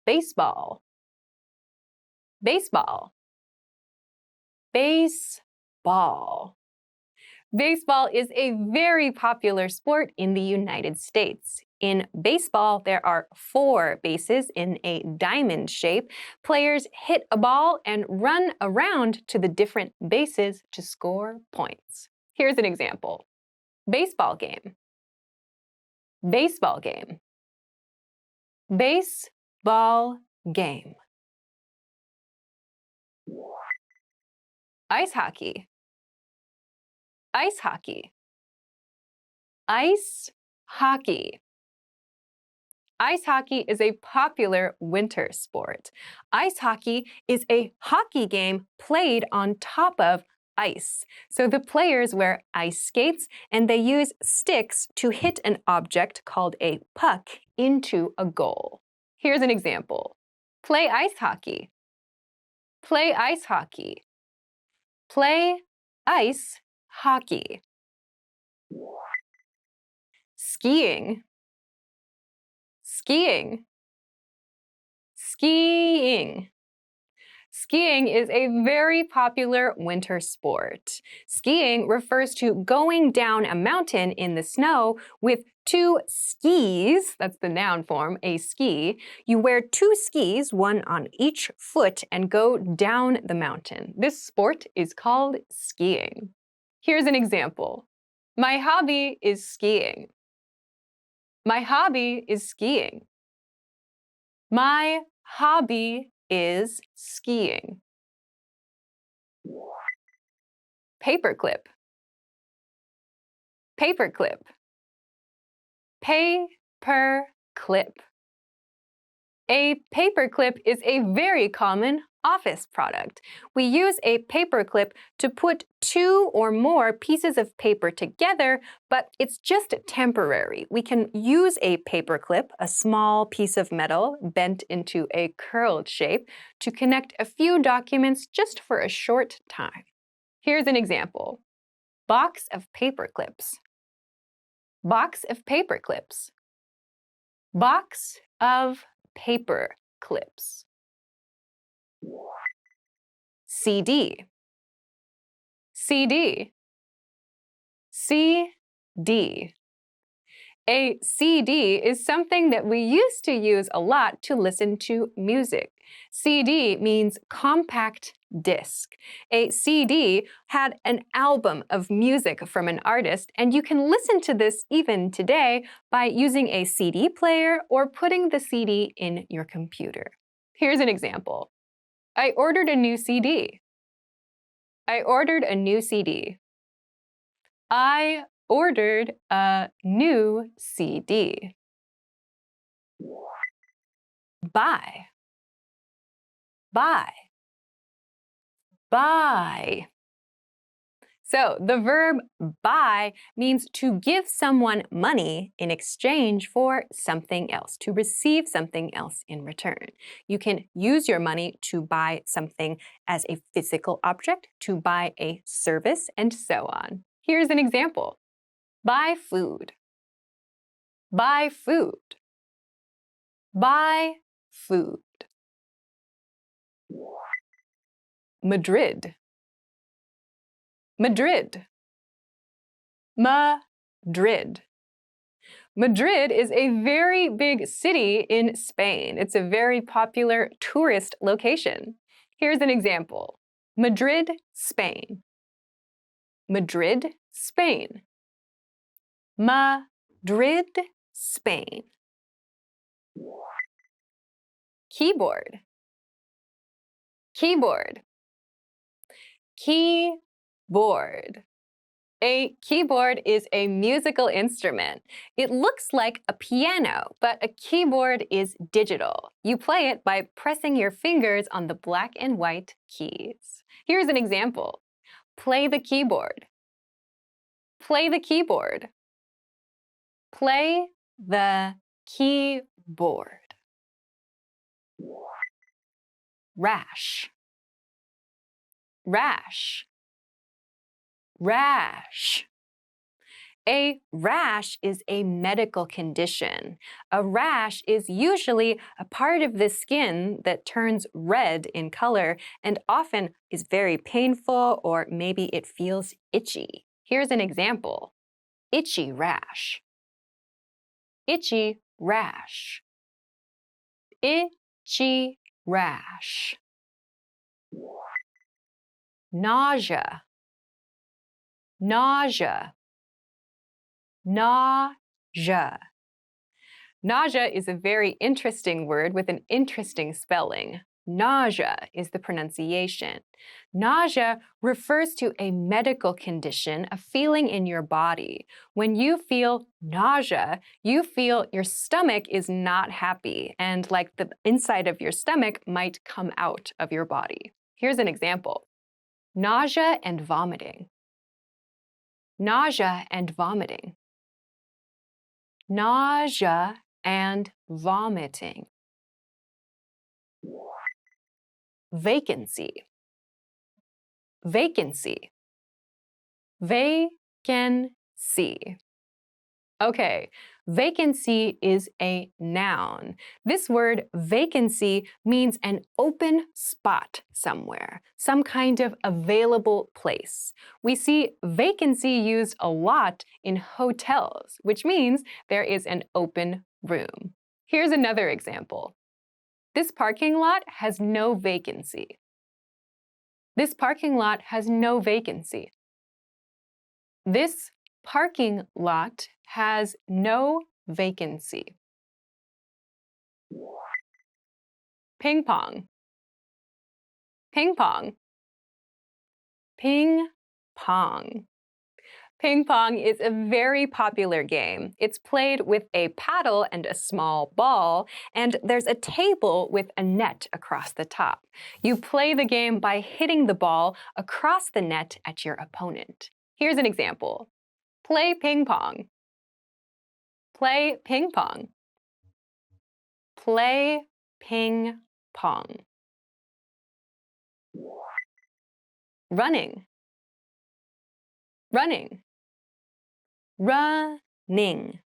[SPEAKER 1] Baseball. Baseball. Baseball. Baseball is a very popular sport in the United States. In baseball, there are 4 bases in a diamond shape. Players hit a ball and run around to the different bases to score points. Here's an example. Baseball game. Baseball game. Baseball game. Ice hockey. Ice hockey. Ice hockey. Ice hockey is a popular winter sport. Ice hockey is a hockey game played on top of ice. So the players wear ice skates and they use sticks to hit an object called a puck into a goal. Here's an example. Play ice hockey. Play ice hockey. Play ice hockey. Skiing. Skiing. Skiing. Skiing is a very popular winter sport. Skiing refers to going down a mountain in the snow with 2 skis, that's the noun form, a ski. You wear 2 skis, one on each foot, and go down the mountain. This sport is called skiing. Here's an example. My hobby is skiing. My hobby is skiing. My hobby is skiing. Paperclip. Paperclip. Paperclip. A paperclip is a very common office product. We use a paperclip to put 2 or more pieces of paper together, but it's just temporary. We can use a paperclip, a small piece of metal bent into a curled shape, to connect a few documents just for a short time. Here's an example. Box of paperclips. Box of paperclips. Box of paper clips. CD. CD. CD. A CD is something that we used to use a lot to listen to music. CD means compact disc. A CD had an album of music from an artist, and you can listen to this even today by using a CD player or putting the CD in your computer. Here's an example. I ordered a new CD. I ordered a new CD. I ordered a new CD. Buy. Buy. Buy. So the verb buy means to give someone money in exchange for something else, to receive something else in return. You can use your money to buy something as a physical object, to buy a service, and so on. Here's an example. Buy food. Buy food. Buy food. Madrid. Madrid. Madrid. Madrid is a very big city in Spain. It's a very popular tourist location. Here's an example. Madrid, Spain. Madrid, Spain. Madrid, Spain. Keyboard. Keyboard. Keyboard. A keyboard is a musical instrument. It looks like a piano, but a keyboard is digital. You play it by pressing your fingers on the black and white keys. Here's an example. Play the keyboard. Play the keyboard. Play the keyboard. Rash. Rash. Rash. A rash is a medical condition. A rash is usually a part of the skin that turns red in color and often is very painful, or maybe it feels itchy. Here's an example. Itchy rash. itchy rash. Itchy rash. Nausea. Nausea. Nausea. Nausea is a very interesting word with an interesting spelling. Nausea is the pronunciation. Nausea refers to a medical condition, a feeling in your body. When you feel nausea, you feel your stomach is not happy, and like the inside of your stomach might come out of your body. Here's an example. Nausea and vomiting. Nausea and vomiting. Nausea and vomiting. Vacancy. Vacancy. Vacancy. Okay, vacancy is a noun. This word vacancy means an open spot somewhere, some kind of available place. We see vacancy used a lot in hotels, which means there is an open room. Here's another example. This parking lot has no vacancy. This parking lot has no vacancy. This parking lot has no vacancy. Ping pong. Ping pong. Ping pong. Ping pong is a very popular game. It's played with a paddle and a small ball, and there's a table with a net across the top. You play the game by hitting the ball across the net at your opponent. Here's an example. Play ping pong. Play ping pong. Play ping pong. Running. Running. Running.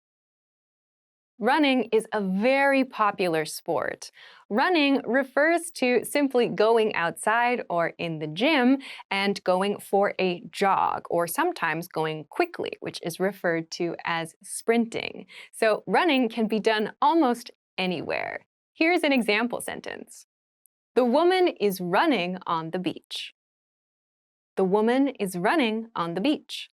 [SPEAKER 1] Running is a very popular sport. Running refers to simply going outside or in the gym and going for a jog, or sometimes going quickly, which is referred to as sprinting. So running can be done almost anywhere. Here's an example sentence. The woman is running on the beach. The woman is running on the beach.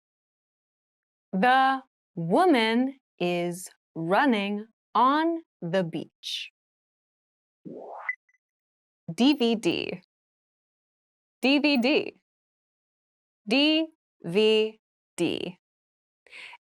[SPEAKER 1] The woman is running on the beach. DVD. DVD. DVD.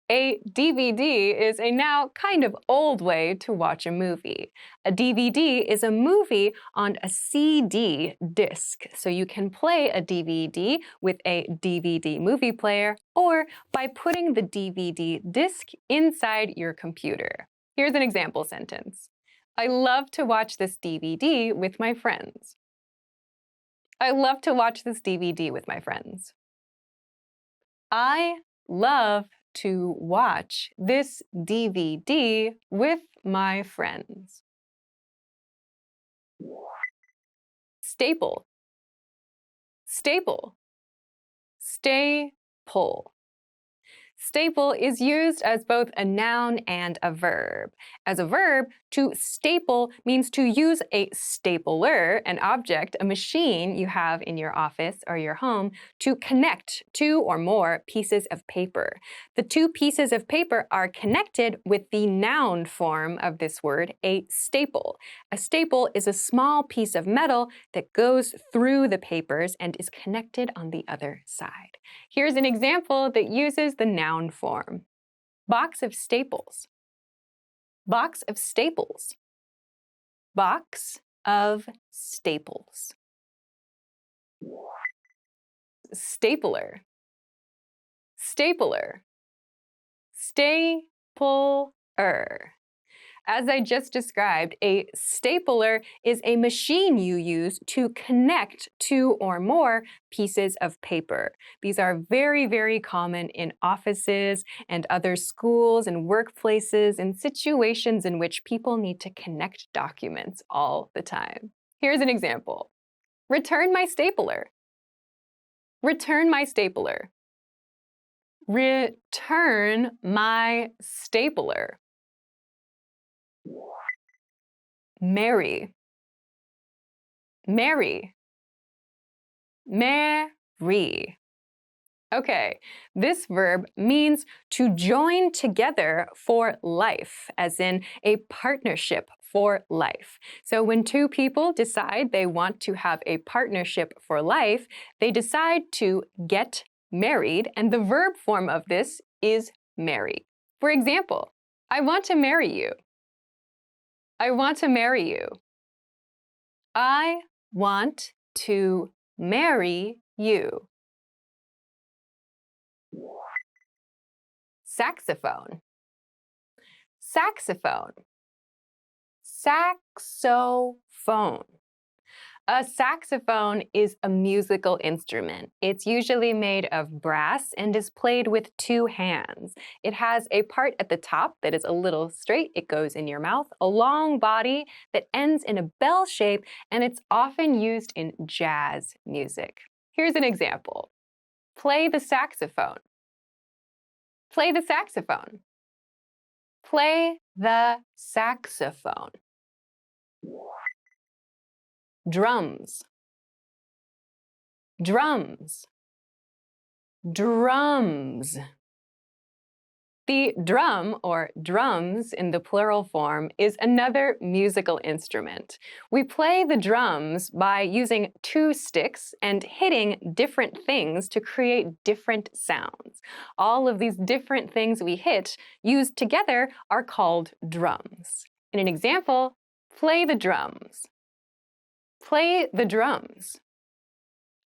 [SPEAKER 1] A DVD is a now kind of old way to watch a movie. A DVD is a movie on a CD disc, so you can play a DVD with a DVD movie player or by putting the DVD disc inside your computer. Here's an example sentence. I love to watch this DVD with my friends. I love to watch this DVD with my friends. I love to watch this DVD with my friends. Staple. Staple. Staple. Staple is used as both a noun and a verb. As a verb, to staple means to use a stapler, an object, a machine you have in your office or your home, to connect two or more pieces of paper. The two pieces of paper are connected with the noun form of this word, a staple. A staple is a small piece of metal that goes through the papers and is connected on the other side. Here's an example that uses the noun form. Box of staples. Box of staples. Box of staples. Stapler. Stapler. Stapler. As I just described, a stapler is a machine you use to connect two or more pieces of paper. These are very, very common in offices and other schools and workplaces and situations in which people need to connect documents all the time. Here's an example. Return my stapler. Return my stapler. Return my stapler. marry, marry, marry. Okay, this verb means to join together for life, as in a partnership for life. So when two people decide they want to have a partnership for life, they decide to get married, and the verb form of this is marry. For example, I want to marry you. I want to marry you. I want to marry you. Saxophone, saxophone, saxophone. A saxophone is a musical instrument. It's usually made of brass and is played with two hands. It has a part at the top that is a little straight. It goes in your mouth, a long body that ends in a bell shape, and it's often used in jazz music. Here's an example. Play the saxophone. Play the saxophone. Play the saxophone. Drums, drums, drums. The drum, or drums in the plural form, is another musical instrument. We play the drums by using two sticks and hitting different things to create different sounds. All of these different things we hit, used together, are called drums. In an example, play the drums. Play the drums.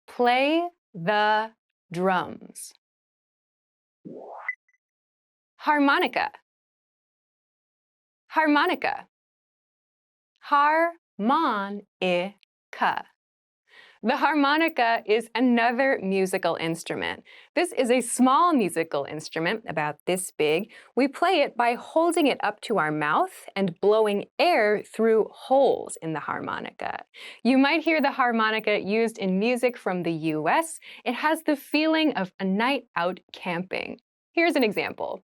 [SPEAKER 1] Play the drums. Harmonica, harmonica, harmonica. The harmonica is another musical instrument. This is a small musical instrument, about this big. We play it by holding it up to our mouth and blowing air through holes in the harmonica. You might hear the harmonica used in music from the US. It has the feeling of a night out camping. Here's an example.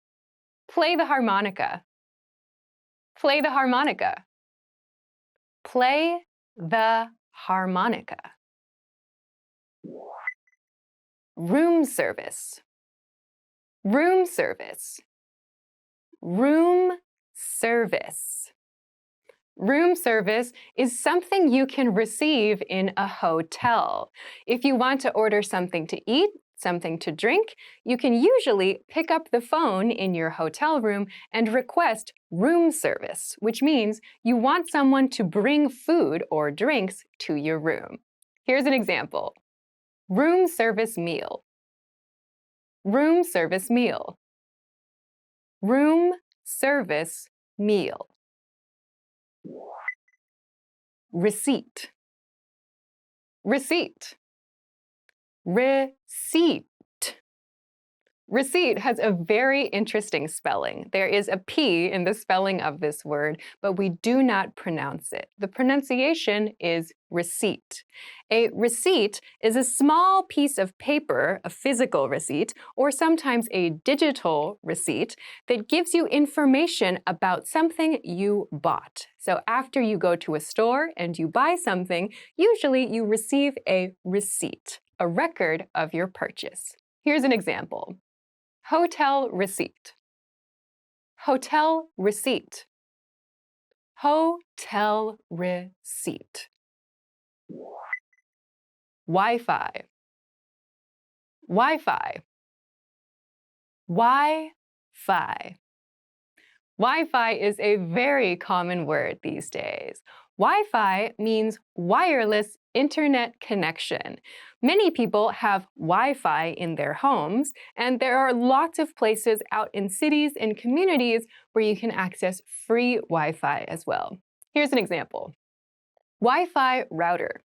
[SPEAKER 1] Play the harmonica. Play the harmonica. Play the harmonica. Room service, room service, room service. Room service is something you can receive in a hotel. If you want to order something to eat, something to drink, you can usually pick up the phone in your hotel room and request room service, which means you want someone to bring food or drinks to your room. Here's an example. Room service meal. Room service meal. Room service meal. Receipt. Receipt. Receipt. Receipt has a very interesting spelling. There is a P in the spelling of this word, but we do not pronounce it. The pronunciation is receipt. A receipt is a small piece of paper, a physical receipt, or sometimes a digital receipt that gives you information about something you bought. So after you go to a store and you buy something, usually you receive a receipt, a record of your purchase. Here's an example. Hotel receipt. Hotel receipt. Hotel receipt. Wi-Fi. Wi-Fi. Wi-Fi. Wi-Fi is a very common word these days. Wi-Fi means wireless internet connection. Many people have Wi-Fi in their homes, and there are lots of places out in cities and communities where you can access free Wi-Fi as well. Here's an example. Wi-Fi router.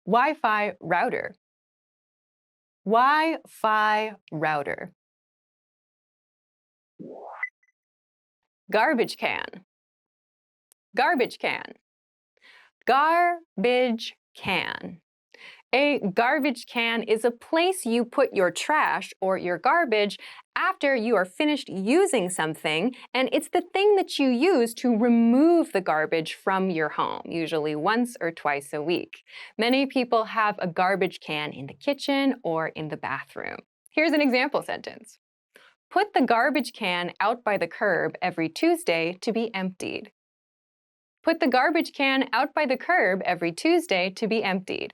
[SPEAKER 1] Wi-Fi router. Wi-Fi router. Garbage can. Garbage can. Garbage can. A garbage can is a place you put your trash or your garbage after you are finished using something, and it's the thing that you use to remove the garbage from your home, usually once or twice a week. Many people have a garbage can in the kitchen or in the bathroom. Here's an example sentence. Put the garbage can out by the curb every Tuesday to be emptied. Put the garbage can out by the curb every Tuesday to be emptied.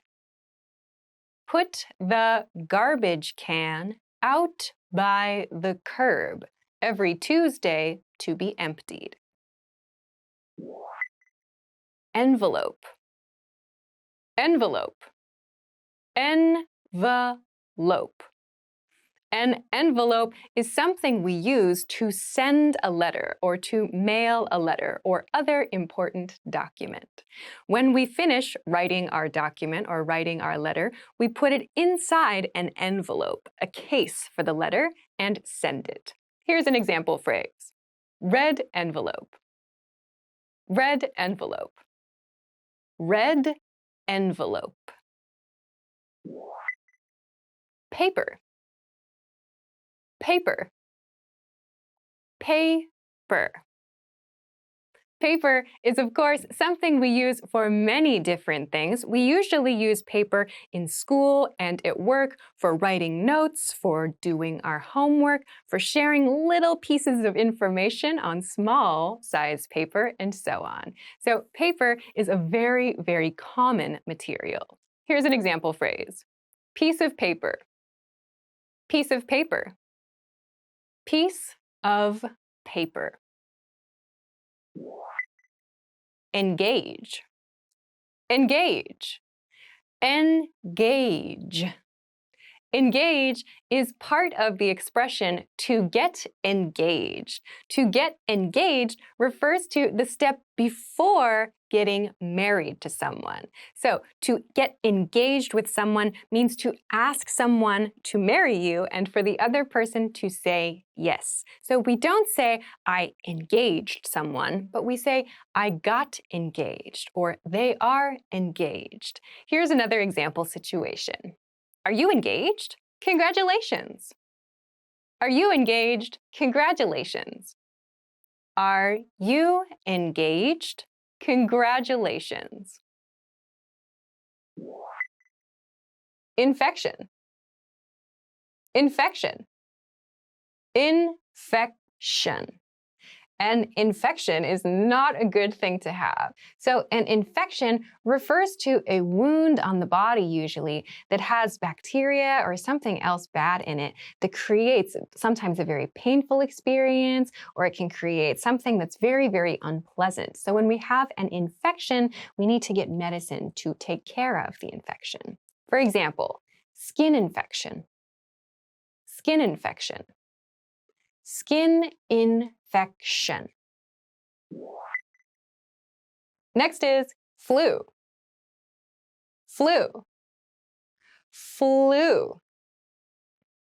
[SPEAKER 1] Put the garbage can out by the curb every Tuesday to be emptied. Envelope. Envelope. Envelope. An envelope is something we use to send a letter or to mail a letter or other important document. When we finish writing our document or writing our letter, we put it inside an envelope, a case for the letter, and send it. Here's an example phrase. Red envelope. Red envelope. Red envelope. Paper. Paper. Paper. Paper is, of course, something we use for many different things. We usually use paper in school and at work for writing notes, for doing our homework, for sharing little pieces of information on small size paper, and so on. So paper is a very, very common material. Here's an example phrase. Piece of paper. Piece of paper. Piece of paper. Engage. Engage. Engage. Engage is part of the expression to get engaged. To get engaged refers to the step before getting married to someone. So to get engaged with someone means to ask someone to marry you and for the other person to say yes. So we don't say, I engaged someone, but we say, I got engaged, or they are engaged. Here's another example situation. Are you engaged? Congratulations. Are you engaged? Congratulations. Are you engaged? Congratulations. Infection. Infection. Infection. An infection is not a good thing to have. So an infection refers to a wound on the body usually that has bacteria or something else bad in it that creates sometimes a very painful experience, or it can create something that's very, very unpleasant. So when we have an infection, we need to get medicine to take care of the infection. For example, skin infection. Skin infection. Skin infection. Next is flu. Flu. Flu.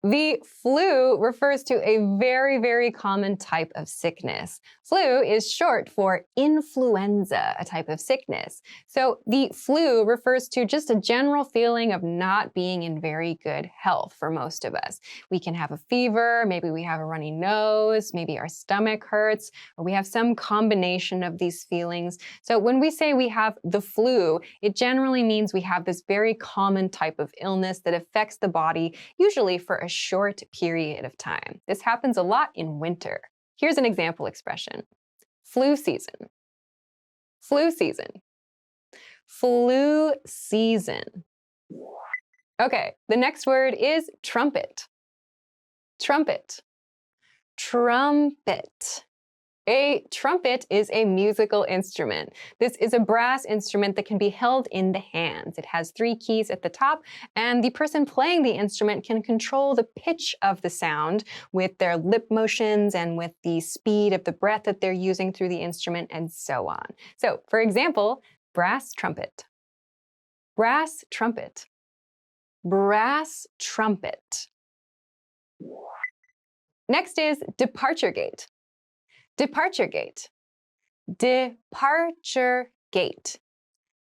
[SPEAKER 1] The flu refers to a very, very common type of sickness. Flu is short for influenza, a type of sickness. So the flu refers to just a general feeling of not being in very good health for most of us. We can have a fever, maybe we have a runny nose, maybe our stomach hurts, or we have some combination of these feelings. So when we say we have the flu, it generally means we have this very common type of illness that affects the body, usually for a short period of time. This happens a lot in winter. Here's an example expression. Flu season. Flu season. Flu season. Okay, the next word is trumpet. Trumpet. Trumpet. A trumpet is a musical instrument. This is a brass instrument that can be held in the hands. It has 3 keys at the top, and the person playing the instrument can control the pitch of the sound with their lip motions and with the speed of the breath that they're using through the instrument, and so on. So, for example, brass trumpet. Brass trumpet. Brass trumpet. Next is departure gate. Departure gate. Departure gate.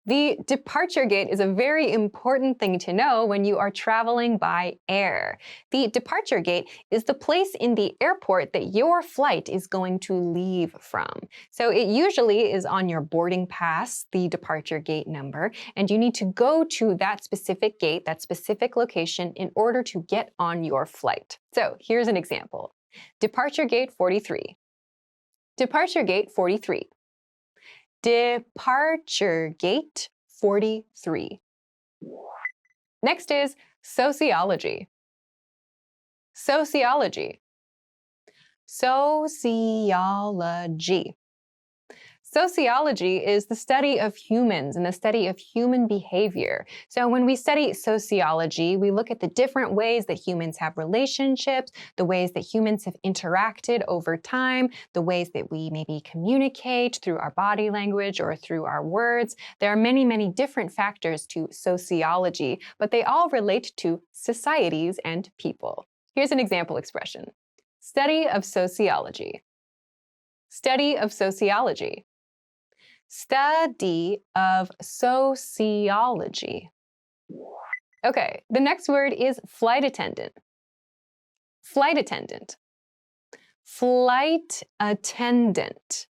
[SPEAKER 1] The departure gate is a very important thing to know when you are traveling by air. The departure gate is the place in the airport that your flight is going to leave from. So it usually is on your boarding pass, the departure gate number, and you need to go to that specific gate, that specific location, in order to get on your flight. So here's an example. Departure gate 43. Departure gate 43. Departure gate 43. Next is sociology. Sociology. Sociology. Sociology is the study of humans and the study of human behavior. So when we study sociology, we look at the different ways that humans have relationships, the ways that humans have interacted over time, the ways that we maybe communicate through our body language or through our words. There are many, many different factors to sociology, but they all relate to societies and people. Here's an example expression. Study of sociology. Study of sociology. Study of sociology. Okay, the next word is flight attendant. Flight attendant. Flight attendant.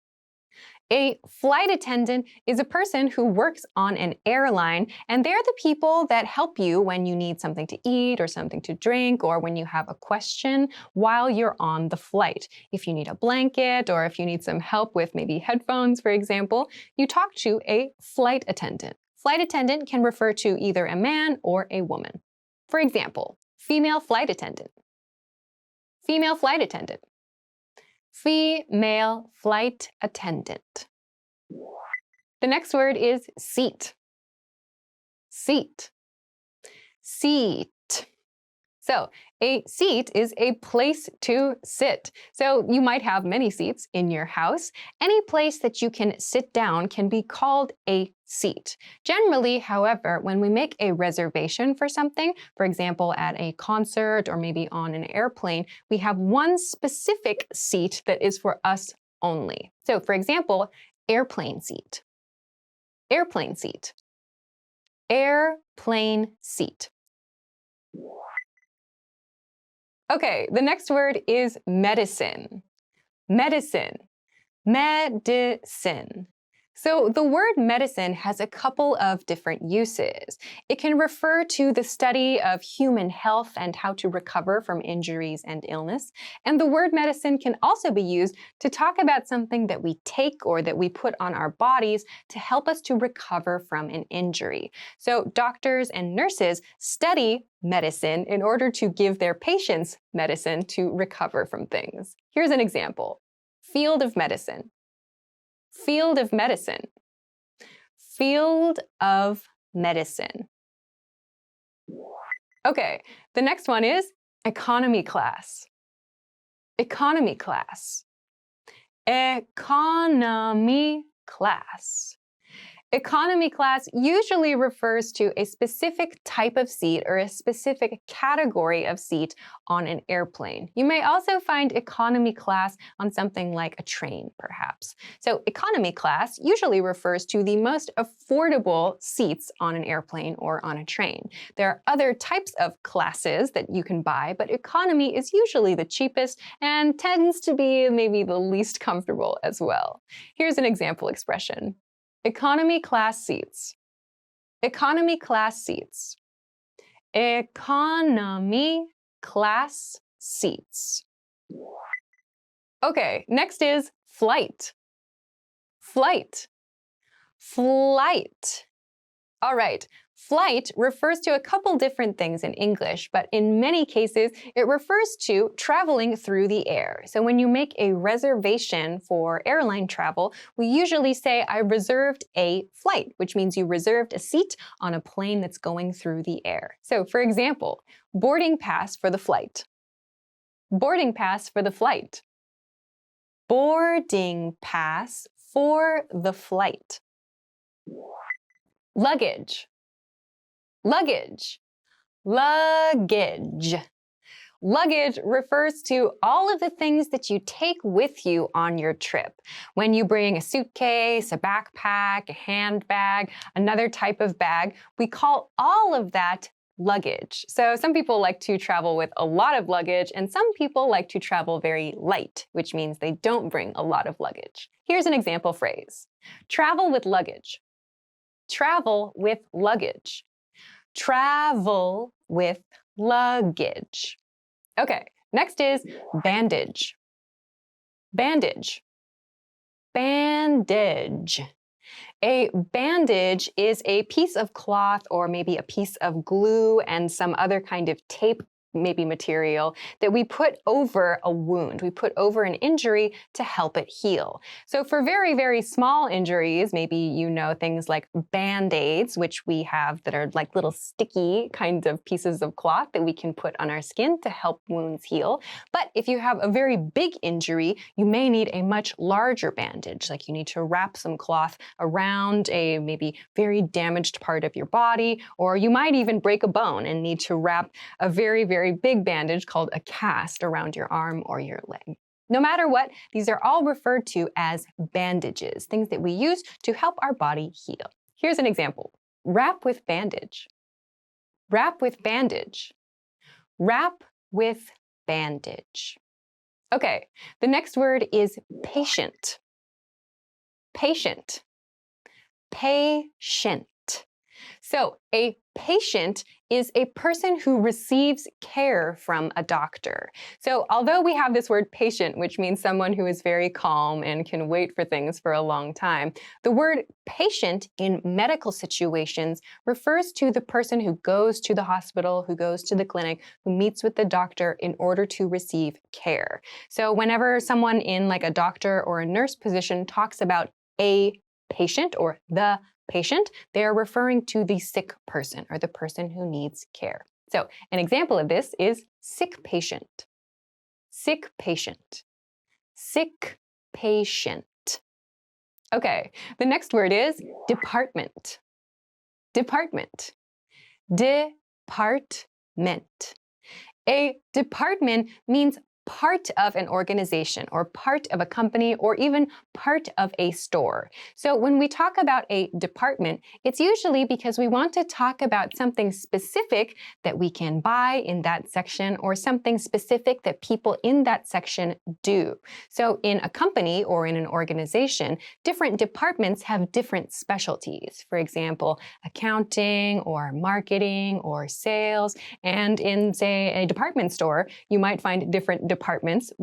[SPEAKER 1] A flight attendant is a person who works on an airline, and they're the people that help you when you need something to eat or something to drink, or when you have a question while you're on the flight. If you need a blanket, or if you need some help with maybe headphones, for example, you talk to a flight attendant. Flight attendant can refer to either a man or a woman. For example, female flight attendant. Female flight attendant. Female flight attendant. The next word is seat. Seat. Seat. So a seat is a place to sit. So you might have many seats in your house. Any place that you can sit down can be called a seat. Generally, however, when we make a reservation for something, for example, at a concert or maybe on an airplane, we have one specific seat that is for us only. So for example, airplane seat. Airplane seat. Airplane seat. Okay, the next word is medicine. Medicine. Medicine. So the word medicine has a couple of different uses. It can refer to the study of human health and how to recover from injuries and illness. And the word medicine can also be used to talk about something that we take or that we put on our bodies to help us to recover from an injury. So doctors and nurses study medicine in order to give their patients medicine to recover from things. Here's an example. Field of medicine. Field of medicine. Field of medicine. Okay, the next one is economy class. Economy class. Economy class. Economy class usually refers to a specific type of seat or a specific category of seat on an airplane. You may also find economy class on something like a train, perhaps. So economy class usually refers to the most affordable seats on an airplane or on a train. There are other types of classes that you can buy, but economy is usually the cheapest and tends to be maybe the least comfortable as well. Here's an example expression. Economy class seats. Economy class seats. Economy class seats. Okay, next is flight. Flight. Flight. All right. Flight refers to a couple different things in English, but in many cases, it refers to traveling through the air. So when you make a reservation for airline travel, we usually say, I reserved a flight, which means you reserved a seat on a plane that's going through the air. So for example, boarding pass for the flight. Boarding pass for the flight. Boarding pass for the flight. Luggage. Luggage. Luggage. Luggage refers to all of the things that you take with you on your trip. When you bring a suitcase, a backpack, a handbag, another type of bag, we call all of that luggage. So some people like to travel with a lot of luggage, and some people like to travel very light, which means they don't bring a lot of luggage. Here's an example phrase. Travel with luggage. Travel with luggage. Travel with luggage. Okay, next is bandage. Bandage. Bandage. A bandage is a piece of cloth or maybe a piece of glue and some other kind of tape, maybe material, that we put over a wound. We put over an injury to help it heal. So for very, very small injuries, maybe you know things like Band-Aids, which we have that are like little sticky kinds of pieces of cloth that we can put on our skin to help wounds heal. But if you have a very big injury, you may need a much larger bandage, like you need to wrap some cloth around a maybe very damaged part of your body, or you might even break a bone and need to wrap a very, very big bandage called a cast around your arm or your leg. No matter what, these are all referred to as bandages, things that we use to help our body heal. Here's an example. Wrap with bandage. Wrap with bandage. Wrap with bandage. Okay, the next word is patient. Patient. Patient. So a patient is a person who receives care from a doctor. So although we have this word patient, which means someone who is very calm and can wait for things for a long time, the word patient in medical situations refers to the person who goes to the hospital, who goes to the clinic, who meets with the doctor in order to receive care. So whenever someone in like a doctor or a nurse position talks about a patient or the patient, they are referring to the sick person or the person who needs care. So an example of this is sick patient. Sick patient. Sick patient. Okay, the next word is department. Department. Department. A department means part of an organization or part of a company or even part of a store. So when we talk about a department, it's usually because we want to talk about something specific that we can buy in that section or something specific that people in that section do. So in a company or in an organization, different departments have different specialties. For example, accounting or marketing or sales. And in, say, a department store, you might find different departments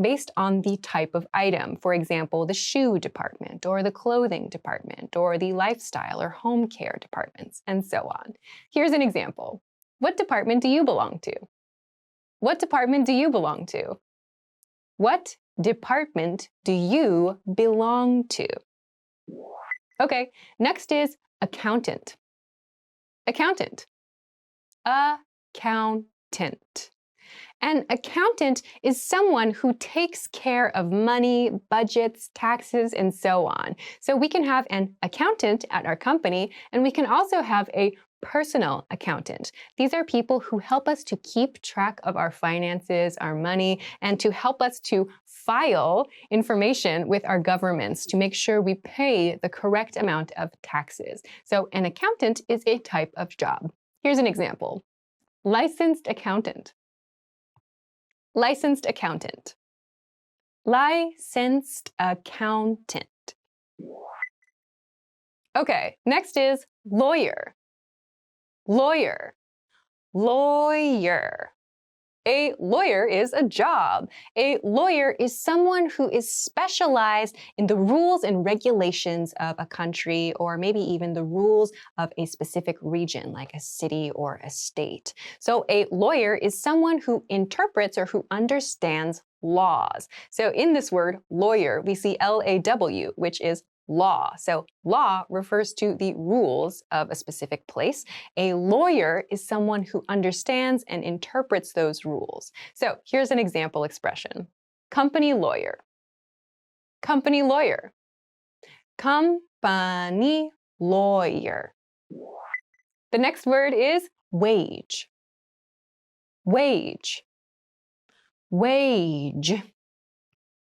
[SPEAKER 1] based on the type of item. For example, the shoe department or the clothing department or the lifestyle or home care departments, and so on. Here's an example. What department do you belong to? What department do you belong to? What department do you belong to? Okay, next is accountant. Accountant. Accountant. An accountant is someone who takes care of money, budgets, taxes, and so on. So we can have an accountant at our company, and we can also have a personal accountant. These are people who help us to keep track of our finances, our money, and to help us to file information with our governments to make sure we pay the correct amount of taxes. So an accountant is a type of job. Here's an example. Licensed accountant. Licensed accountant. Licensed accountant. Okay, next is lawyer. Lawyer. Lawyer. A lawyer is a job. A lawyer is someone who is specialized in the rules and regulations of a country or maybe even the rules of a specific region like a city or a state. So a lawyer is someone who interprets or who understands laws. So in this word, lawyer, we see L-A-W, which is law. So law refers to the rules of a specific place. A lawyer is someone who understands and interprets those rules. So here's an example expression. Company lawyer. Company lawyer. Company lawyer. The next word is wage. Wage. wage.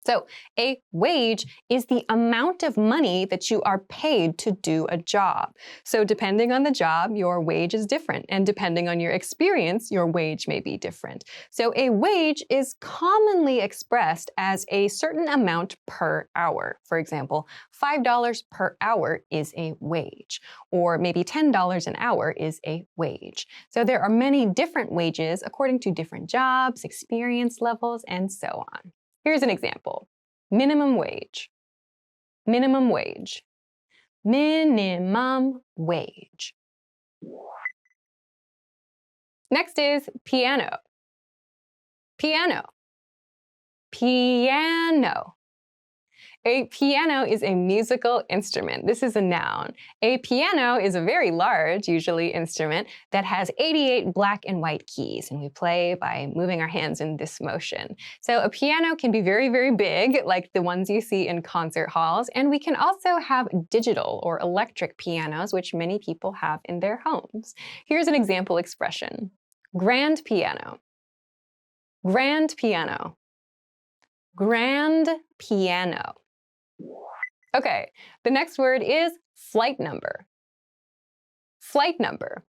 [SPEAKER 1] So a wage is the amount of money that you are paid to do a job. So depending on the job, your wage is different. And depending on your experience, your wage may be different. So a wage is commonly expressed as a certain amount per hour. For example, $5 per hour is a wage. Or maybe $10 an hour is a wage. So there are many different wages according to different jobs, experience levels, and so on. Here's an example. Minimum wage. Minimum wage. Minimum wage. Next is piano. Piano. Piano. A piano is a musical instrument. This is a noun. A piano is a very large, usually, instrument that has 88 black and white keys, and we play by moving our hands in this motion. So a piano can be very, very big, like the ones you see in concert halls, and we can also have digital or electric pianos, which many people have in their homes. Here's an example expression. Grand piano. Grand piano. Grand piano. Okay, the next word is flight number. Flight number.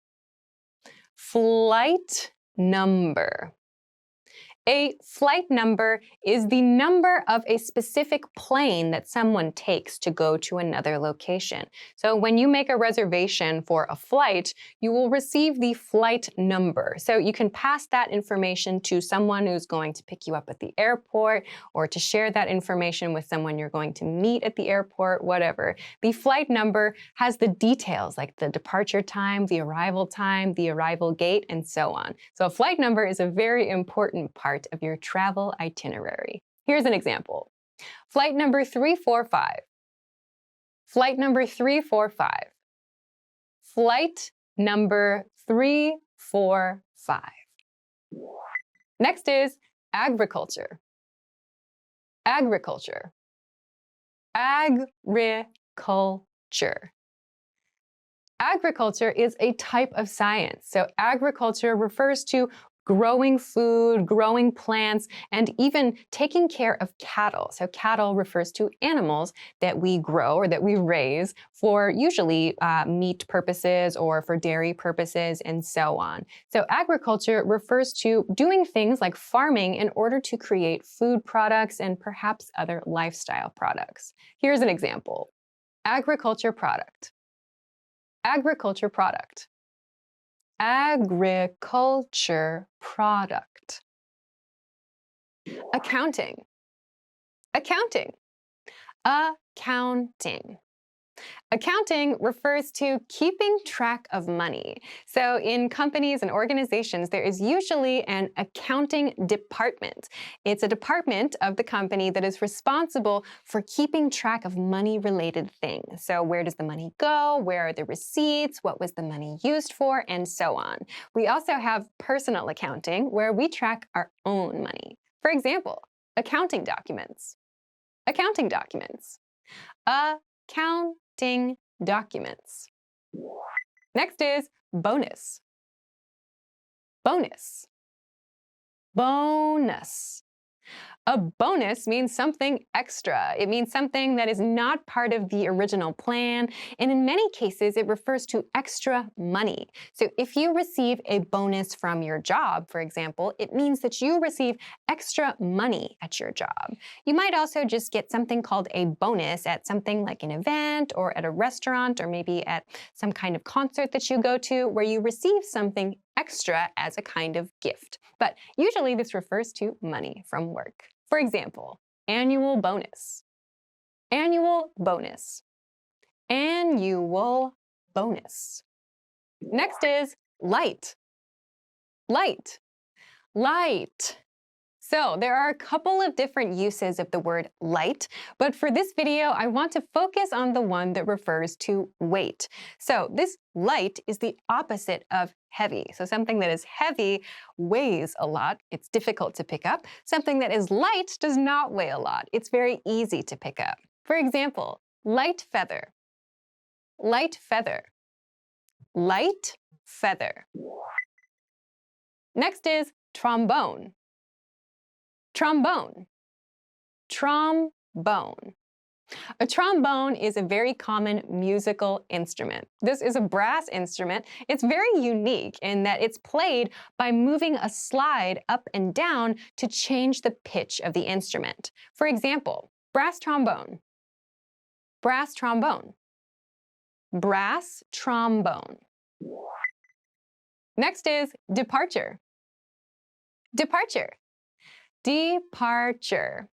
[SPEAKER 1] Flight number. A flight number is the number of a specific plane that someone takes to go to another location. So when you make a reservation for a flight, you will receive the flight number. So you can pass that information to someone who's going to pick you up at the airport, or to share that information with someone you're going to meet at the airport, whatever. The flight number has the details like the departure time, the arrival gate, and so on. So a flight number is a very important part of your travel itinerary. Here's an example. Flight number 345. Flight number 345. Flight number 345. Next is agriculture. Agriculture. Agriculture. Agriculture is a type of science. So agriculture refers to growing food, growing plants, and even taking care of cattle. So cattle refers to animals that we grow or that we raise for usually meat purposes or for dairy purposes and so on. So agriculture refers to doing things like farming in order to create food products and perhaps other lifestyle products. Here's an example. Agriculture product. Agriculture product. Agriculture product. Accounting. Accounting. Accounting. Accounting refers to keeping track of money. So in companies and organizations, there is usually an accounting department. It's a department of the company that is responsible for keeping track of money-related things. So where does the money go? Where are the receipts? What was the money used for? And so on. We also have personal accounting, where we track our own money. For example, accounting documents. Accounting documents. Accounting documents. Next is bonus. Bonus. Bonus. A bonus means something extra. It means something that is not part of the original plan, and in many cases, it refers to extra money. So if you receive a bonus from your job, for example, it means that you receive extra money at your job. You might also just get something called a bonus at something like an event or at a restaurant or maybe at some kind of concert that you go to where you receive something extra as a kind of gift. But usually this refers to money from work. For example, annual bonus. Annual bonus. Annual bonus. Next is light. Light. Light. So there are a couple of different uses of the word light, but for this video, I want to focus on the one that refers to weight. So this light is the opposite of heavy. So something that is heavy weighs a lot. It's difficult to pick up. Something that is light does not weigh a lot. It's very easy to pick up. For example, light feather. Light feather. Light feather. Next is trombone. Trombone. Trombone. A trombone is a very common musical instrument. This is a brass instrument. It's very unique in that it's played by moving a slide up and down to change the pitch of the instrument. For example, brass trombone, brass trombone, brass trombone. Next is departure. Departure. Departure.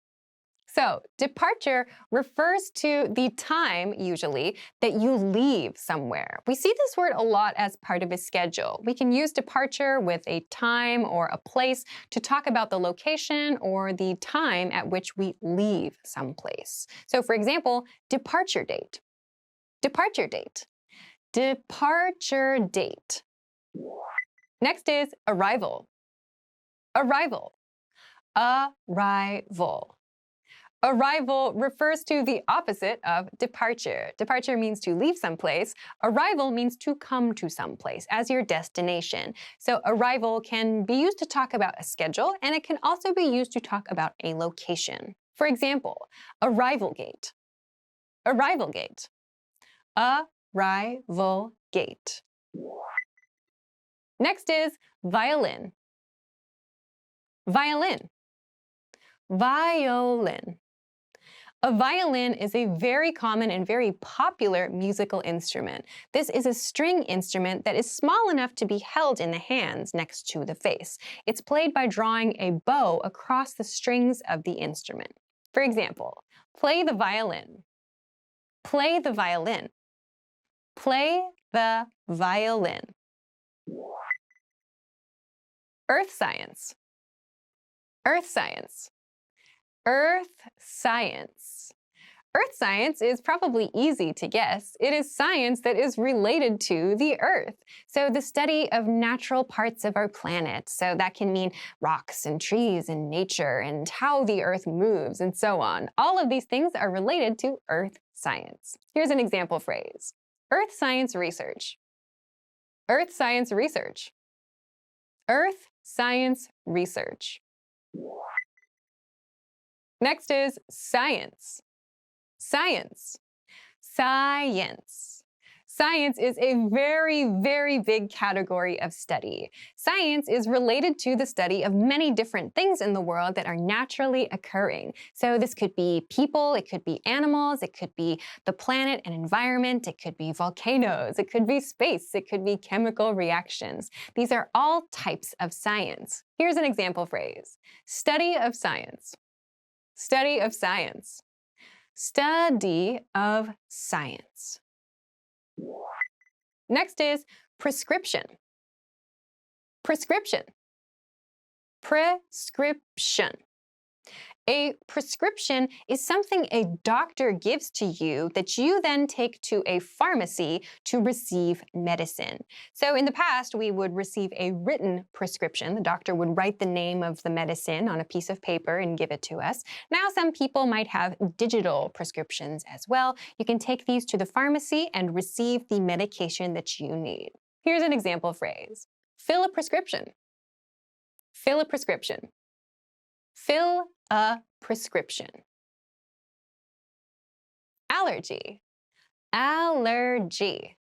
[SPEAKER 1] So, departure refers to the time, usually, that you leave somewhere. We see this word a lot as part of a schedule. We can use departure with a time or a place to talk about the location or the time at which we leave someplace. So, for example, departure date. Departure date. Departure date. Next is arrival. Arrival. Arrival. Arrival refers to the opposite of departure. Departure means to leave someplace. Arrival means to come to someplace as your destination. So arrival can be used to talk about a schedule, and it can also be used to talk about a location. For example, arrival gate. Arrival gate. Arrival gate. Next is violin. Violin. Violin. A violin is a very common and very popular musical instrument. This is a string instrument that is small enough to be held in the hands next to the face. It's played by drawing a bow across the strings of the instrument. For example, play the violin. Play the violin. Play the violin. Earth science. Earth science. Earth science. Earth science is probably easy to guess. It is science that is related to the Earth. So the study of natural parts of our planet. So that can mean rocks and trees and nature and how the Earth moves and so on. All of these things are related to Earth science. Here's an example phrase. Earth science research. Earth science research. Earth science research. Next is science. Science. Science. Science is a very, very big category of study. Science is related to the study of many different things in the world that are naturally occurring. So this could be people, it could be animals, it could be the planet and environment, it could be volcanoes, it could be space, it could be chemical reactions. These are all types of science. Here's an example phrase. Study of science. Study of science. Study of science. Next is prescription. Prescription. Prescription. A prescription is something a doctor gives to you that you then take to a pharmacy to receive medicine. So in the past, we would receive a written prescription. The doctor would write the name of the medicine on a piece of paper and give it to us. Now some people might have digital prescriptions as well. You can take these to the pharmacy and receive the medication that you need. Here's an example phrase. Fill a prescription. Fill a prescription. Fill a prescription. Allergy. Allergy.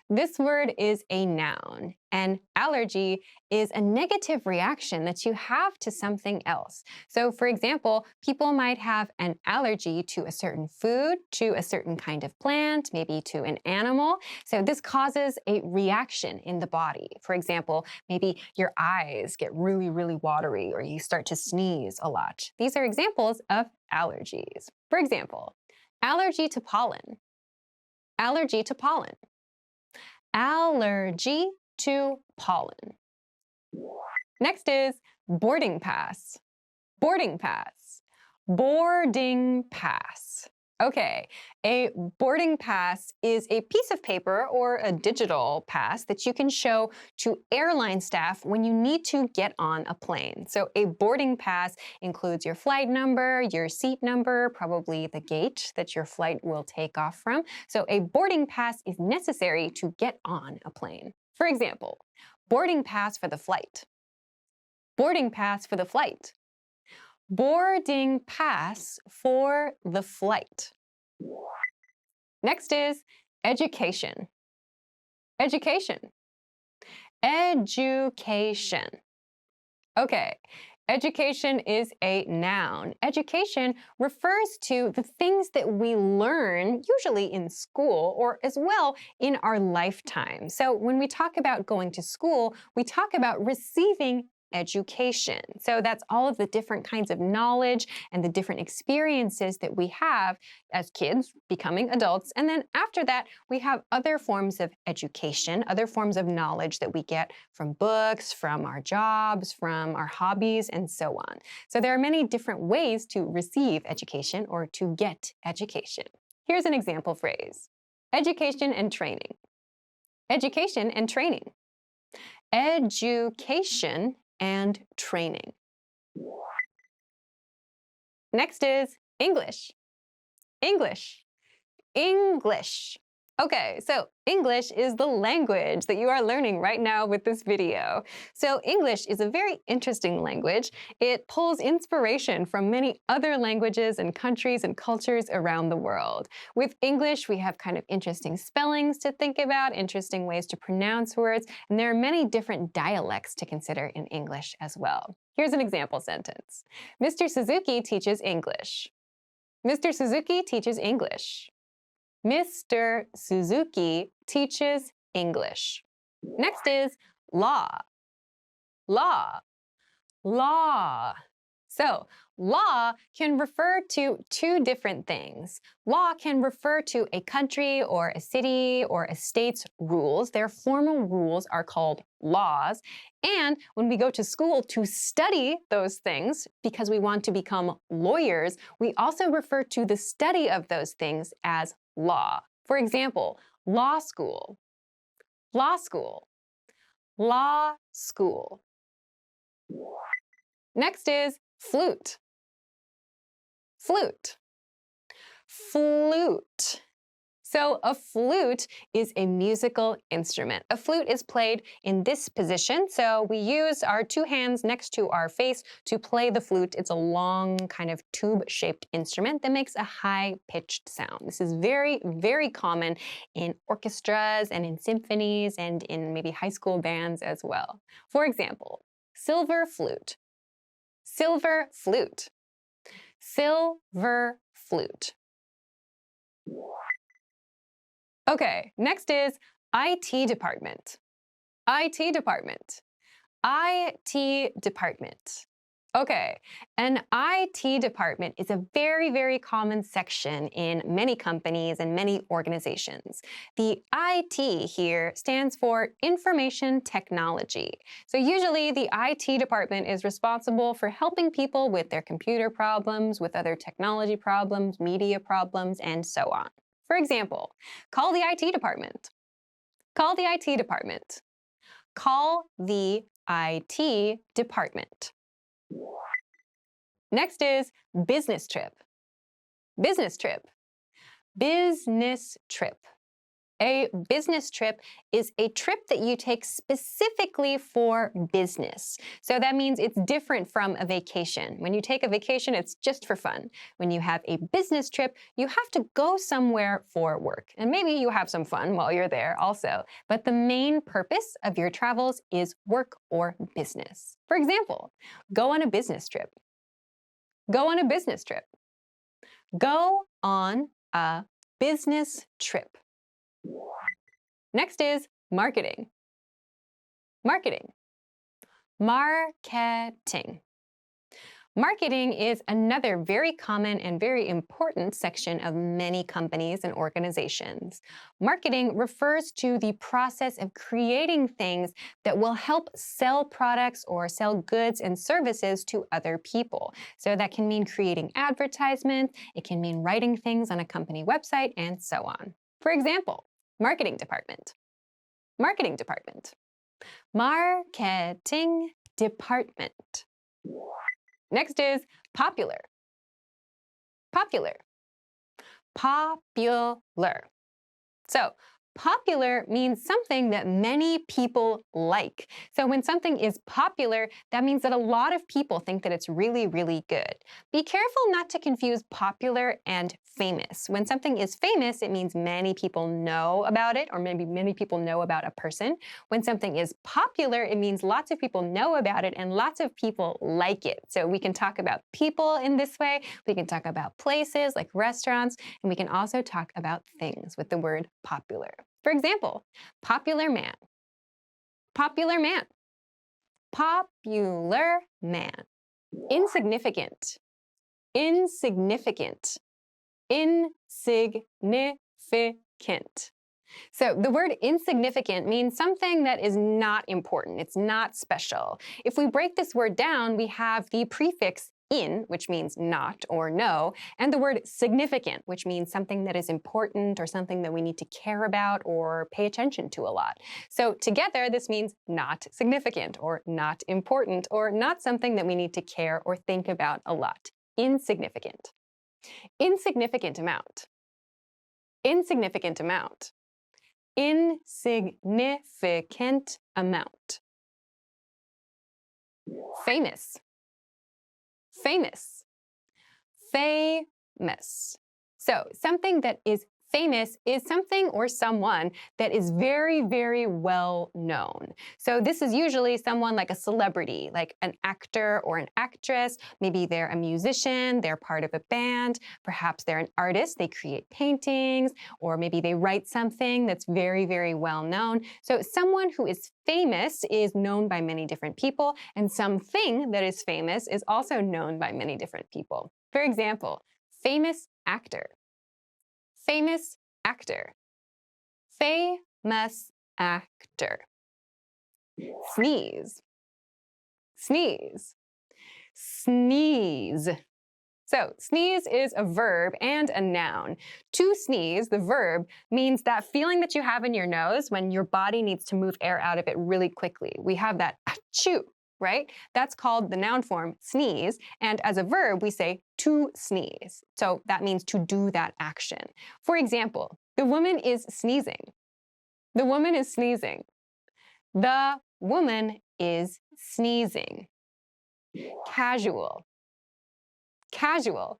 [SPEAKER 1] This word is a noun, and allergy is a negative reaction that you have to something else. So, for example, people might have an allergy to a certain food, to a certain kind of plant, maybe to an animal. So this causes a reaction in the body. For example, maybe your eyes get really, really watery, or you start to sneeze a lot. These are examples of allergies. For example, allergy to pollen. Allergy to pollen. Allergy to pollen. Next is boarding pass. Boarding pass. Boarding pass. Okay, a boarding pass is a piece of paper or a digital pass that you can show to airline staff when you need to get on a plane. So a boarding pass includes your flight number, your seat number, probably the gate that your flight will take off from. So a boarding pass is necessary to get on a plane. For example, boarding pass for the flight. Boarding pass for the flight. Boarding pass for the flight. Next is education. Education. Education. Okay, education is a noun. Education refers to the things that we learn, usually in school or as well in our lifetime. So when we talk about going to school, we talk about receiving education. So that's all of the different kinds of knowledge and the different experiences that we have as kids becoming adults. And then after that, we have other forms of education, other forms of knowledge that we get from books, from our jobs, from our hobbies, and so on. So there are many different ways to receive education or to get education. Here's an example phrase. Education and training. Education and training. Education and training. Next is English. English. English. Okay, so English is the language that you are learning right now with this video. So English is a very interesting language. It pulls inspiration from many other languages and countries and cultures around the world. With English, we have kind of interesting spellings to think about, interesting ways to pronounce words, and there are many different dialects to consider in English as well. Here's an example sentence. Mr. Suzuki teaches English. Mr. Suzuki teaches English. Mr. Suzuki teaches English. Next is law. Law. Law. So, law can refer to two different things. Law can refer to a country or a city or a state's rules. Their formal rules are called laws. And when we go to school to study those things, because we want to become lawyers, we also refer to the study of those things as law. For example, law school, law school, law school. Next is flute. Flute. Flute. So a flute is a musical instrument. A flute is played in this position. So we use our two hands next to our face to play the flute. It's a long kind of tube-shaped instrument that makes a high-pitched sound. This is very, very common in orchestras and in symphonies and in maybe high school bands as well. For example, silver flute. Silver flute. Silver flute. Okay, next is IT department. IT department. IT department. Okay, an IT department is a very, very common section in many companies and many organizations. The IT here stands for information technology. So usually the IT department is responsible for helping people with their computer problems, with other technology problems, media problems, and so on. For example, call the IT department. Call the IT department. Call the IT department. Next is business trip. Business trip. Business trip. A business trip is a trip that you take specifically for business. So that means it's different from a vacation. When you take a vacation, it's just for fun. When you have a business trip, you have to go somewhere for work. And maybe you have some fun while you're there also. But the main purpose of your travels is work or business. For example, go on a business trip. Go on a business trip. Go on a business trip. Next is marketing. Marketing. Marketing. Marketing is another very common and very important section of many companies and organizations. Marketing refers to the process of creating things that will help sell products or sell goods and services to other people. So that can mean creating advertisements, it can mean writing things on a company website, and so on. For example, marketing department. Marketing department. Marketing department. Next is popular. Popular. Popular. So, Popular means something that many people like. So when something is popular, that means that a lot of people think that it's really, really good. Be careful not to confuse popular and famous. When something is famous, it means many people know about it, or maybe many people know about a person. When something is popular, it means lots of people know about it and lots of people like it. So we can talk about people in this way. We can talk about places like restaurants, and we can also talk about things with the word popular. For example, popular man, popular man, popular man. Insignificant, insignificant, insignificant. So the word insignificant means something that is not important. It's not special. If we break this word down, we have the prefix in, which means not or no, and the word significant, which means something that is important or something that we need to care about or pay attention to a lot. So together, this means not significant or not important or not something that we need to care or think about a lot. Insignificant. Insignificant amount. Insignificant amount. Insignificant amount. Famous. Famous. Famous. So something that is famous is something or someone that is very, very well known. So this is usually someone like a celebrity, like an actor or an actress. Maybe they're a musician, they're part of a band. Perhaps they're an artist, they create paintings, or maybe they write something that's very, very well known. So someone who is famous is known by many different people, and something that is famous is also known by many different people. For example, famous actor. Famous actor. Famous actor. Sneeze. Sneeze. Sneeze. So sneeze is a verb and a noun. To sneeze, the verb, means that feeling that you have in your nose when your body needs to move air out of it really quickly. We have that achoo, right? That's called the noun form sneeze. And as a verb, we say to sneeze. So that means to do that action. For example, the woman is sneezing. The woman is sneezing. The woman is sneezing. Casual. Casual.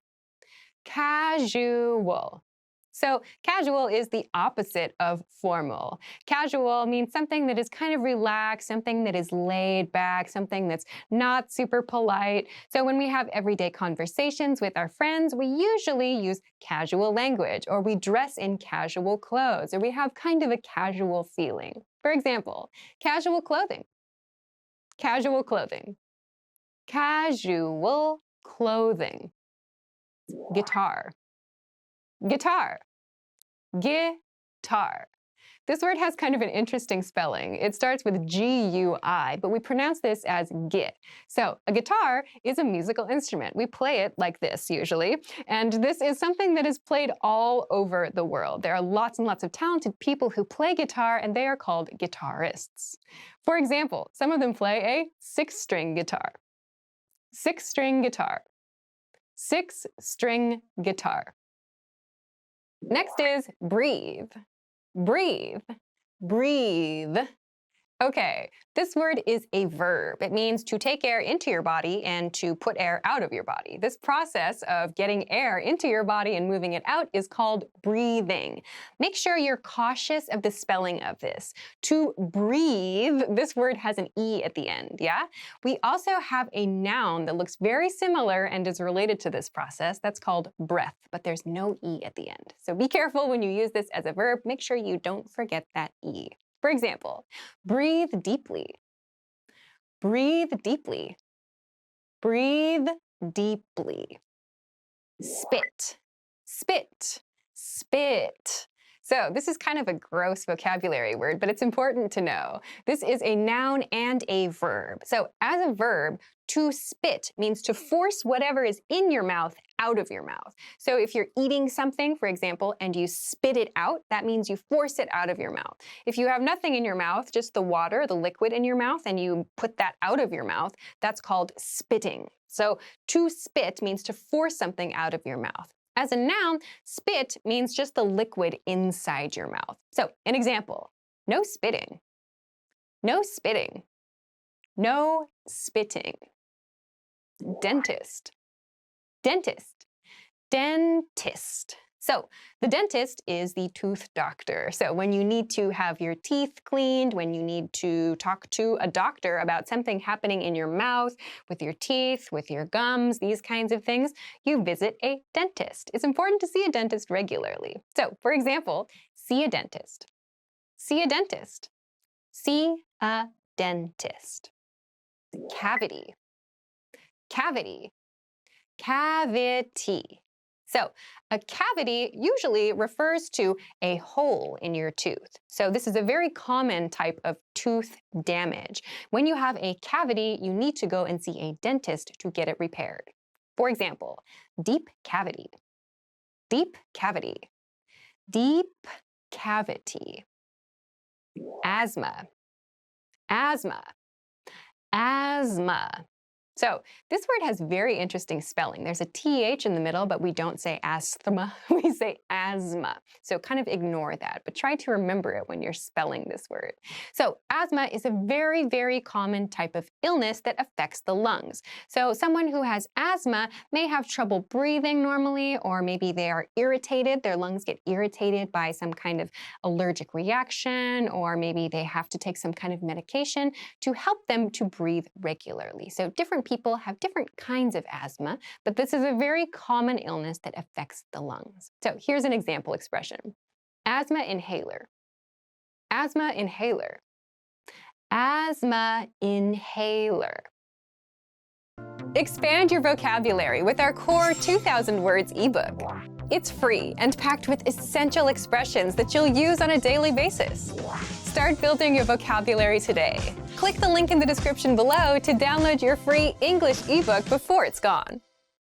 [SPEAKER 1] Casual. So casual is the opposite of formal. Casual means something that is kind of relaxed, something that is laid back, something that's not super polite. So when we have everyday conversations with our friends, we usually use casual language, or we dress in casual clothes, or we have kind of a casual feeling. For example, casual clothing. Casual clothing. Casual clothing. Guitar. Guitar. Guitar. This word has kind of an interesting spelling. It starts with G-U-I, but we pronounce this as git. So a guitar is a musical instrument. We play it like this usually, and this is something that is played all over the world. There are lots and lots of talented people who play guitar, and they are called guitarists. For example, some of them play a six-string guitar. Six-string guitar. Six-string guitar. Next is breathe. Breathe. Breathe. Okay, this word is a verb. It means to take air into your body and to put air out of your body. This process of getting air into your body and moving it out is called breathing. Make sure you're cautious of the spelling of this. To breathe, this word has an E at the end, yeah? We also have a noun that looks very similar and is related to this process. That's called breath, but there's no E at the end. So be careful when you use this as a verb. Make sure you don't forget that E. For example, breathe deeply. Breathe deeply. Breathe deeply. Spit. Spit. Spit. So this is kind of a gross vocabulary word, but it's important to know. This is a noun and a verb. So as a verb, to spit means to force whatever is in your mouth out of your mouth. So if you're eating something, for example, and you spit it out, that means you force it out of your mouth. If you have nothing in your mouth, just the water, the liquid in your mouth, and you put that out of your mouth, that's called spitting. So to spit means to force something out of your mouth. As a noun, spit means just the liquid inside your mouth. So, an example, no spitting, no spitting, no spitting. Dentist, dentist, dentist. So the dentist is the tooth doctor. So when you need to have your teeth cleaned, when you need to talk to a doctor about something happening in your mouth, with your teeth, with your gums, these kinds of things, you visit a dentist. It's important to see a dentist regularly. So for example, see a dentist. See a dentist. See a dentist. Cavity. Cavity. Cavity. So a cavity usually refers to a hole in your tooth. So this is a very common type of tooth damage. When you have a cavity, you need to go and see a dentist to get it repaired. For example, deep cavity, deep cavity, deep cavity. Asthma, asthma, asthma. So this word has very interesting spelling. There's a TH in the middle, but we don't say asthma, we say asthma. So kind of ignore that, but try to remember it when you're spelling this word. So asthma is a very, very common type of illness that affects the lungs. So someone who has asthma may have trouble breathing normally, or maybe they are irritated, their lungs get irritated by some kind of allergic reaction, or maybe they have to take some kind of medication to help them to breathe regularly. So different people have different kinds of asthma, but this is a very common illness that affects the lungs. So here's an example expression. Asthma inhaler. Asthma inhaler. Asthma inhaler. Expand your vocabulary with our core 2,000 words ebook. It's free and packed with essential expressions that you'll use on a daily basis. Start building your vocabulary today. Click the link in the description below to download your free English ebook before it's gone.